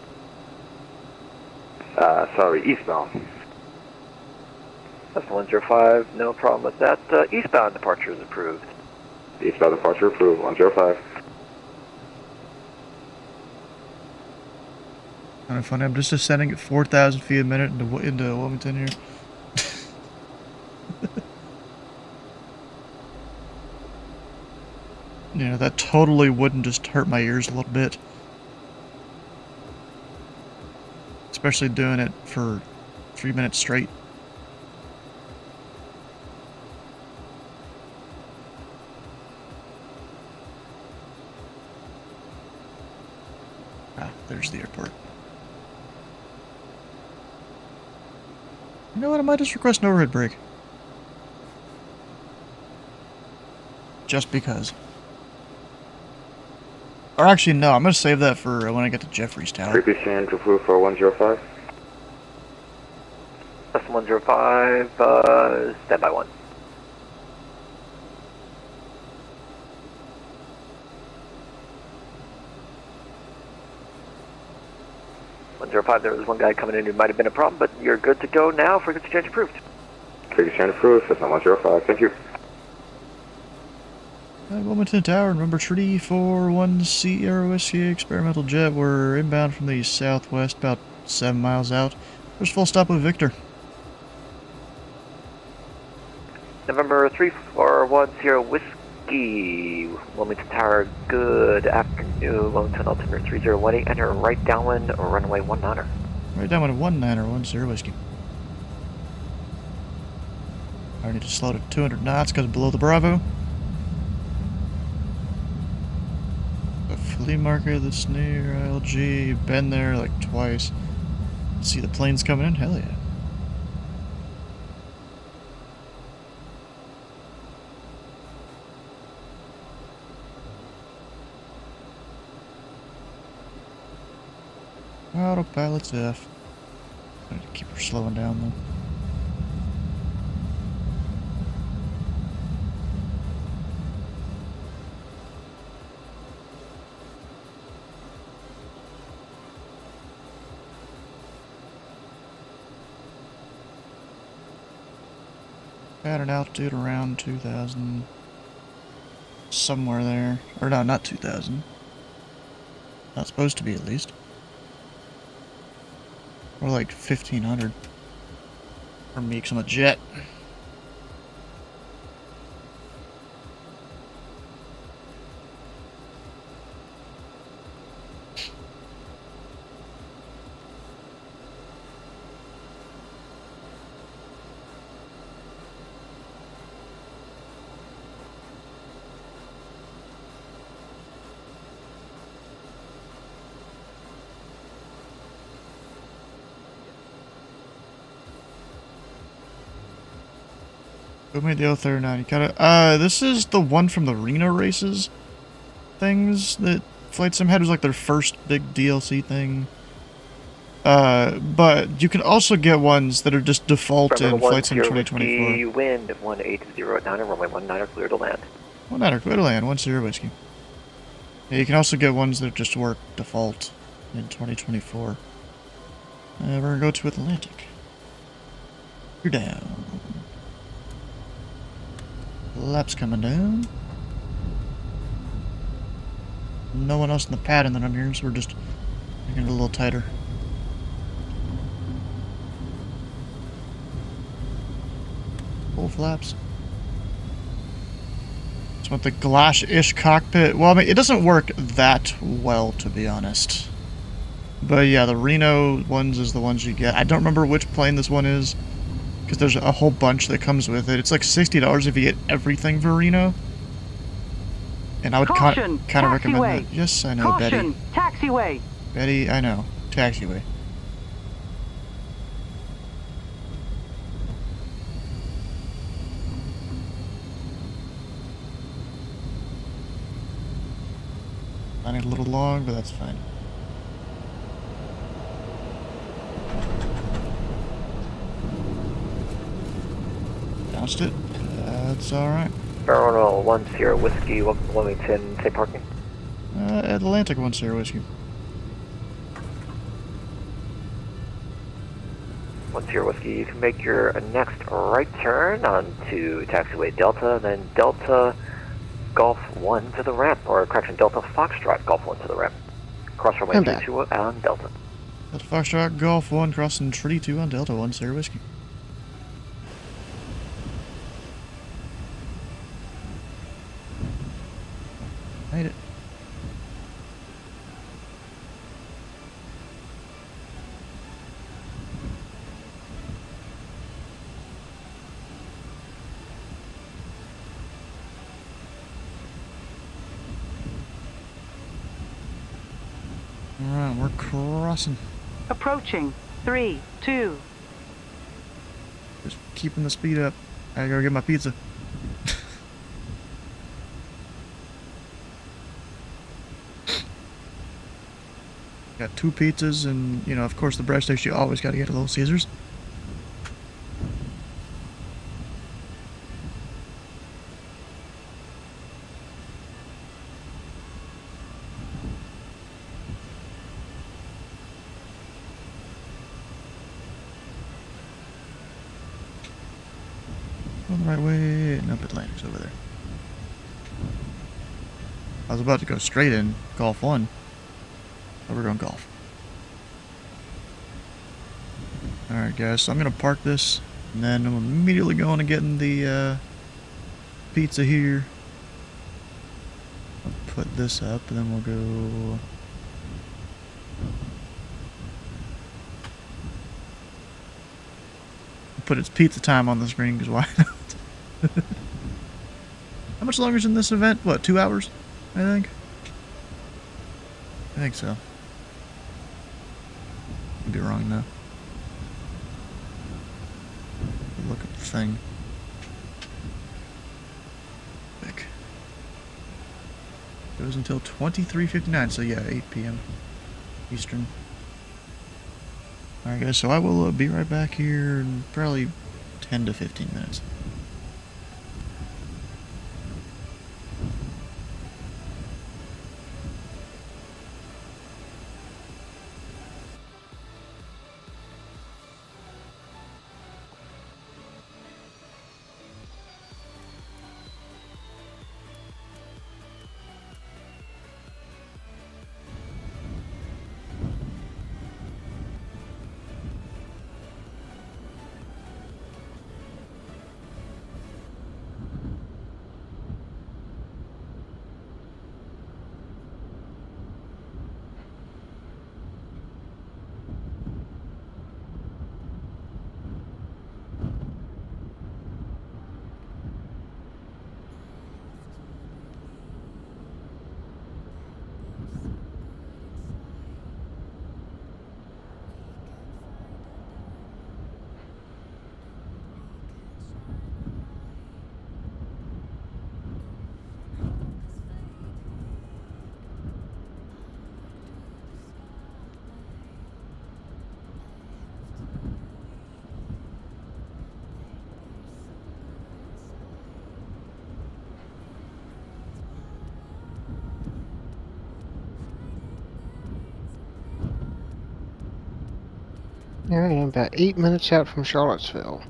G: Sorry, eastbound.
Q: That's 105, no problem with that. Eastbound departure is approved.
G: Eastbound departure approved, 105.
B: Kind of funny, I'm just descending at 4,000 feet a minute into Wilmington here. You know, that totally wouldn't just hurt my ears a little bit. Especially doing it for 3 minutes straight. Ah, there's the airport. You know what, I might just request an overhead brake. Just because. Or actually, no, I'm going to save that for when I get to Jeffrey's Tower.
G: Creepy sand approved for 105.
Q: That's 105, standby 1. There was one guy coming in who might have been a problem, but you're good to go now. Frequency change approved.
G: Creepy sand approved, that's 105. Thank you.
B: Wilmington Tower, number 341 Sierra Whiskey experimental jet. We're inbound from the southwest, about 7 miles out. There's full stop with Victor.
I: November 3410 Whiskey, Wilmington Tower, good afternoon, Wilmington altimeter 3018, enter right downwind, runway 19er.
B: Right downwind 19er, 10 whiskey. I need to slow to 200 knots because below the Bravo. The flea market that's near ILG, been there like twice. See the planes coming in? Hell yeah. Autopilot's F. I need to keep her slowing down though. At an altitude around 2,000. Somewhere there. Or no, not 2,000. Not supposed to be at least. Or like 1,500. For me, 'cause I'm a jet. Who made the 039? You gotta, this is the one from the Reno races things that Flight Sim had. Was like their first big DLC thing. But you can also get ones that are just default in Flight Sim 2024.
I: Wind 180 runway 19er, clear to land.
B: 19er, clear to land, 10 whiskey. Yeah, you can also get ones that just work default in 2024. We're gonna go to Atlantic. You're down. Laps coming down. No one else in the pattern that I'm hearing, so we're just making it a little tighter. Full flaps. Just want the glass-ish cockpit. Well, I mean, it doesn't work that well, to be honest. But yeah, the Reno ones is the ones you get. I don't remember which plane this one is, because there's a whole bunch that comes with it. It's like $60 if you get everything for Reno. And I would kind of recommend that. Yes, I know,
E: Caution,
B: Betty.
E: Taxiway.
B: Betty, I know. Taxiway. I need a little long, but that's fine. Bounced it. That's alright.
I: Barrel 10 Whiskey, Wilmington, take parking.
B: Atlantic 10 Whiskey.
I: 10 Whiskey, you can make your next right turn onto taxiway Delta, then Delta Golf 1 to the ramp, or correction, Delta Foxtrot Golf 1 to the ramp. Cross runway 22 on Delta.
B: Delta Foxtrot Golf 1 crossing 32 on Delta 10 Whiskey. Made it. Alright, we're crossing.
E: Approaching. 3, 2.
B: Just keeping the speed up. I gotta go get my pizza. Got 2 pizzas and, you know, of course the breadsticks, you always gotta get a Little Caesars. Going the right way. Nope, Atlantic's over there. I was about to go straight in Golf 1. But we're going Golf. Alright guys, so I'm gonna park this and then I'm immediately going to get in the pizza here. I'll put this up, and then we'll go. Put its pizza time on the screen, because why not? How much longer is in this event? What, 2 hours? I think so. Could be wrong though. Look at the thing. Quick. Goes until 23:59, so yeah, 8 p.m. Eastern. Alright guys, so I will be right back here in probably 10 to 15 minutes.
A: Alright, I'm about 8 minutes out from Charlottesville.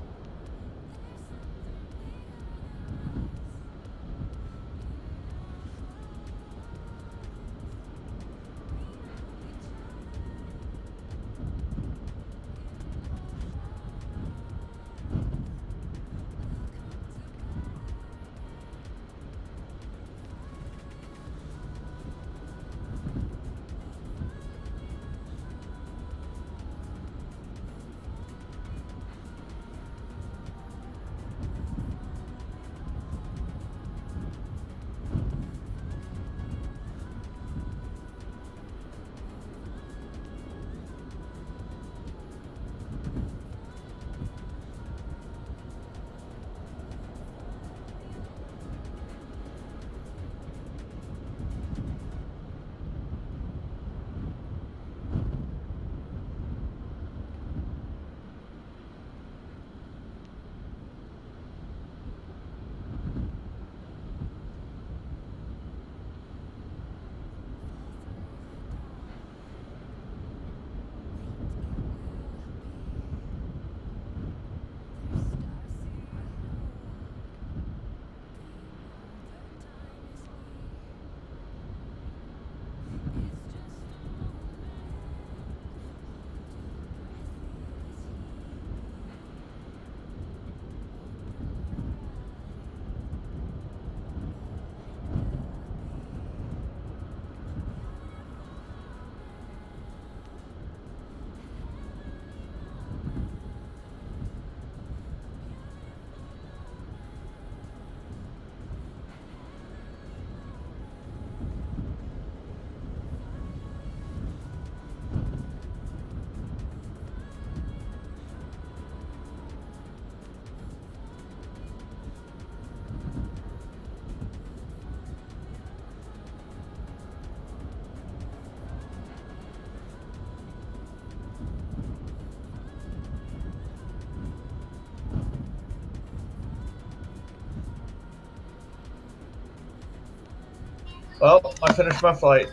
O: Well, I finished my flight.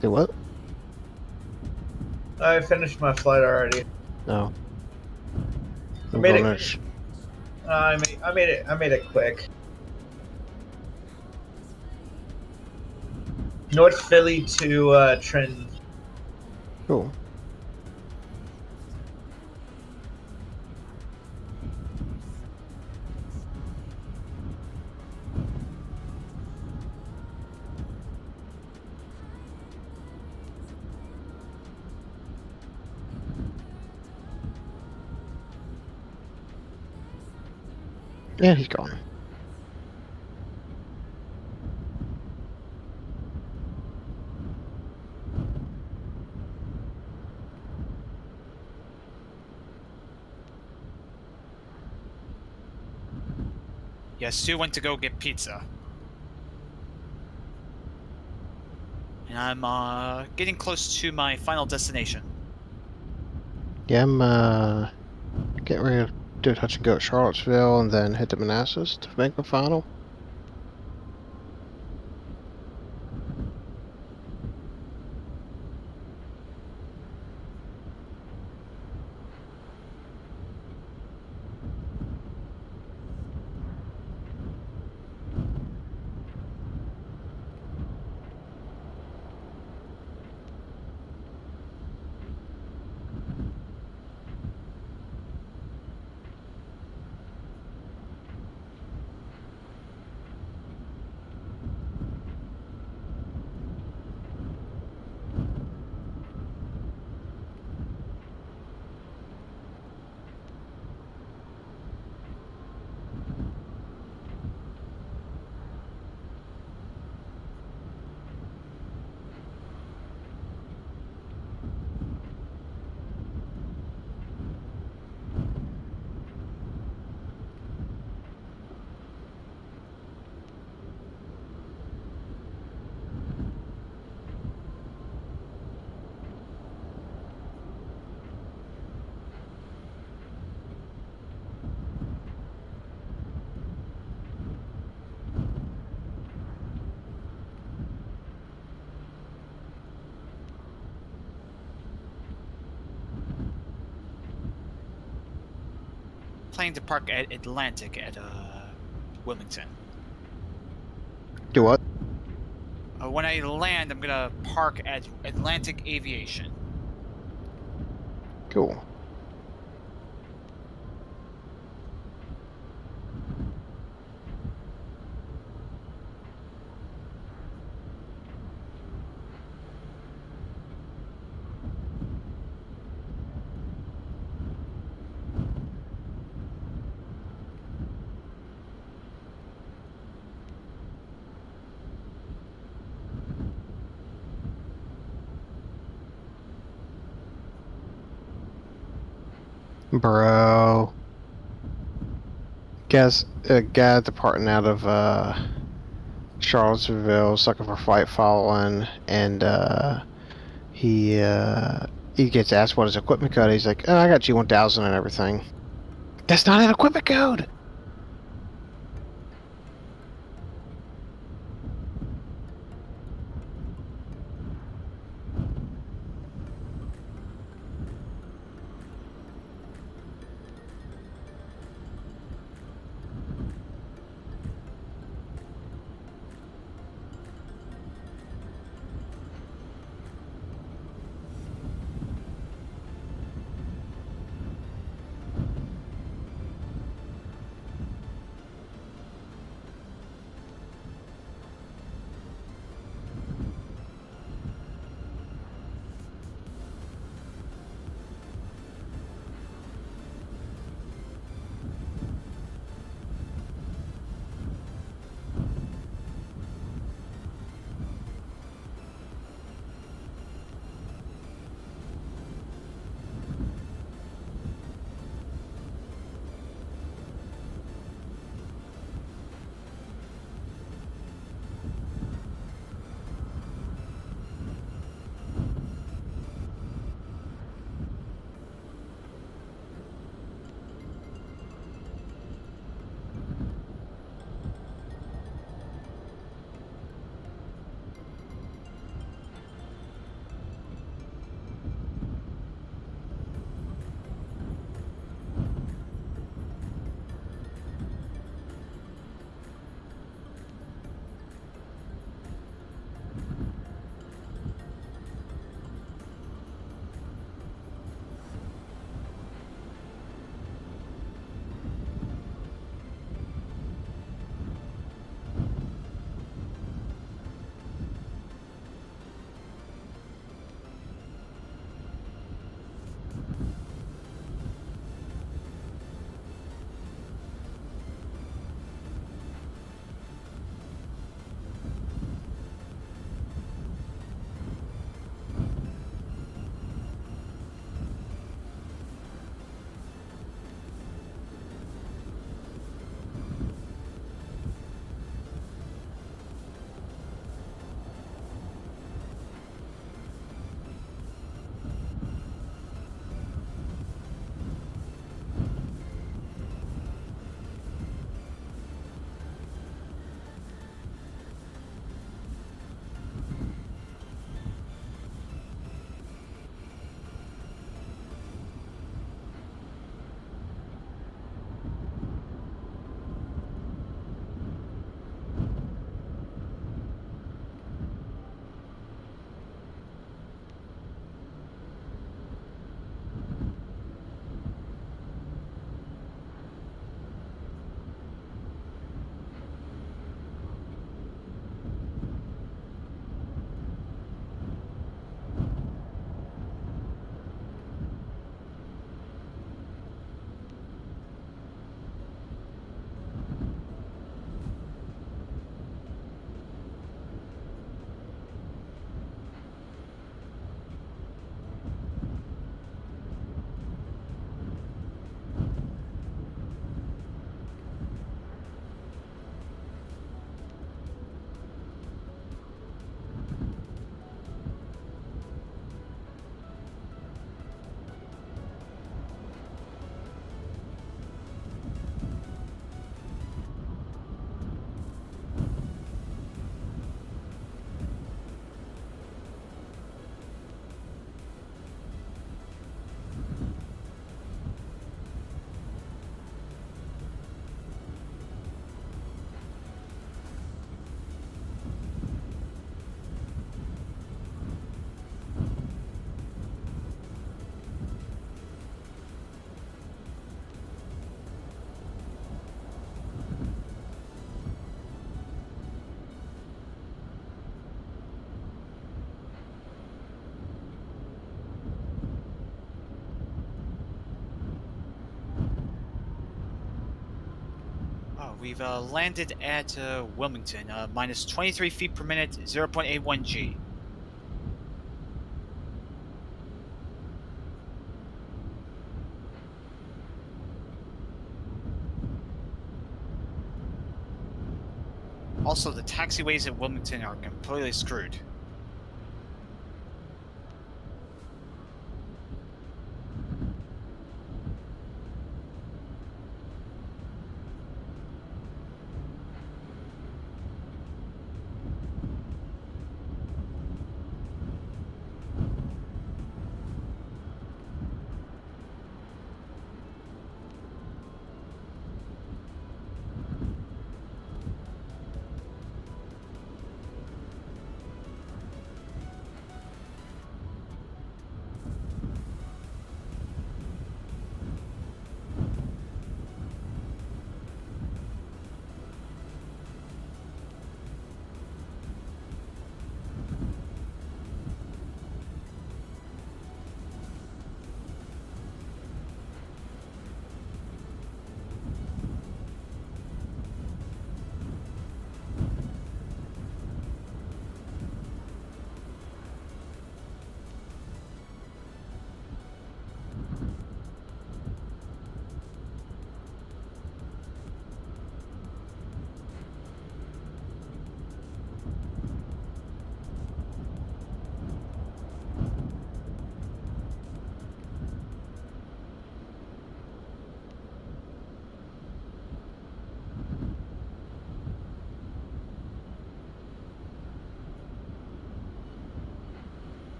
A: Do what?
O: I finished my flight already.
A: No.
O: I made it. I made it quick. North Philly to Trenton.
A: Cool. Yeah, he's gone.
D: Yeah, Stu went to go get pizza. And I'm getting close to my final destination.
A: Yeah, I'm getting ready to do a touch and go at Charlottesville and then hit the Manassas to make the final.
D: Planning to park at Atlantic at Wilmington.
A: Do what?
D: When I land, I'm gonna park at Atlantic Aviation.
A: Cool. Bro. Guy departing out of Charlottesville, looking for flight following, and he gets asked what his equipment code. He's like, "Oh, I got G1000 and everything." That's not an equipment code.
D: We've landed at Wilmington, minus 23 feet per minute, 0.81 G. Also, the taxiways at Wilmington are completely screwed.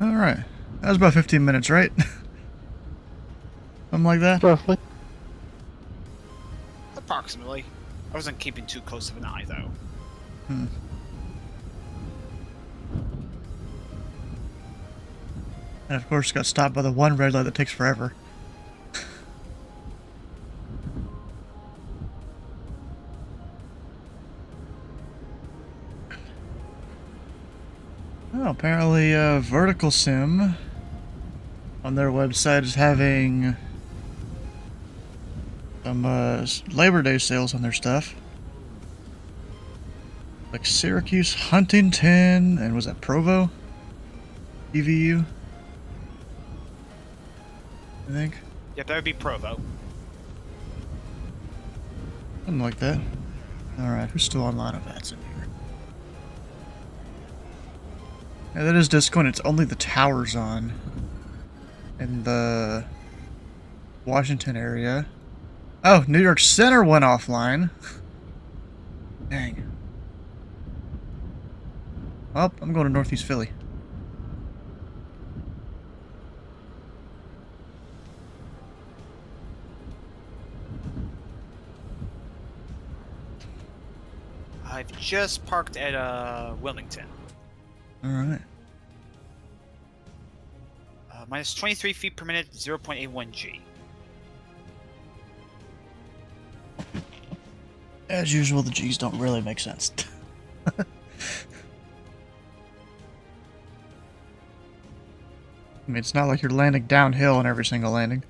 B: Alright. That was about 15 minutes, right? Something like that?
A: Roughly.
D: Approximately. I wasn't keeping too close of an eye, though.
B: Hmm. And of course got stopped by the one red light that takes forever. Oh, apparently Vertical Sim on their website is having some Labor Day sales on their stuff. Like Syracuse, Huntington, and was that Provo? EVU? I think.
D: Yep, that would be Provo.
B: Something like that. Alright, who's still online of that's in here? Yeah, that is Discord. It's only the towers on. In the Washington area. Oh, New York Center went offline. Dang. Well, I'm going to Northeast Philly.
D: I've just parked at Wilmington.
B: Alright.
D: Minus 23 feet per minute, 0.81 G.
B: As usual, the G's don't really make sense. I mean, it's not like you're landing downhill on every single landing.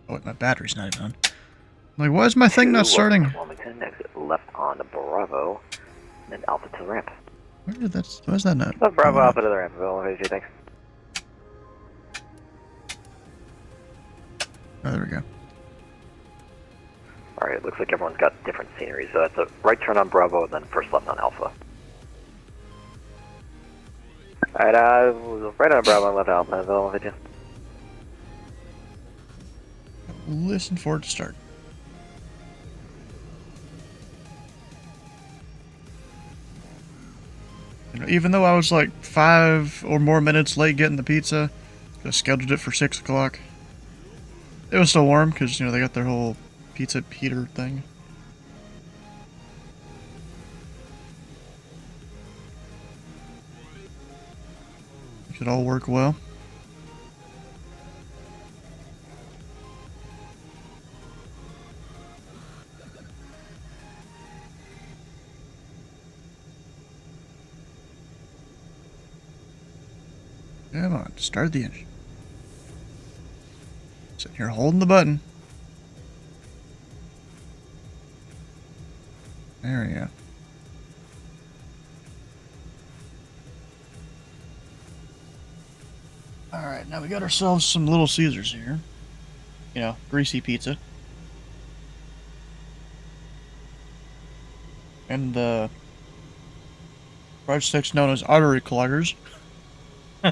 B: Oh, wait, my battery's not even on. Like, why is my thing not starting?
I: Wilmington, exit left on Bravo, then Alpha to the ramp.
B: Why is that not?
I: Bravo, Alpha to the ramp. Thanks.
B: Oh, there we go.
I: Alright, looks like everyone's got different scenery, so that's a right turn on Bravo, then first left on Alpha. Alright, right on Bravo and left Alpha,
B: Listen for it to start. You know, even though I was like 5 or more minutes late getting the pizza, I scheduled it for 6 o'clock. It was still warm because, you know, they got their whole pizza heater thing. Should all work well. Come on, start the engine. Sitting here holding the button. There we go. Alright, now we got ourselves some Little Caesars here. You know, greasy pizza. And the fried sticks known as artery cloggers. I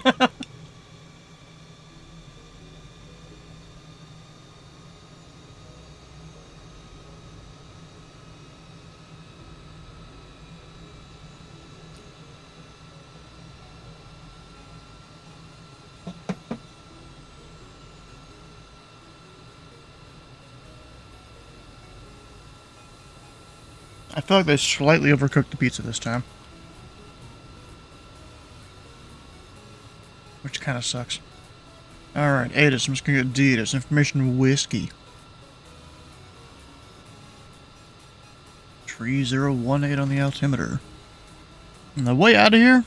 B: feel like they slightly overcooked the pizza this time. Which kind of sucks. Alright, ATIS. I'm just gonna get DATIS. Information whiskey. 3018 on the altimeter. On the way out of here,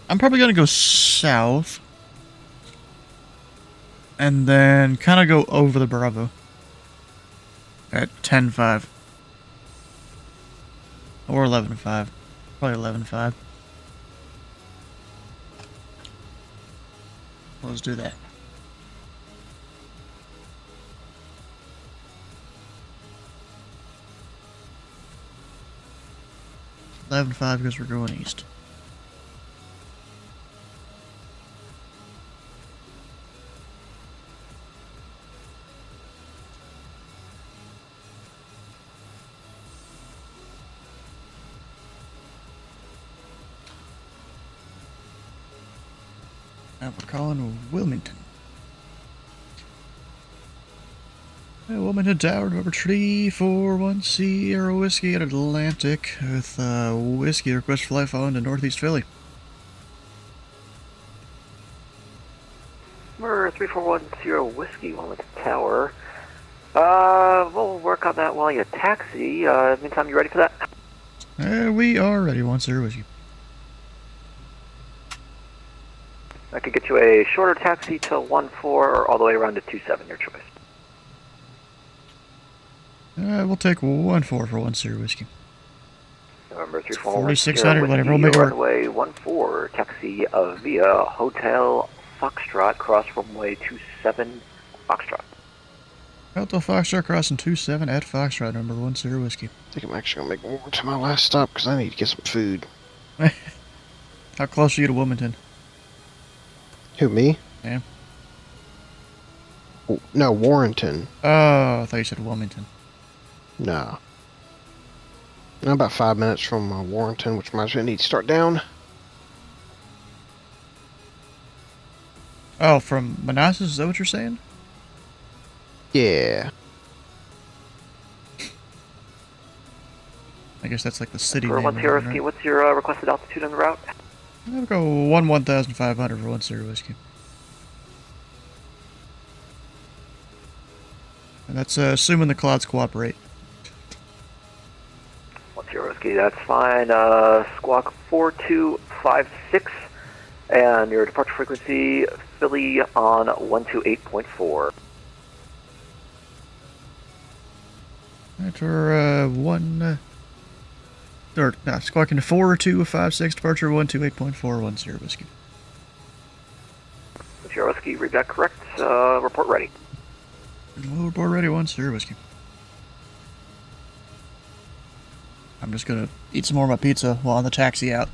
B: I'm probably gonna go south. And then kind of go over the Bravo. At 10.5. Or 11.5. Probably 11.5. Let's do that. $11.5 because we're going east. We're calling Wilmington. Wilmington Tower, number 341 Sierra Whiskey at Atlantic with whiskey request flight following to Northeast Philly.
I: Number 341 Sierra Whiskey, Wilmington Tower. We'll work on that while you taxi. Meantime, you ready for that?
B: We are ready, 1 Sierra Whiskey.
I: I could get you a shorter taxi to 1-4 or all the way around to 2-7, your choice.
B: We'll take 1-4 for 1 Sierra Whiskey.
I: November 341
B: 4600, whatever, we'll make it work.
I: Runway 14, taxi via Hotel Foxtrot, cross runway 27, Foxtrot.
B: Hotel Foxtrot crossing 27 at Foxtrot, number 1 Sierra Whiskey.
A: I think I'm actually going to make more to my last stop because I need to get some food.
B: How close are you to Wilmington?
A: Who, me?
B: Yeah.
A: Oh, no, Warrenton.
B: Oh, I thought you said Wilmington.
A: No. I'm about 5 minutes from Warrenton, which reminds me I need to start down.
B: Oh, from Manassas, is that what you're saying?
A: Yeah.
B: I guess that's like the city
I: For
B: name.
I: 1 Sierra Whiskey, what's your requested altitude on the route?
B: I'll go 1,500 for 1 Sierra Whiskey. And that's assuming the clouds cooperate.
I: 1 Sierra Whiskey, that's fine. Squawk 4256, and your departure frequency, Philly on 128.4.
B: Right, we're squawking to 4256, departure 128.4, 1 Sierra Whiskey.
I: 1 Sierra Whiskey, read that correct. Report ready.
B: We'll report ready, 1 Sierra Whiskey. I'm just gonna eat some more of my pizza while on the taxi out.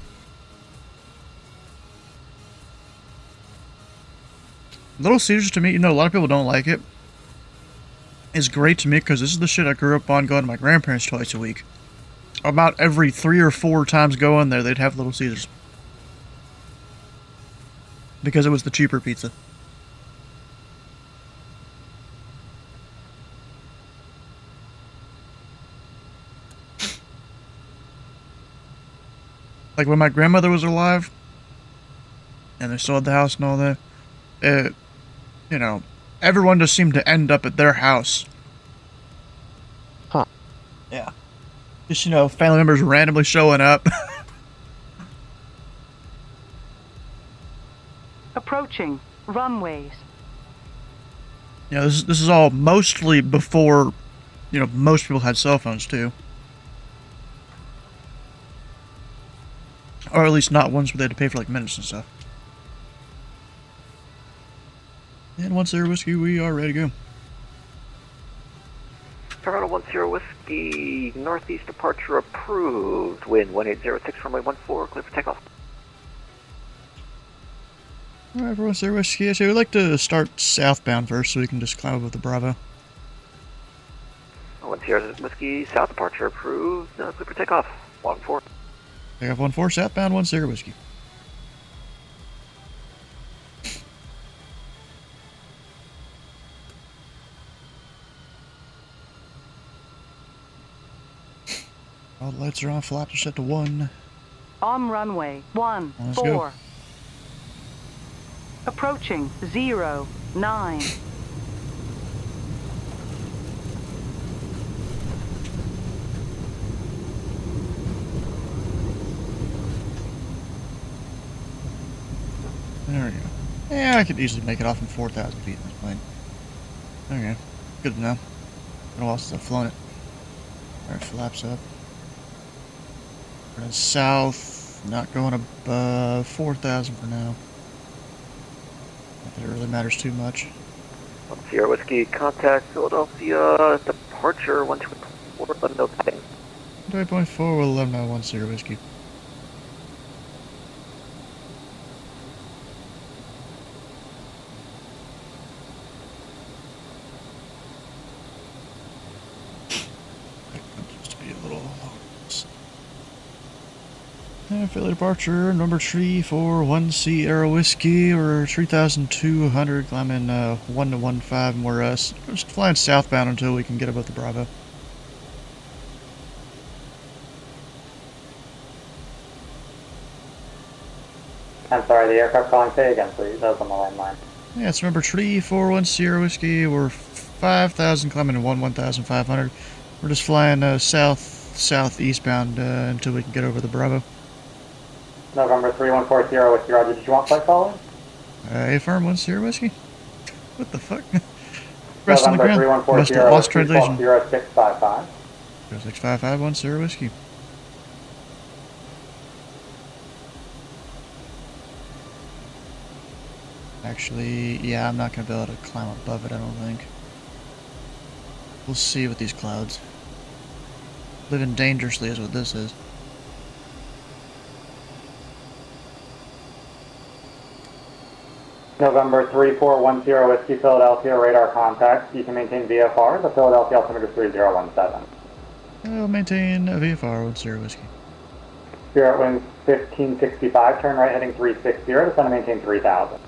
B: Little Caesars to me, you know, a lot of people don't like it. It's great to me because this is the shit I grew up on going to my grandparents twice a week. About every 3 or 4 times going there, they'd have Little Caesars. Because it was the cheaper pizza. Like when my grandmother was alive, and they still had the house and all that, you know, everyone just seemed to end up at their house.
A: Huh.
B: Yeah. Just, you know, family members randomly showing up.
E: Approaching runways.
B: You know, this is all mostly before, you know, most people had cell phones too. Or at least not ones where they had to pay for like minutes and stuff. And 1 Sierra Whiskey, we are ready to go.
I: Toronto 1 Sierra Whiskey, northeast departure approved. Wind 1806, runway 14, clear for takeoff.
B: Alright, for 1 Sierra Whiskey, we'd like to start southbound first so we can just climb up with the Bravo.
I: 1 Sierra Whiskey, south departure approved. Clear for takeoff. 14.
B: Takeoff 14, southbound 1 Sierra Whiskey. All the lights are on, flaps are set to 1.
E: On runway 14.
B: Let's go.
E: Approaching 09.
B: There we go. Yeah, I could easily make it off in 4,000 feet in this plane. Okay, good to know. Been a while since I've flown it. Alright, flaps up. We're in south, not going above 4,000 for now. Not that it really matters too much.
I: 1 Sierra Whiskey, contact Philadelphia, departure 124, let them know the thing.
B: 2.4 will let them know 1 Sierra Whiskey. Philly departure, number 341 Sierra Whiskey, or 3,200, climbing 1 to 15, and we're just flying southbound until we can get above the Bravo.
S: I'm sorry, the aircraft calling, say again, please. That was on the landline.
B: Yeah, it's number 341 Sierra Whiskey, we're 5,000, climbing 1,500. We're just flying southeastbound until we can get over the Bravo.
S: November 314 Sierra Whiskey, Roger. Did you want flight following?
B: Affirm 1 Sierra Whiskey? What the fuck? Rest on the
S: November
B: ground.
S: 314
B: Must have
S: Sierra
B: lost
S: Whiskey,
B: translation.
S: 0655.
B: 0655 Sierra Whiskey. Actually, yeah, I'm not going to be able to climb above it, I don't think. We'll see with these clouds. Living dangerously is what this is.
S: November 3410 Whiskey, Philadelphia, radar contact. You can maintain VFR. The Philadelphia altimeter is 3017.
B: I'll maintain a VFR 1 Sierra Whiskey.
S: Spirit winds 1565, turn right heading 360, descend and maintain 3000.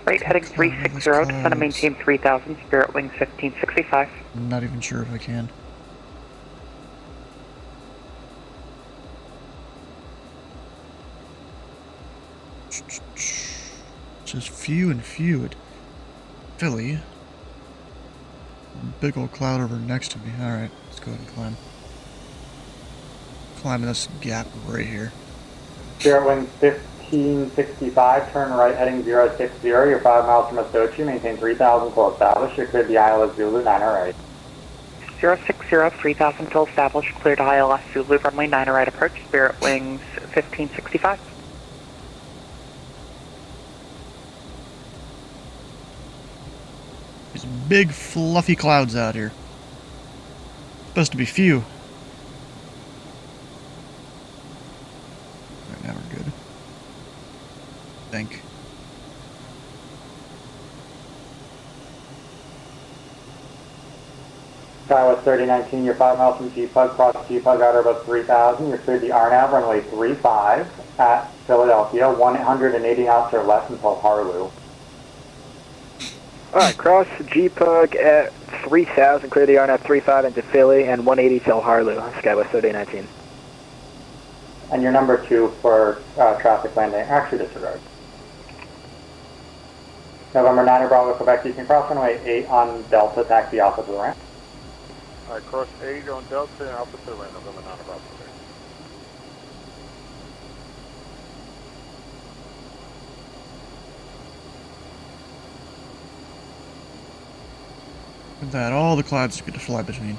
Q: Right heading 360, descend and maintain 3000, Spirit wings 1565.
B: I'm not even sure if I can. Just few and few. Philly. Big old cloud over next to me. Alright, let's go ahead and climb. Climbing this gap right here.
S: Spirit winds 1565, turn right heading 060, you're 5 miles from Asochi, maintain 3000 till established, you're cleared the ILS Zulu 908.
Q: 060, 3000 till established, cleared ILS Zulu, runway 9 right approach, Spirit wings 1565.
B: These big fluffy clouds out here. Supposed to be few. Right now we're good. I think.
S: Skywest 3019, you're 5 miles from GPUG, cross GPUG outer about 3000, you're cleared the RNAV, runway 35 at Philadelphia, 180 knots or less until Harloo.
P: Alright, cross GPUG at 3000, clear the RNAV 35 into Philly, and 180 till Harloo, Skywest 3019.
S: And your number 2 for traffic landing, actually disregard. November 9 Bravo, Quebec, you can cross runway 8 on Delta, taxi alpha to the ramp.
R: Alright, cross 8 on Delta and Alpha to the ramp, November 9 Bravo.
B: With that, all the clouds get to fly between.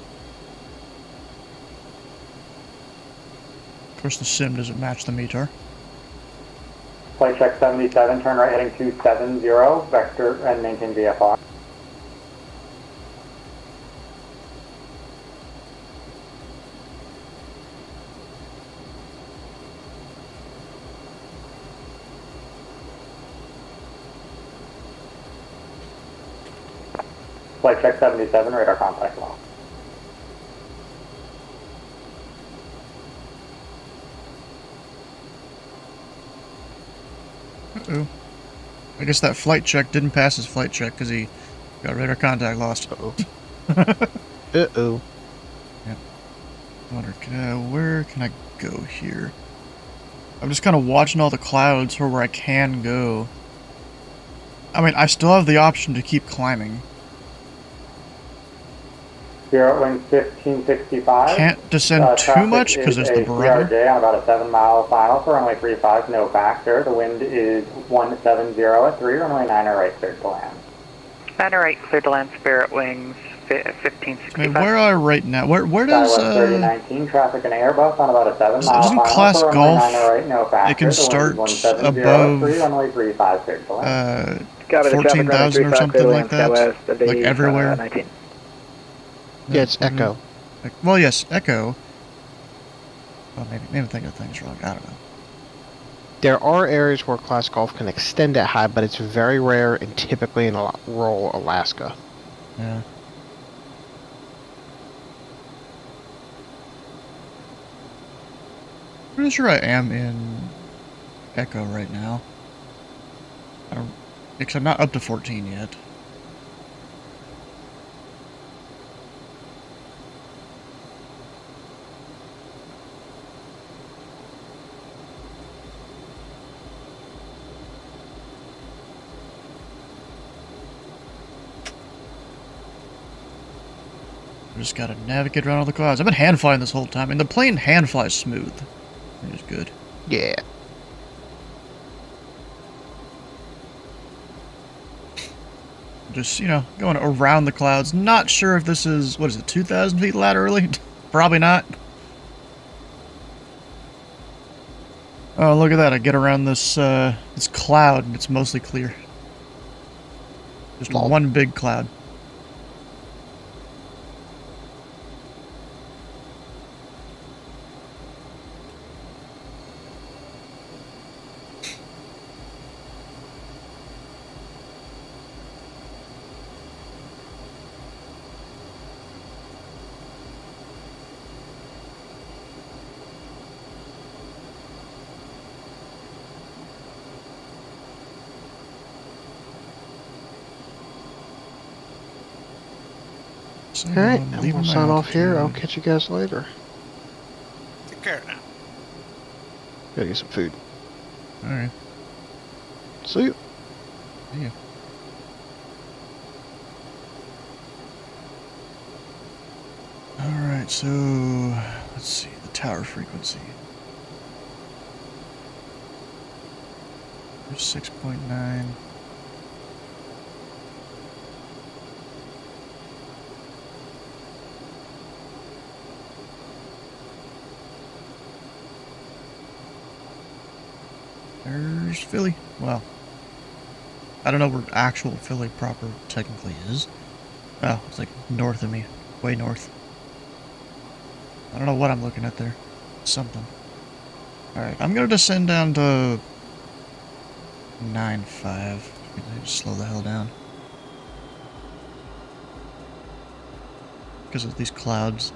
B: Of course, the sim doesn't match the METAR.
S: Flight check 77, turn right heading 270, vector, and maintain VFR. Flight check 77, radar contact lost.
B: Uh-oh. I guess that flight check didn't pass his flight check because he got radar contact lost. Uh-oh.
A: Uh-oh.
B: Yep. I wonder, where can I go here? I'm just kind of watching all the clouds for where I can go. I mean, I still have the option to keep climbing.
S: Spirit winds 1565.
B: Can't descend too much because there's the Bravo.
S: CRJ on about a 7-mile final for runway 35, no factor. The wind is 170 at 3, runway 9 right, cleared to land.
Q: 9 right, cleared to land, Spirit wings 1565.
B: I mean, where are I right now? Where does
S: Skywest 3019, traffic and Airbus on about a 7-mile
B: doesn't
S: final
B: class
S: for runway
B: golf,
S: 9 right, no factor.
B: it can
S: The wind is
B: start
S: 170
B: above,
S: at 3, runway 35, cleared to land.
B: 14,000 or something like that? Like everywhere?
P: 19.
A: Yeah, it's Echo.
B: Well, yes, Echo. Well, maybe I'm thinking of things wrong. I don't know.
A: There are areas where class golf can extend that high, but it's very rare and typically in rural Alaska.
B: Yeah. Pretty sure I am in Echo right now. Because I'm not up to 14 yet. I just gotta navigate around all the clouds. I've been hand flying this whole time, and the plane hand flies smooth. It is good.
A: Yeah.
B: Just, you know, going around the clouds. Not sure if this is, what is it, 2,000 feet laterally? Probably not. Oh, look at that. I get around this, this cloud, and it's mostly clear. Just one big cloud.
A: Alright, I'm gonna sign off here. I'll catch you guys later.
D: Take care now.
A: Gotta get some food.
B: Alright.
A: See you.
B: See ya. Alright, so let's see, the tower frequency. There's 6.9. There's Philly. Well, I don't know where actual Philly proper technically is. Oh, it's like north of me. Way north. I don't know what I'm looking at there. Something. Alright, I'm gonna descend down to 9.5. Just slow the hell down. Because of these clouds.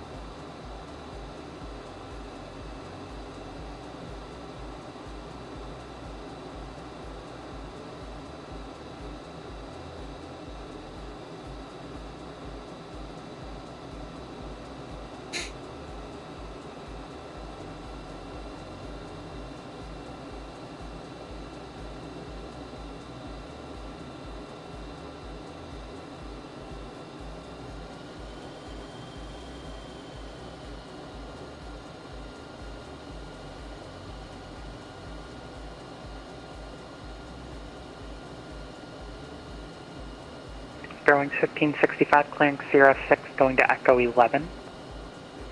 Q: Spirit Wings 1565, clearing Sierra 6, going to Echo 11.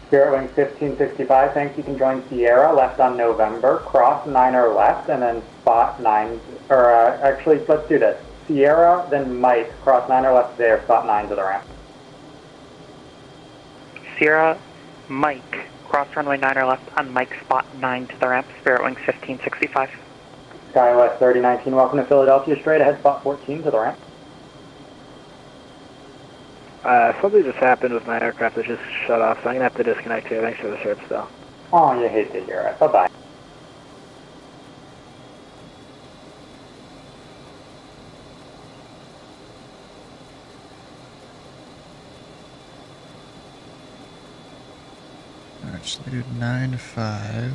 S: Spirit Wings 1565, thanks. You can join Sierra, left on November, cross 9 or left, and then spot 9, or actually, let's do this. Sierra, then Mike, cross 9 or left there, spot 9 to the ramp.
Q: Sierra, Mike, cross runway 9 or left on Mike, spot 9 to the ramp, Spirit Wings 1565.
S: SkyWest 3019, welcome to Philadelphia, straight ahead, spot 14 to the ramp.
P: Something just happened with my aircraft that just shut off, so I'm going to have to disconnect here. Thanks for the service, though.
S: Oh, you hate to hear it. Bye-bye.
B: Alright, so I do 9.5.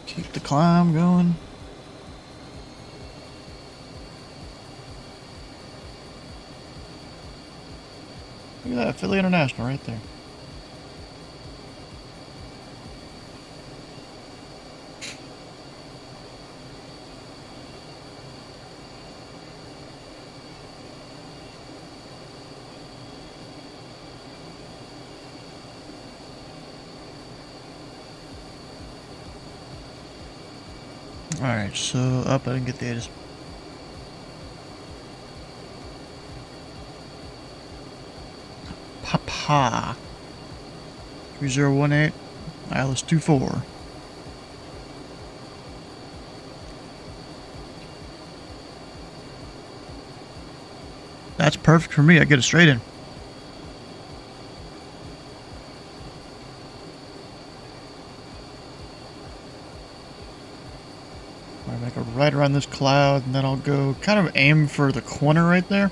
B: Keep the climb going. Look at that, Philly International right there. Alright, so up, I didn't get the ATIS. Papa. 3018. Alice 2-4. That's perfect for me. I get it straight in. I'll make a right around this cloud, and then I'll go kind of aim for the corner right there.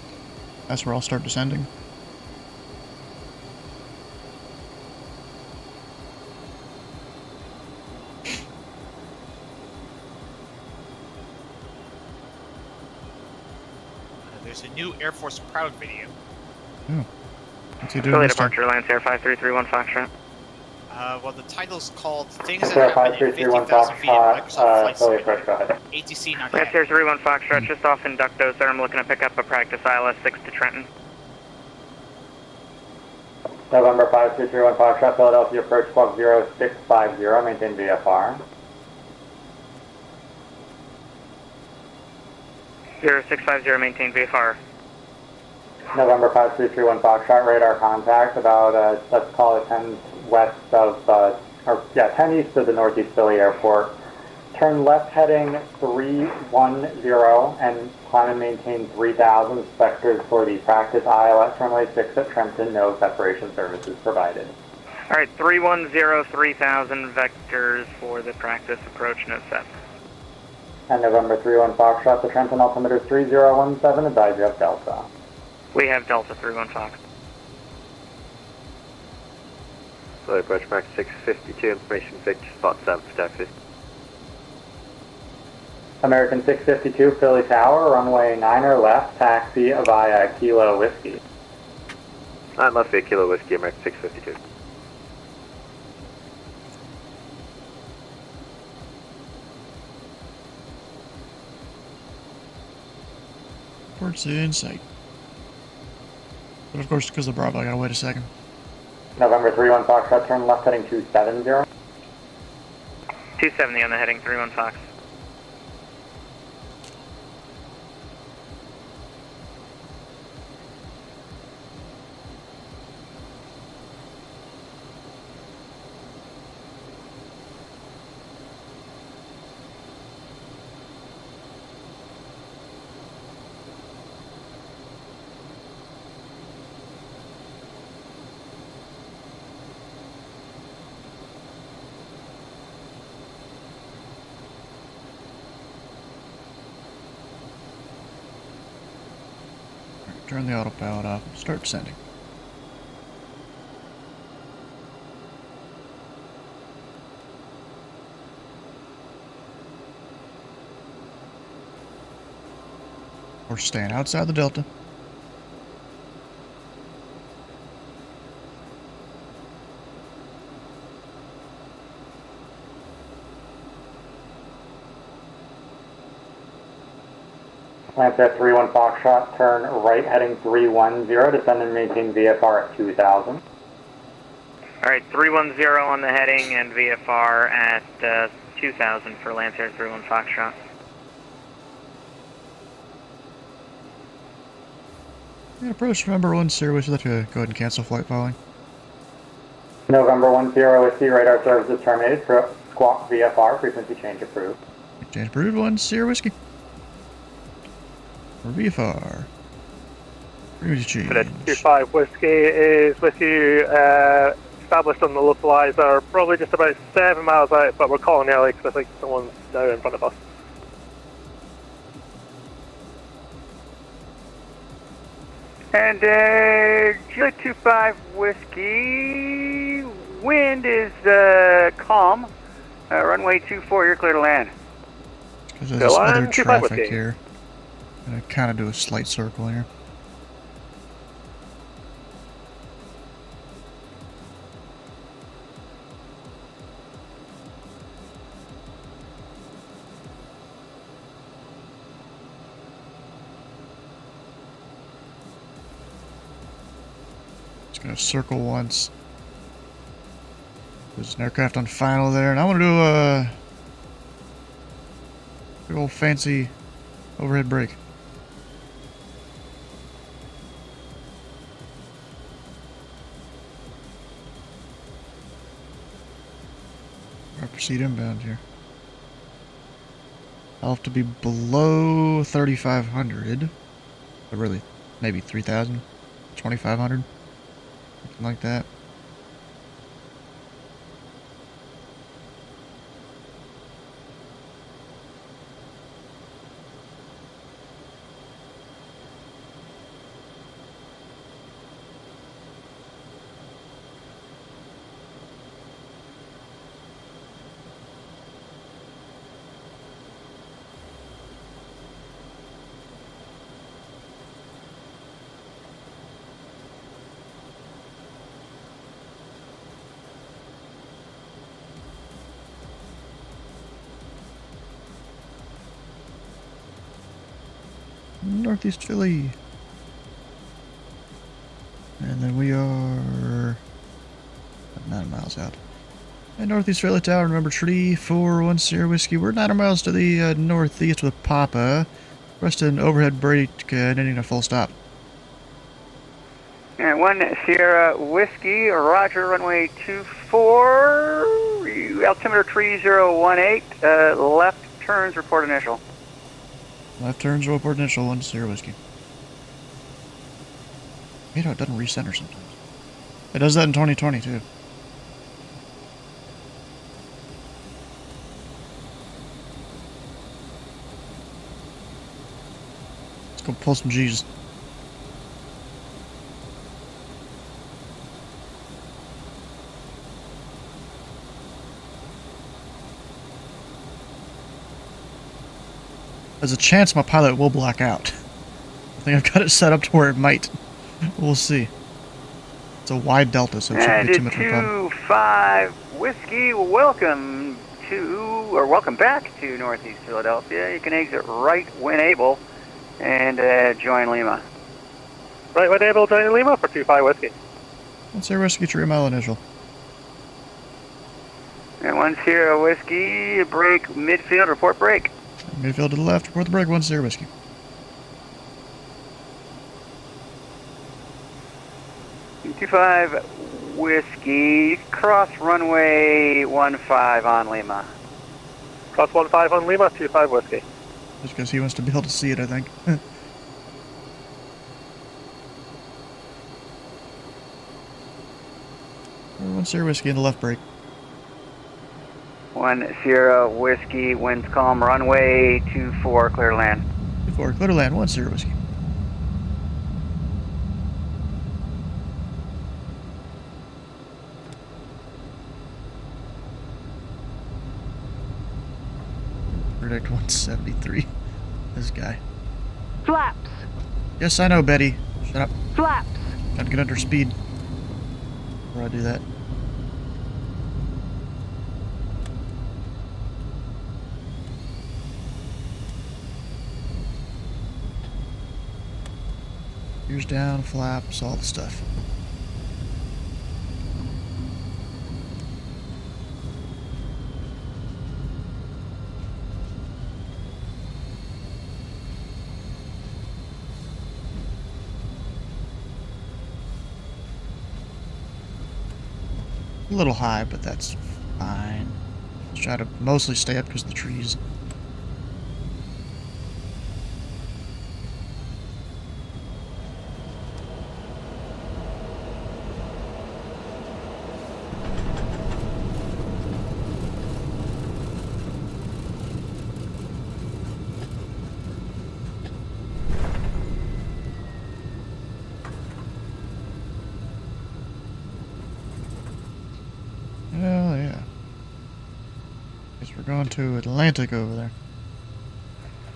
B: That's where I'll start descending.
D: There's a new Air Force Proud video.
B: Oh. What's he doing
Q: Philly
B: this time?
Q: departure, Lance Air 5331 Foxtrot.
D: Well, the title's called Things That
S: Sir,
D: Happen at
S: 5331
D: 50,000 feet in Microsoft Flight
S: Philly
D: Simulator.
S: approach, go ahead.
D: ATC not
Q: Lance
D: yet.
Q: Air 31 Foxtrot, just off Inducto, sir. I'm looking to pick up a practice ILS 6 to Trenton.
S: November 5331 Foxtrot, Philadelphia approach squawk 0650, maintain VFR.
Q: 0650, maintain VFR.
S: November 5331 Foxtrot, radar contact about, let's call it 10 west of, 10 east of the Northeast Philly Airport. Turn left heading 310 and climb and maintain 3000 vectors for the practice ILS runway 6 at Trenton. No separation services provided.
Q: Alright, 310, 3000 vectors for the practice approach, no set.
S: And November 31 Foxtrot, the Trenton altimeter 3017, advise you have Delta.
Q: We have Delta 31 Fox.
G: So approach max 652, information 6, spot 7 for taxi.
S: American 652, Philly Tower, runway 9 left, taxi via Kilo Whiskey.
G: That must be a Kilo Whiskey, American 652.
B: Port's in sight. But of course, because of Bravo, I gotta wait a second.
S: November 31 Foxtrot, turn left heading 270.
Q: 270 on the heading, 31 Fox.
B: Turn the autopilot off and start descending. We're staying outside the Delta.
S: Lance at 31 Foxtrot, turn right heading 310, descend and maintain VFR at 2000.
Q: Alright, 310 on the heading and VFR at 2000 for Lance Air 31 Foxtrot.
B: And approach November 10, Whiskey, let's go ahead and cancel flight following.
S: November 10 Whiskey, radar services terminated, squawk VFR, frequency change approved.
B: Change approved, 10 Whiskey. For VFR. Frequency change.
T: Minute 25 Whiskey is with you, established on the localizer, probably just about 7 miles out, but we're calling early because I think someone's now in front of us.
U: And Julie 25 Whiskey, wind is calm, runway 24, you're clear to land.
B: Because there's this other traffic here. I'm going to kind of do a slight circle here. Just going to circle once. There's an aircraft on final there, and I want to do a big old fancy overhead brake. I proceed inbound here. I'll have to be below 3,500. But really, maybe 3,000, 2,500, something like that. Northeast Philly. And then we are 9 miles out. And Northeast Philly Tower, remember tree 4-1 Sierra Whiskey. We're 9 miles to the northeast with Papa. Rest an overhead brake, ending a full stop.
U: And 1 Sierra Whiskey, Roger, runway 24, altimeter 3018, left turns, report initial.
B: Left turns, report initial, 1 Sierra Whiskey. You know, it doesn't recenter sometimes. It does that in 2020 too. Let's go pull some G's. There's a chance my pilot will black out. I think I've got it set up to where it might. We'll see. It's a wide delta, so it shouldn't be too much of a problem.
U: 25 Whiskey, welcome back to Northeast Philadelphia. You can exit right when able and join Lima.
T: Right when able, join Lima for 25 Whiskey.
B: 1 Sierra Whiskey, 3 mile initial.
U: And 1 Sierra Whiskey, break midfield, report break.
B: Midfield to the left, report the break, 1 Sierra Whiskey.
U: Two-five Whiskey, cross runway 15 on Lima.
T: Cross 15 on Lima, 25 Whiskey.
B: Just because he wants to be able to see it, I think. 1 Sierra Whiskey in the left brake.
U: 1 Sierra Whiskey, winds calm, runway 24, clear to land.
B: 24, clear to land, 1 Sierra Whiskey. Predict 173. This guy.
E: Flaps.
B: Yes, I know, Betty. Shut up.
E: Flaps.
B: Gotta get under speed before I do that. Gears down, flaps, all the stuff. A little high, but that's fine. Just try to mostly stay up because of the trees. Hell yeah. Guess we're going to Atlantic over there.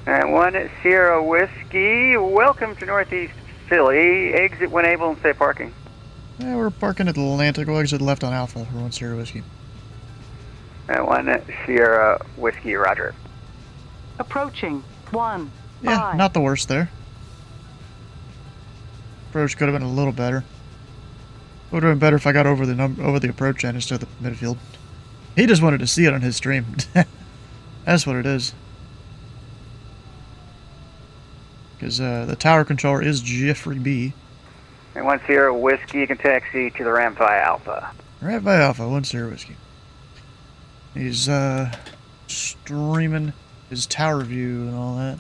U: And 1 Sierra Whiskey, welcome to Northeast Philly. Exit when able and stay parking.
B: Yeah, we're parking at Atlantic. We'll exit left on Alpha for 1 Sierra Whiskey.
U: And 1 Sierra Whiskey, roger.
E: Approaching. 1.
B: Yeah,
E: 5.
B: not the worst there. Approach could have been a little better. Would have been better if I got over the approach end instead of the midfield. He just wanted to see it on his stream. That's what it is. Because the tower controller is Jeffrey B.
U: And 1 Sierra Whiskey, you can taxi to the ramp via Alpha.
B: Right by Alpha, 1 Sierra Whiskey. He's streaming his tower view and all that.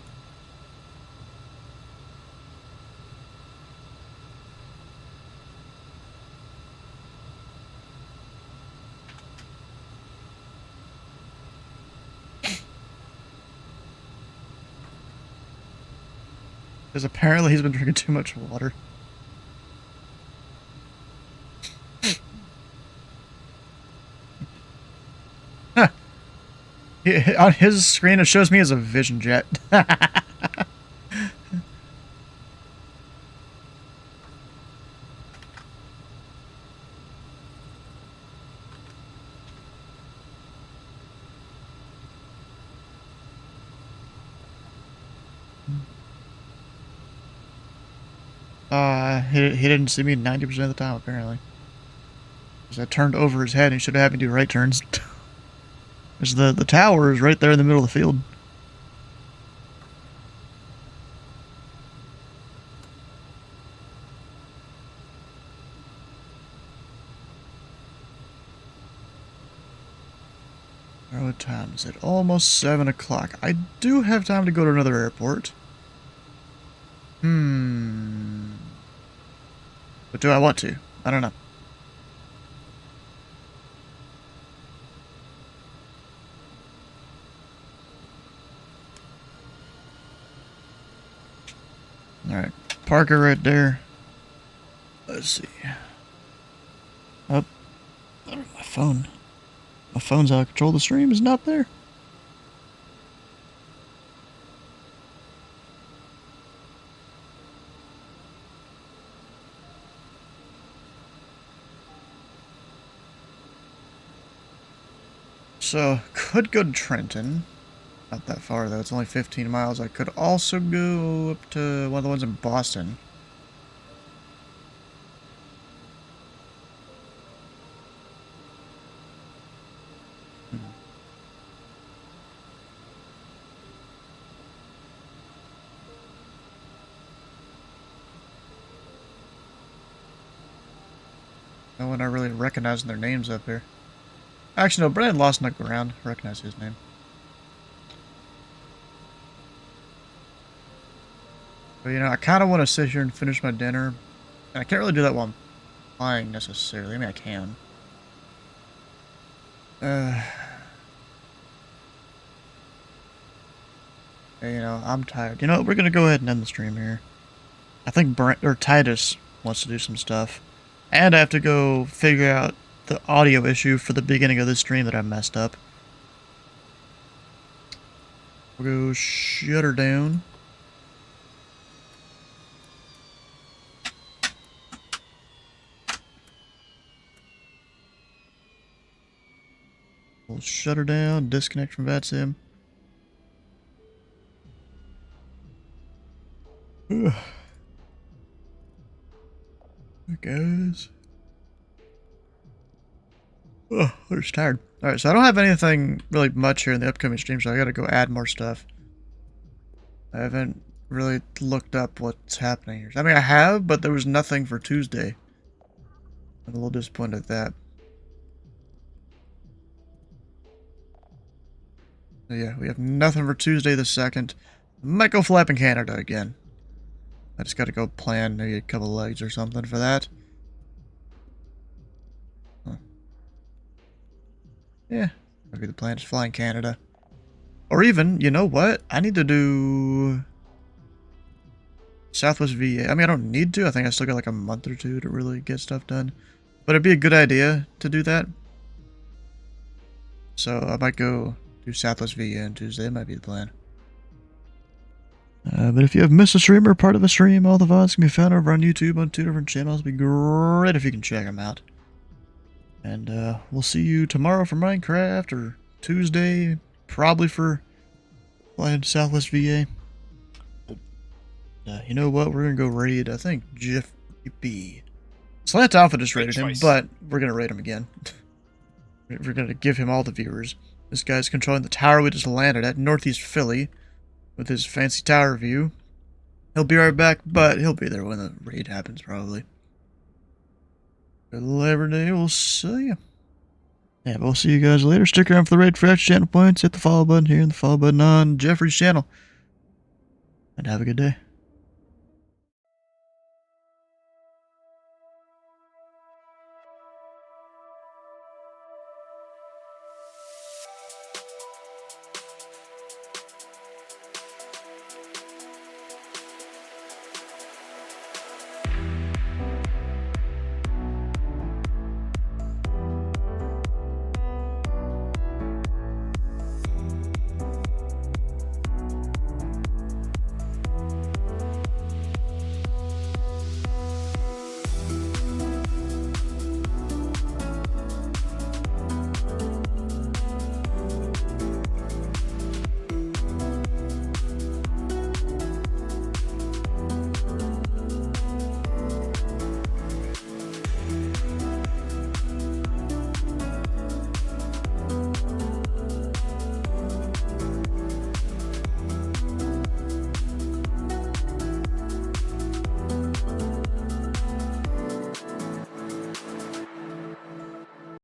B: Because apparently he's been drinking too much water. Huh. On his screen it shows me as a vision jet. He didn't see me 90% of the time, apparently. Because I turned over his head and he should have had me do right turns. Because the tower is right there in the middle of the field. What time is it? Almost 7 o'clock. I do have time to go to another airport. But do I want to? I don't know. Alright. Park it right there. Let's see. Oh. My phone. My phone's out of control. The stream is not there. So, could go to Trenton. Not that far, though. It's only 15 miles. I could also go up to one of the ones in Boston. No one I really recognizing their names up here. Actually, no, Brandon Lawson looked around. I recognize his name. But, you know, I kind of want to sit here and finish my dinner. And I can't really do that while I'm flying, necessarily. I mean, I can. You know, I'm tired. You know, we're going to go ahead and end the stream here. I think Titus wants to do some stuff. And I have to go figure out the audio issue for the beginning of this stream that I messed up. We'll go shut her down. We'll shut her down, disconnect from VATSIM. Guys. Oh, I'm just tired. Alright, so I don't have anything really much here in the upcoming stream, so I gotta go add more stuff. I haven't really looked up what's happening here. I mean, I have, but there was nothing for Tuesday. I'm a little disappointed at that. So yeah, we have nothing for Tuesday the 2nd. Might go flap in Canada again. I just gotta go plan maybe a couple legs or something for that. Huh. Yeah, maybe the plan is fly in Canada. Or even, you know what? I need to do Southwest VA. I mean, I don't need to. I think I still got like a month or two to really get stuff done. But it'd be a good idea to do that. So I might go do Southwest VA on Tuesday. That might be the plan. But if you have missed a stream or part of a stream, all the VODs can be found over on YouTube on 2 different channels. It'd be great if you can check them out. And we'll see you tomorrow for Minecraft, or Tuesday, probably for flying to Southwest VA. You know what? We're going to go raid, I think, Jeff B. Slant Alpha just raided him, but we're going to raid him again. We're going to give him all the viewers. This guy's controlling the tower we just landed at, Northeast Philly, with his fancy tower view. He'll be right back, but he'll be there when the raid happens, probably. Good Labor Day, we'll see you. Yeah, we'll see you guys later. Stick around for the raid for extra channel points. Hit the follow button here and the follow button on Jeffrey's channel. And have a good day.